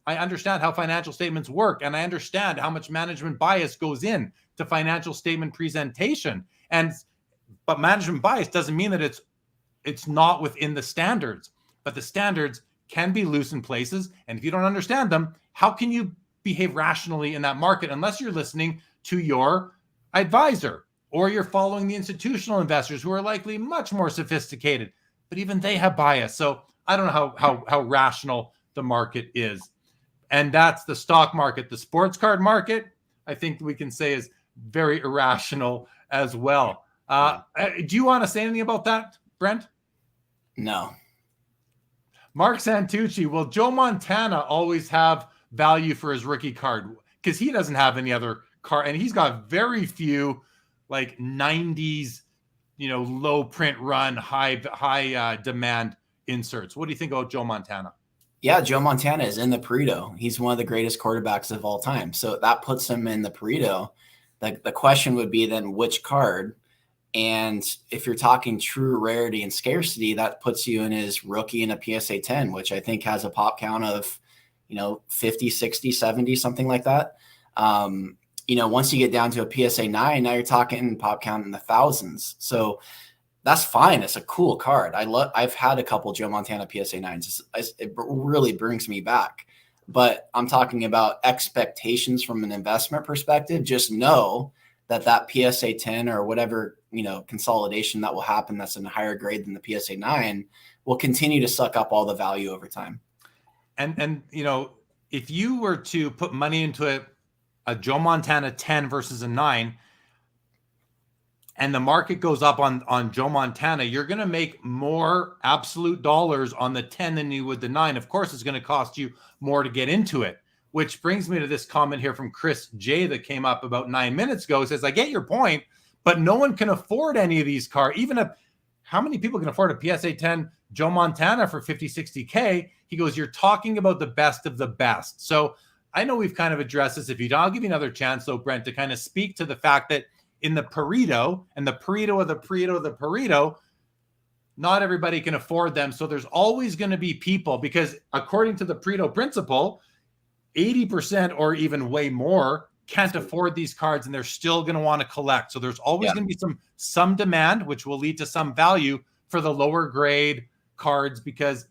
I understand how financial statements work, and I understand how much management bias goes in to financial statement presentation. But management bias doesn't mean that it's not within the standards. But the standards can be loose in places, and if you don't understand them, how can you behave rationally in that market unless you're listening to your advisor or you're following the institutional investors who are likely much more sophisticated, but even they have bias. So I don't know how rational the market is. And that's the stock market. The sports card market, I think we can say is very irrational as well. Do you want to say anything about that, Brent? No. Mark Santucci, will Joe Montana always have value for his rookie card? Because he doesn't have any other card, and he's got very few like 90s, low print run, high demand inserts. What do you think about Joe Montana? Yeah, Joe Montana is in the Pareto. He's one of the greatest quarterbacks of all time. So that puts him in the Pareto. The question would be then which card? And if you're talking true rarity and scarcity, that puts you in his rookie in a PSA 10, which I think has a pop count of, 50, 60, 70, something like that. Once you get down to a PSA 9, now you're talking pop count in the thousands. So that's fine. It's a cool card. I've had a couple Joe Montana PSA 9s. It really brings me back. But I'm talking about expectations from an investment perspective. Just know that PSA 10 or whatever, consolidation that will happen that's in a higher grade than the PSA 9 will continue to suck up all the value over time. And if you were to put money into a Joe Montana 10 versus a 9, and the market goes up on Joe Montana, you're going to make more absolute dollars on the 10 than you would the 9. Of course, it's going to cost you more to get into it, which brings me to this comment here from Chris J that came up about 9 minutes ago. It says, I get your point, but no one can afford any of these cars. How many people can afford a PSA 10 Joe Montana for 50, 60K? He goes, you're talking about the best of the best. So I know we've kind of addressed this. If you don't, I'll give you another chance, though, Brent, to kind of speak to the fact that in the Pareto and the Pareto of the Pareto of the Pareto, not everybody can afford them. So there's always going to be people, because according to the Pareto Principle, 80% or even way more can't afford these cards, and they're still going to want to collect. So there's always going to be some demand, which will lead to some value for the lower grade cards, because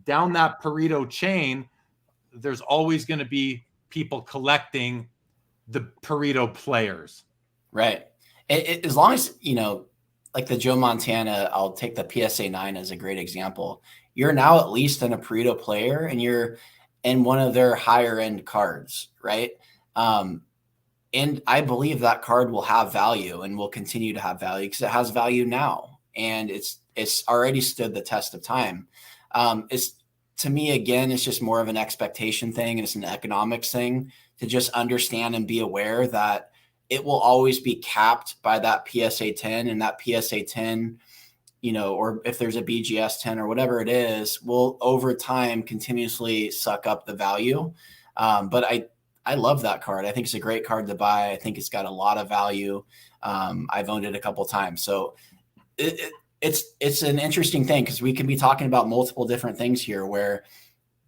down that Pareto chain, there's always going to be people collecting the Pareto players. Right. As long as, like the Joe Montana, I'll take the PSA 9 as a great example. You're now at least a Pareto player, and you're in one of their higher end cards, right? And I believe that card will have value and will continue to have value because it has value now, and it's already stood the test of time. To me, again, it's just more of an expectation thing, and it's an economics thing to just understand and be aware that it will always be capped by that PSA 10, and that PSA 10, or if there's a BGS 10 or whatever it is, will over time continuously suck up the value. But I love that card. I think it's a great card to buy. I think it's got a lot of value. I've owned it a couple of times. So it's an interesting thing, because we can be talking about multiple different things here, where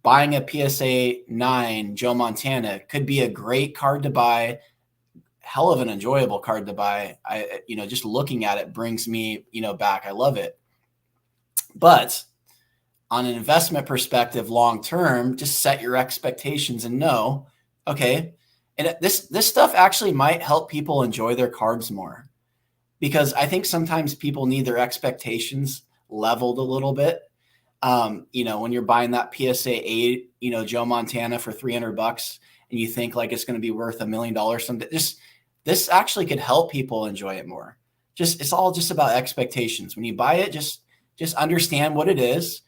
buying a PSA 9 Joe Montana could be a great card to buy, hell of an enjoyable card to buy. Just looking at it brings me, back. I love it. But on an investment perspective, long-term, just set your expectations and know, okay. And this stuff actually might help people enjoy their cards more, because I think sometimes people need their expectations leveled a little bit. When you're buying that PSA 8, Joe Montana for $300, and you think like it's going to be worth $1 million someday, this actually could help people enjoy it more. It's all just about expectations. When you buy it, just understand what it is.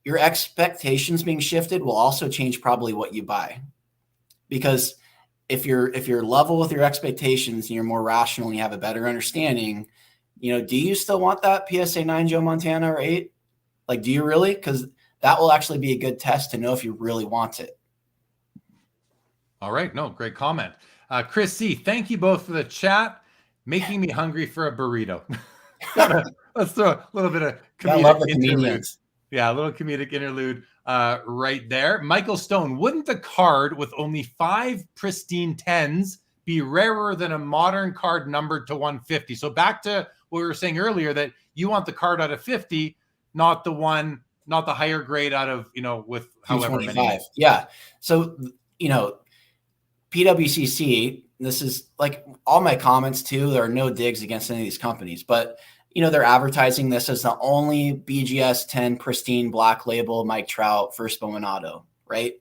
Your expectations being shifted will also change probably what you buy, because if you're level with your expectations and you're more rational and you have a better understanding, do you still want that PSA 9 Joe Montana or 8? Like, do you really? Because that will actually be a good test to know if you really want it. All right. No, great comment. Chris C., thank you both for the chat. Making me hungry for a burrito. Let's throw a little bit of comedic interlude. Yeah, a little comedic interlude right there. Michael Stone, wouldn't the card with only 5 pristine 10s be rarer than a modern card numbered to 150? So back to what we were saying earlier, that you want the card out of 50, not the higher grade out of, with however many. Yeah. So, PWCC, this is like all my comments too. There are no digs against any of these companies, but they're advertising this as the only BGS 10 pristine black label Mike Trout first Bowman auto, right?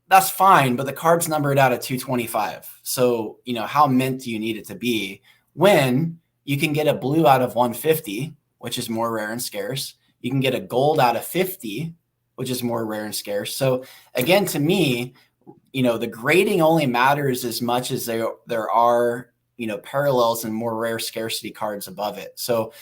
That's fine, but the card's numbered out of 225. So, how mint do you need it to be when you can get a blue out of 150, which is more rare and scarce? You can get a gold out of 50, which is more rare and scarce. So again, to me, the grading only matters as much as there are, parallels and more rare scarcity cards above it. So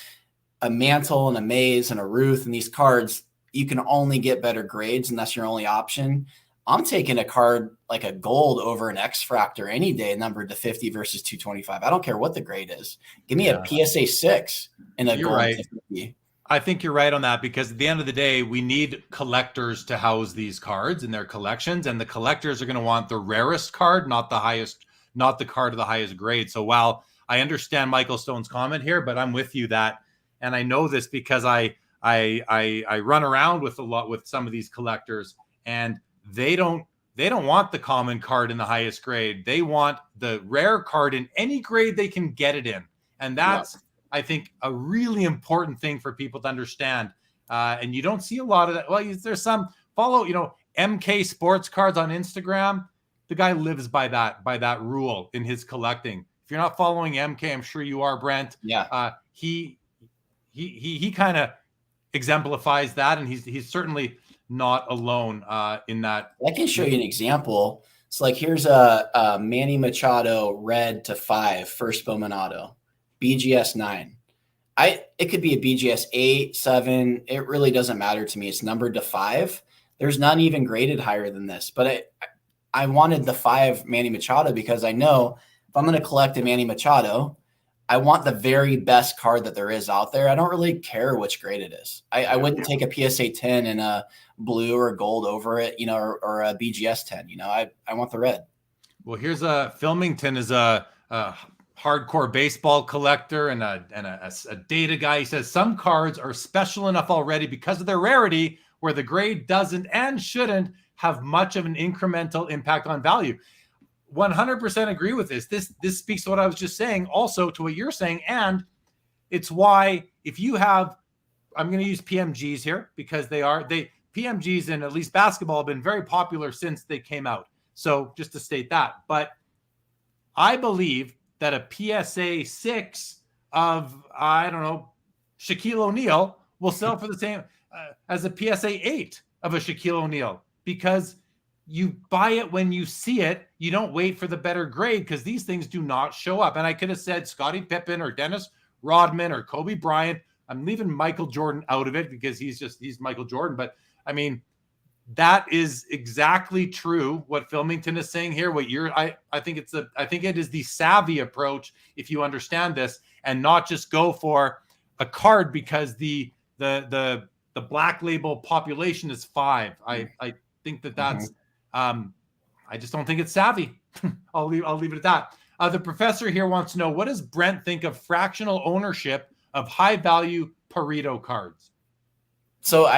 a Mantle and a Maze and a Ruth and these cards, you can only get better grades, and that's your only option. I'm taking a card like a gold over an X-Fractor any day, numbered to 50 versus 225. I don't care what the grade is. Give me a PSA 6 and a gold to 50. I think you're right on that, because at the end of the day, we need collectors to house these cards in their collections, and the collectors are going to want the rarest card, not the card of the highest grade. So while I understand Michael Stone's comment here, but I'm with you that, and I know this because I run around with some of these collectors, and they don't want the common card in the highest grade. They want the rare card in any grade they can get it in, and that's I think a really important thing for people to understand. And you don't see a lot of that. Well, there's some follow, MK Sports Cards on Instagram. The guy lives by that rule in his collecting. If you're not following MK, I'm sure you are, Brent. Yeah. He kind of exemplifies that, and he's certainly not alone in that. I can show you an example. It's like, here's a Manny Machado red to 5 first Bowman auto, BGS 9. It could be a BGS 8, 7. It really doesn't matter to me. It's numbered to 5. There's none even graded higher than this, but I wanted the 5 Manny Machado because I know if I'm going to collect a Manny Machado, I want the very best card that there is out there. I don't really care which grade it is. I wouldn't take a PSA 10 and a blue or gold over it, or a BGS 10. I want the red. Well, here's Filmington is a hardcore baseball collector and a data guy. He says some cards are special enough already because of their rarity where the grade doesn't and shouldn't have much of an incremental impact on value. 100% agree with this. This speaks to what I was just saying, also to what you're saying. And it's why if you have, I'm going to use PMGs here because PMGs in at least basketball have been very popular since they came out. So just to state that, but I believe that a PSA 6 of, I don't know, Shaquille O'Neal will sell for the same as a PSA 8 of a Shaquille O'Neal because you buy it when you see it. You don't wait for the better grade because these things do not show up. And I could have said Scottie Pippen or Dennis Rodman or Kobe Bryant. I'm leaving Michael Jordan out of it because he's Michael Jordan. But I mean, that is exactly true. What Filmington is saying here, I think it is the savvy approach if you understand this and not just go for a card because the black label population is 5. I think that's I just don't think it's savvy. I'll leave it at that. The professor here wants to know, what does Brent think of fractional ownership of high value Pareto cards? So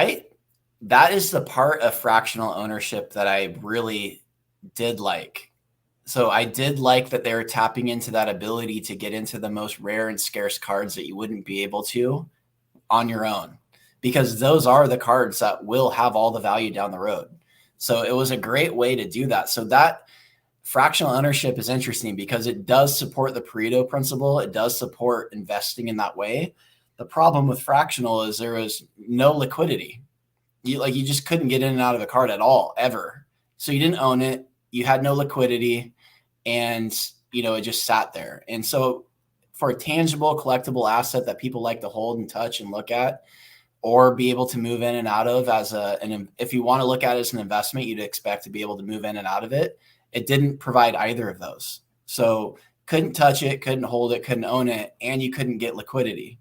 that is the part of fractional ownership that I really did like. So I did like that they were tapping into that ability to get into the most rare and scarce cards that you wouldn't be able to on your own, because those are the cards that will have all the value down the road. So it was a great way to do that. So that fractional ownership is interesting because it does support the Pareto principle. It does support investing in that way. The problem with fractional is there is no liquidity. You just couldn't get in and out of a card at all, ever. So you didn't own it. You had no liquidity, and it just sat there. And so for a tangible collectible asset that people like to hold and touch and look at, or be able to move in and out of if you want to look at it as an investment, you'd expect to be able to move in and out of it. It didn't provide either of those. So couldn't touch it, couldn't hold it, couldn't own it, and you couldn't get liquidity.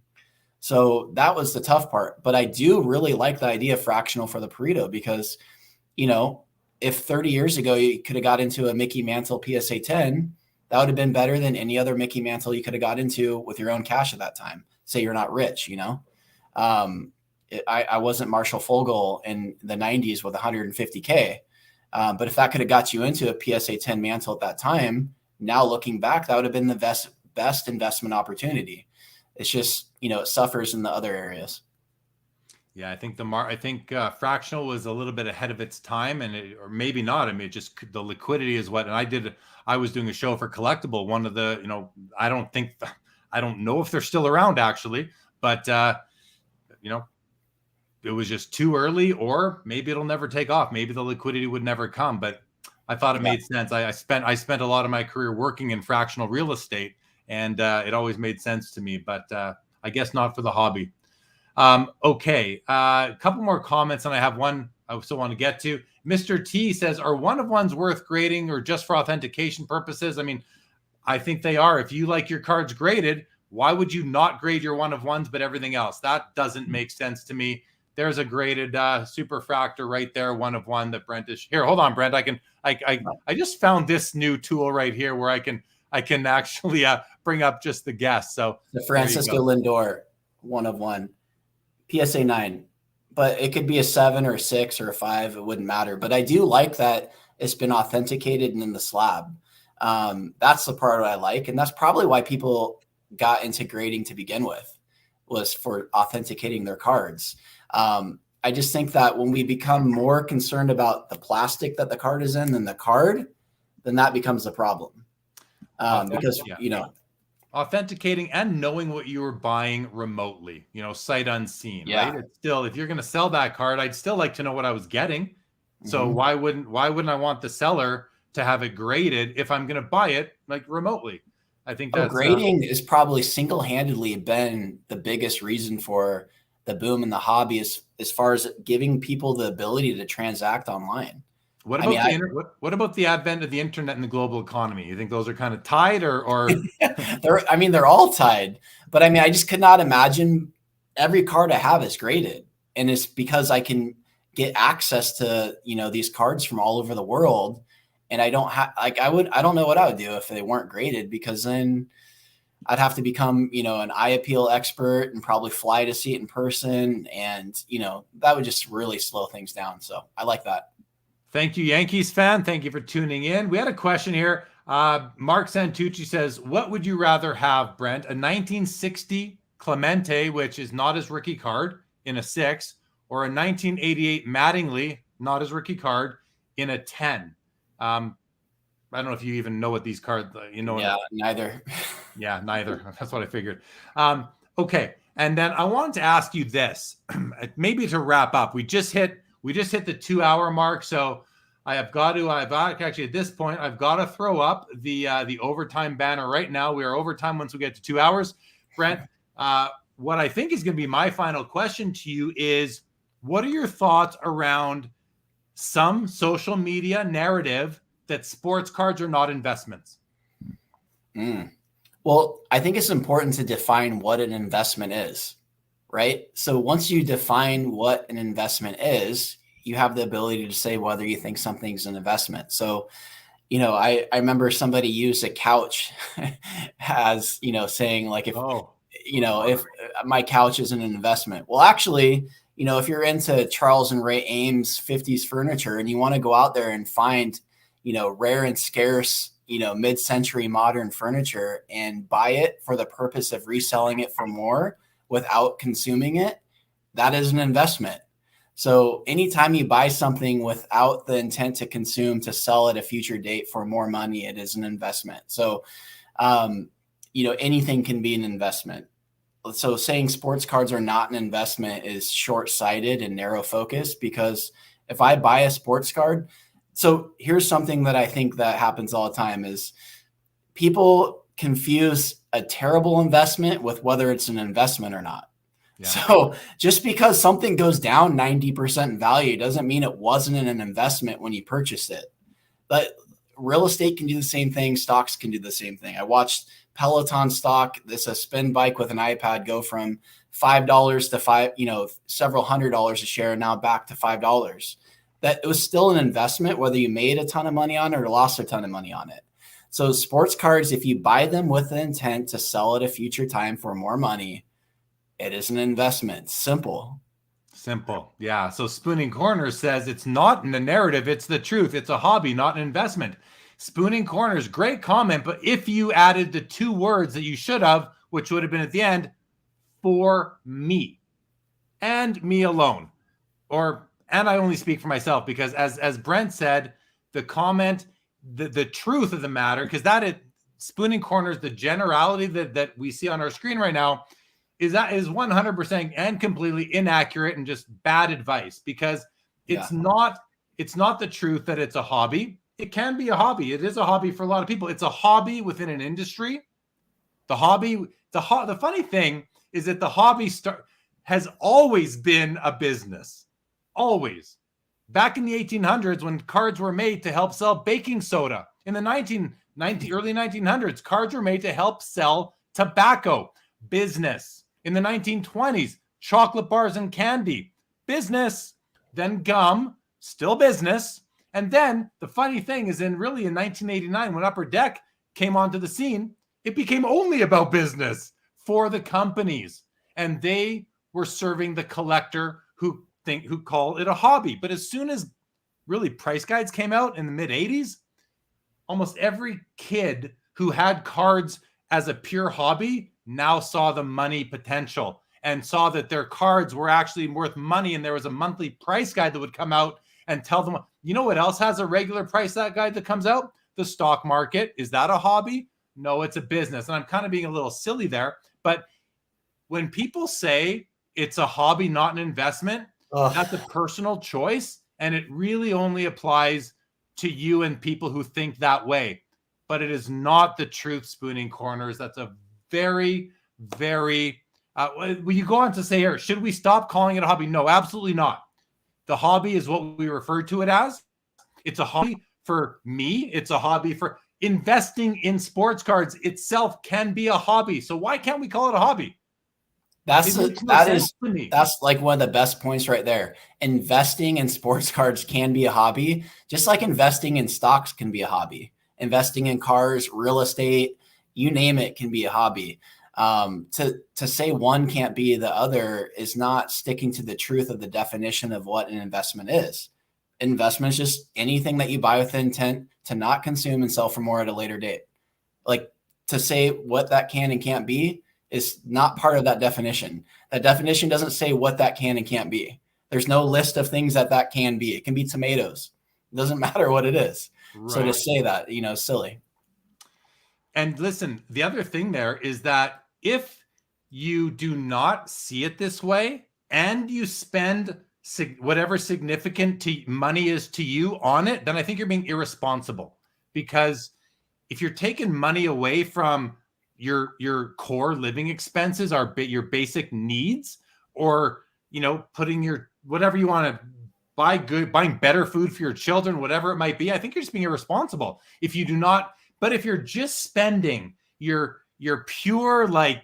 So that was the tough part. But I do really like the idea of fractional for the Pareto because, if 30 years ago you could have got into a Mickey Mantle PSA 10, that would have been better than any other Mickey Mantle you could have got into with your own cash at that time. Say you're not rich, I wasn't Marshall Fogel in the 90s with 150K. But if that could have got you into a PSA 10 mantle at that time, now looking back, that would have been the best investment opportunity. It's just, it suffers in the other areas. Yeah, I think fractional was a little bit ahead of its time, or maybe not. I mean, just the liquidity is what. And I was doing a show for Collectible. One of the, I don't know if they're still around actually, but it was just too early, or maybe it'll never take off. Maybe the liquidity would never come. But I thought it made sense. I spent a lot of my career working in fractional real estate, and it always made sense to me. But I guess not for the hobby. Okay, a couple more comments, and I have one I still want to get to. Mr. T says, are one of ones worth grading or just for authentication purposes? I mean, I think they are. If you like your cards graded, why would you not grade your one of ones but everything else? That doesn't make sense to me. There's a graded superfractor right there, one of one that Brent is here. Hold on, Brent. I just found this new tool right here where I can actually bring up just the guess. So the Francisco Lindor, one of one. PSA 9, but it could be a 7 or a 6 or a 5. It wouldn't matter. But I do like that it's been authenticated and in the slab. That's the part I like. And that's probably why people got into grading to begin with, was for authenticating their cards. I just think that when we become more concerned about the plastic that the card is in than the card, then that becomes a problem. because, authenticating and knowing what you were buying remotely, sight unseen, Yeah. right? It's still, if you're going to sell that card, I'd still like to know what I was getting. So why wouldn't I want the seller to have it graded if I'm going to buy it like remotely? I think that's grading is probably single-handedly been the biggest reason for the boom in the hobby as far as giving people the ability to transact online. What about what about the advent of the internet and the global economy? You think those are kind of tied or they're all tied, but I just could not imagine every card I have is graded. And it's because I can get access to, these cards from all over the world. And I don't have, I don't know what I would do if they weren't graded, because then I'd have to become, an eye appeal expert and probably fly to see it in person. And, that would just really slow things down. So I like that. Thank you, Yankees fan. Thank you for tuning in. We had a question here. Mark Santucci says, what would you rather have, Brent? A 1960 Clemente, which is not his rookie card, in a 6, or a 1988 Mattingly, not his rookie card, in a 10? I don't know if you even know what these cards, Yeah, neither. Yeah, neither. That's what I figured. Okay. And then I wanted to ask you this, maybe to wrap up. We just hit the 2-hour mark. So I've actually at this point, I've got to throw up the overtime banner right now. We are overtime once we get to 2 hours. Brent, what I think is going to be my final question to you is, what are your thoughts around some social media narrative that sports cards are not investments? Well, I think it's important to define what an investment is, right? So once you define what an investment is, you have the ability to say whether you think something's an investment. So, I remember somebody used a couch as, saying like, if my couch is an investment. Well, actually, if you're into Charles and Ray Ames 50s furniture and you want to go out there and find, rare and scarce, mid-century modern furniture and buy it for the purpose of reselling it for more without consuming it, that is an investment. So anytime you buy something without the intent to consume, to sell at a future date for more money, it is an investment. So, anything can be an investment. So saying sports cards are not an investment is short-sighted and narrow focused, because if I buy a sports card, so here's something that I think that happens all the time is people confuse a terrible investment with whether it's an investment or not. Yeah. So just because something goes down 90% in value doesn't mean it wasn't an investment when you purchased it. But real estate can do the same thing. Stocks can do the same thing. I watched Peloton stock, this a spin bike with an iPad, go from $5 to several $100s a share, now back to $5. That it was still an investment, whether you made a ton of money on it or lost a ton of money on it. So sports cards, if you buy them with the intent to sell at a future time for more money, it is an investment. Simple. Yeah. So Spooning Corners says it's not in the narrative. It's the truth. It's a hobby, not an investment. Spooning Corners, great comment. But if you added the 2 words that you should have, which would have been at the end, for me and me alone, and I only speak for myself, because as Brent said, the comment, the truth of the matter, because Spooning Corners, the generality that we see on our screen right now is 100% and completely inaccurate and just bad advice, because it's not the truth that it's a hobby. It can be a hobby. It is a hobby for a lot of people. It's a hobby within an industry. The funny thing is that the hobby has always been a business. Always. Back in the 1800s, when cards were made to help sell baking soda, in the early 1900s, cards were made to help sell tobacco. Business. In the 1920s, chocolate bars and candy. Business. Then gum. Still business. And then the funny thing is, in 1989, when Upper Deck came onto the scene, it became only about business for the companies. And they were serving the collector who call it a hobby. But as soon as really price guides came out in the mid 80s, almost every kid who had cards as a pure hobby now saw the money potential and saw that their cards were actually worth money. And there was a monthly price guide that would come out and tell them, you know what else has a regular price guide that comes out? The stock market. Is that a hobby? No, it's a business. And I'm kind of being a little silly there. But when people say it's a hobby, not an investment, that's a personal choice. And it really only applies to you and people who think that way. But it is not the truth, Spooning Corners. That's a very, very... will you go on to say here, should we stop calling it a hobby? No, absolutely not. The hobby is what we refer to it as. It's a hobby for me. It's a hobby for investing in sports cards itself can be a hobby. So why can't we call it a hobby? That's like one of the best points right there. Investing in sports cards can be a hobby, just like investing in stocks can be a hobby. Investing in cars, real estate, you name it, can be a hobby. To say one can't be the other is not sticking to the truth of the definition of what an investment is. Investment is just anything that you buy with intent to not consume and sell for more at a later date. Like, to say what that can and can't be is not part of that definition. That definition doesn't say what that can and can't be. There's no list of things that can be. It can be tomatoes. It doesn't matter what it is. Right. So to say that, is silly. And listen, the other thing there is that if you do not see it this way and you spend whatever significant money is to you on it, then I think you're being irresponsible. Because if you're taking money away from your core living expenses, your basic needs, or putting your whatever you want to buying better food for your children, whatever it might be, I think you're just being irresponsible. If you do not, but if you're just spending your pure like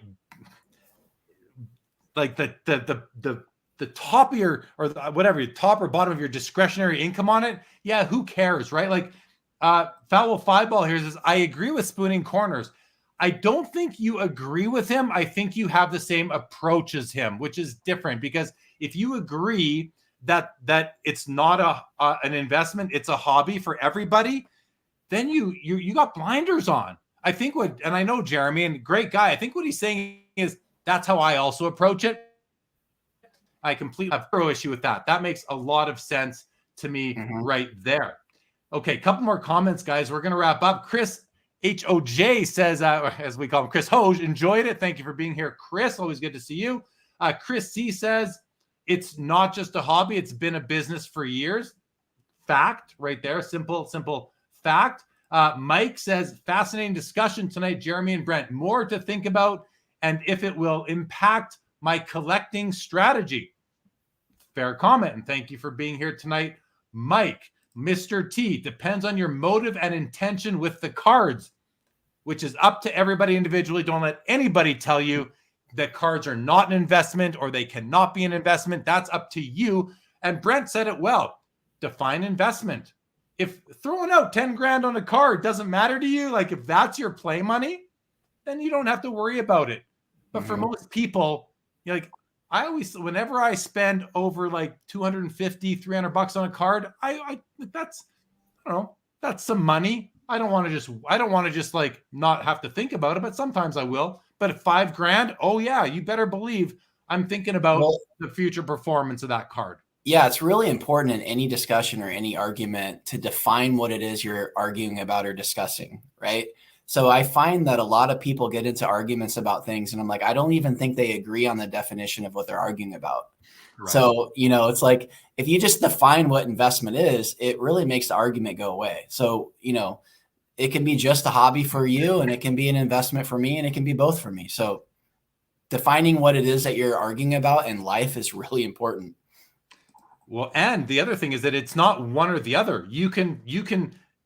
the top of your, or whatever, your top or bottom of your discretionary income on it, yeah, who cares, right? Like Foul Five Ball here says, I agree with Spooning Corners. I don't think you agree with him. I think you have the same approach as him, which is different, because if you agree that it's not an investment, it's a hobby for everybody, then you got blinders on. I think and I know Jeremy, and great guy, I think what he's saying is that's how I also approach it. I completely have no issue with that. That makes a lot of sense to me right there. Okay, couple more comments, guys. We're going to wrap up. Chris HOJ says, as we call him, Chris Hoj, enjoyed it. Thank you for being here, Chris. Always good to see you. Chris C says, it's not just a hobby. It's been a business for years. Fact right there. Simple fact. Mike says, fascinating discussion tonight, Jeremy and Brent. More to think about and if it will impact my collecting strategy. Fair comment, and thank you for being here tonight, Mike. Mr. T, depends on your motive and intention with the cards, which is up to everybody individually. Don't let anybody tell you that cards are not an investment or they cannot be an investment. That's up to you. And Brent said it well. Define investment. If throwing out 10 grand on a card doesn't matter to you, like if that's your play money, then you don't have to worry about it. But for most people, like, I always, whenever I spend over like $250, $300 on a card, that's some money. I don't want to just like not have to think about it, but sometimes I will. But at $5,000, oh yeah, you better believe I'm thinking about the future performance of that card. Yeah, it's really important in any discussion or any argument to define what it is you're arguing about or discussing, right? So I find that a lot of people get into arguments about things and I'm like, I don't even think they agree on the definition of what they're arguing about. Right. So, it's like, if you just define what investment is, it really makes the argument go away. So, it can be just a hobby for you and it can be an investment for me and it can be both for me. So defining what it is that you're arguing about in life is really important. Well, and the other thing is that it's not one or the other. You can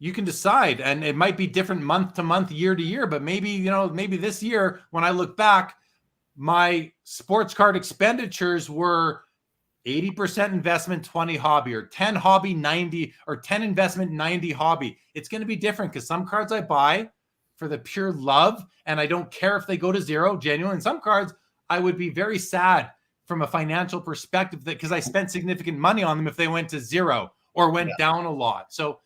decide, and it might be different month to month, year to year, but maybe this year when I look back, my sports card expenditures were 80% investment, 20 hobby, or 10 hobby, 90, or 10 investment, 90 hobby. It's going to be different because some cards I buy for the pure love and I don't care if they go to zero, genuine. And some cards I would be very sad from a financial perspective because I spent significant money on them if they went to zero or went down a lot. So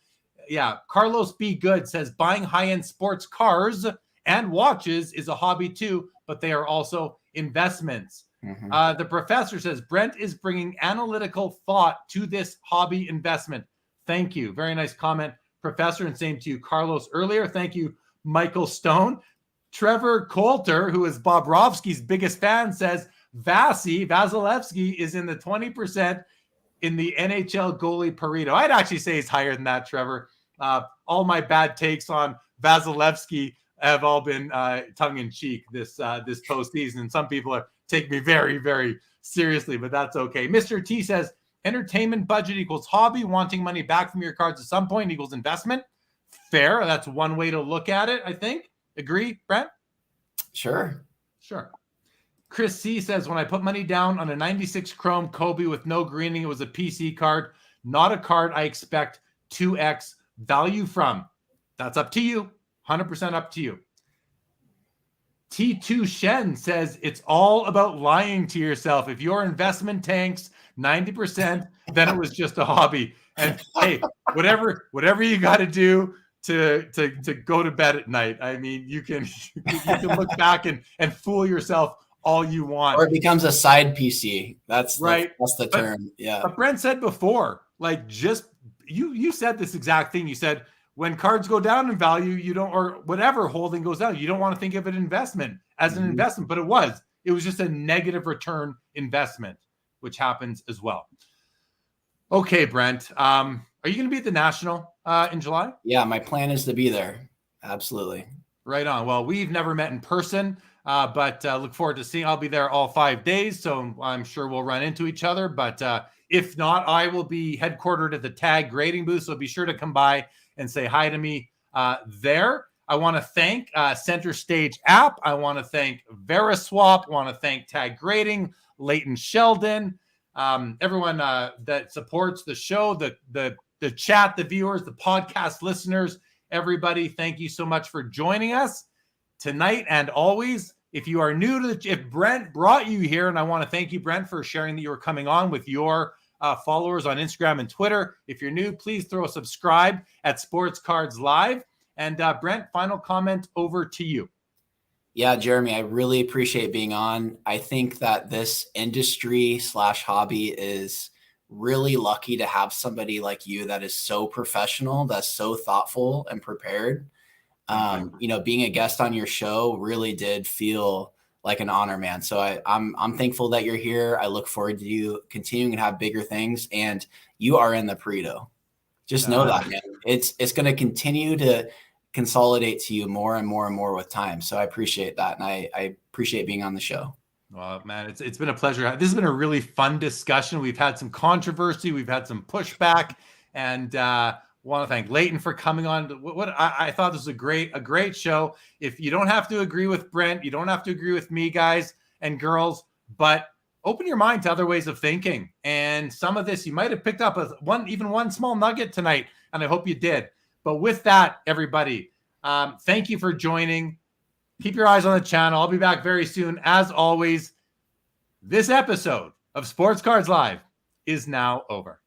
yeah, Carlos B. Good says buying high-end sports cars and watches is a hobby too, but they are also investments. The professor says Brent is bringing analytical thought to this hobby investment. Thank you. Very nice comment, professor, and same to you, Carlos, earlier. Thank you, Michael Stone. Trevor Coulter, who is Bobrovsky's biggest fan, says Vasilevsky is in the 20% in the NHL goalie Pareto. I'd actually say he's higher than that, Trevor. All my bad takes on Vasilevsky have all been tongue-in-cheek this postseason. And some people take me very, very seriously, but that's okay. Mr. T says, entertainment budget equals hobby. Wanting money back from your cards at some point equals investment. Fair. That's one way to look at it, I think. Agree, Brent? Sure. Chris C says, when I put money down on a 96 Chrome Kobe with no greening, it was a PC card, not a card I expect 2x value from. That's up to you. 100% up to you. T2 Shen says, it's all about lying to yourself. If your investment tanks 90%, then it was just a hobby. And hey, whatever you got to do to go to bed at night. I mean, you can look back and fool yourself all you want. Or it becomes a side PC. That's right. That's the term. Yeah. But Brent said before, like, just you said this exact thing. You said when cards go down in value, you don't, or whatever holding goes down, you don't want to think of an investment as an investment, but it was just a negative return investment, which happens as well. Okay, Brent. Are you going to be at the National in July? Yeah, my plan is to be there. Absolutely. Right on. Well, we've never met in person, but look forward to seeing. I'll be there all 5 days, so I'm sure we'll run into each other. But if not, I will be headquartered at the Tag Grading booth, so be sure to come by and say hi to me there. I want to thank Center Stage App. I want to thank Veriswap. I want to thank Tag Grading, Leighton Sheldon, everyone that supports the show, the chat, the viewers, the podcast listeners, everybody. Thank you so much for joining us tonight and always. If you are new to if Brent brought you here, and I want to thank you, Brent, for sharing that you were coming on with your followers on Instagram and Twitter. If you're new, please throw a subscribe at Sports Cards Live. And Brent, final comment over to you. Yeah, Jeremy, I really appreciate being on. I think that this industry / hobby is really lucky to have somebody like you that is so professional, that's so thoughtful and prepared. Being a guest on your show really did feel like an honor, man. So I'm thankful that you're here. I look forward to you continuing to have bigger things, and you are in the Pareto. Just know that, man. It's going to continue to consolidate to you more and more and more with time. So I appreciate that. And I appreciate being on the show. Well, man, it's been a pleasure. This has been a really fun discussion. We've had some controversy. We've had some pushback, and want to thank Leighton for coming on. I thought this was a great show. If you don't have to agree with Brent, you don't have to agree with me, guys and girls, but open your mind to other ways of thinking. And some of this, you might have picked up even one small nugget tonight, and I hope you did. But with that, everybody, thank you for joining. Keep your eyes on the channel. I'll be back very soon. As always, this episode of Sports Cards Live is now over.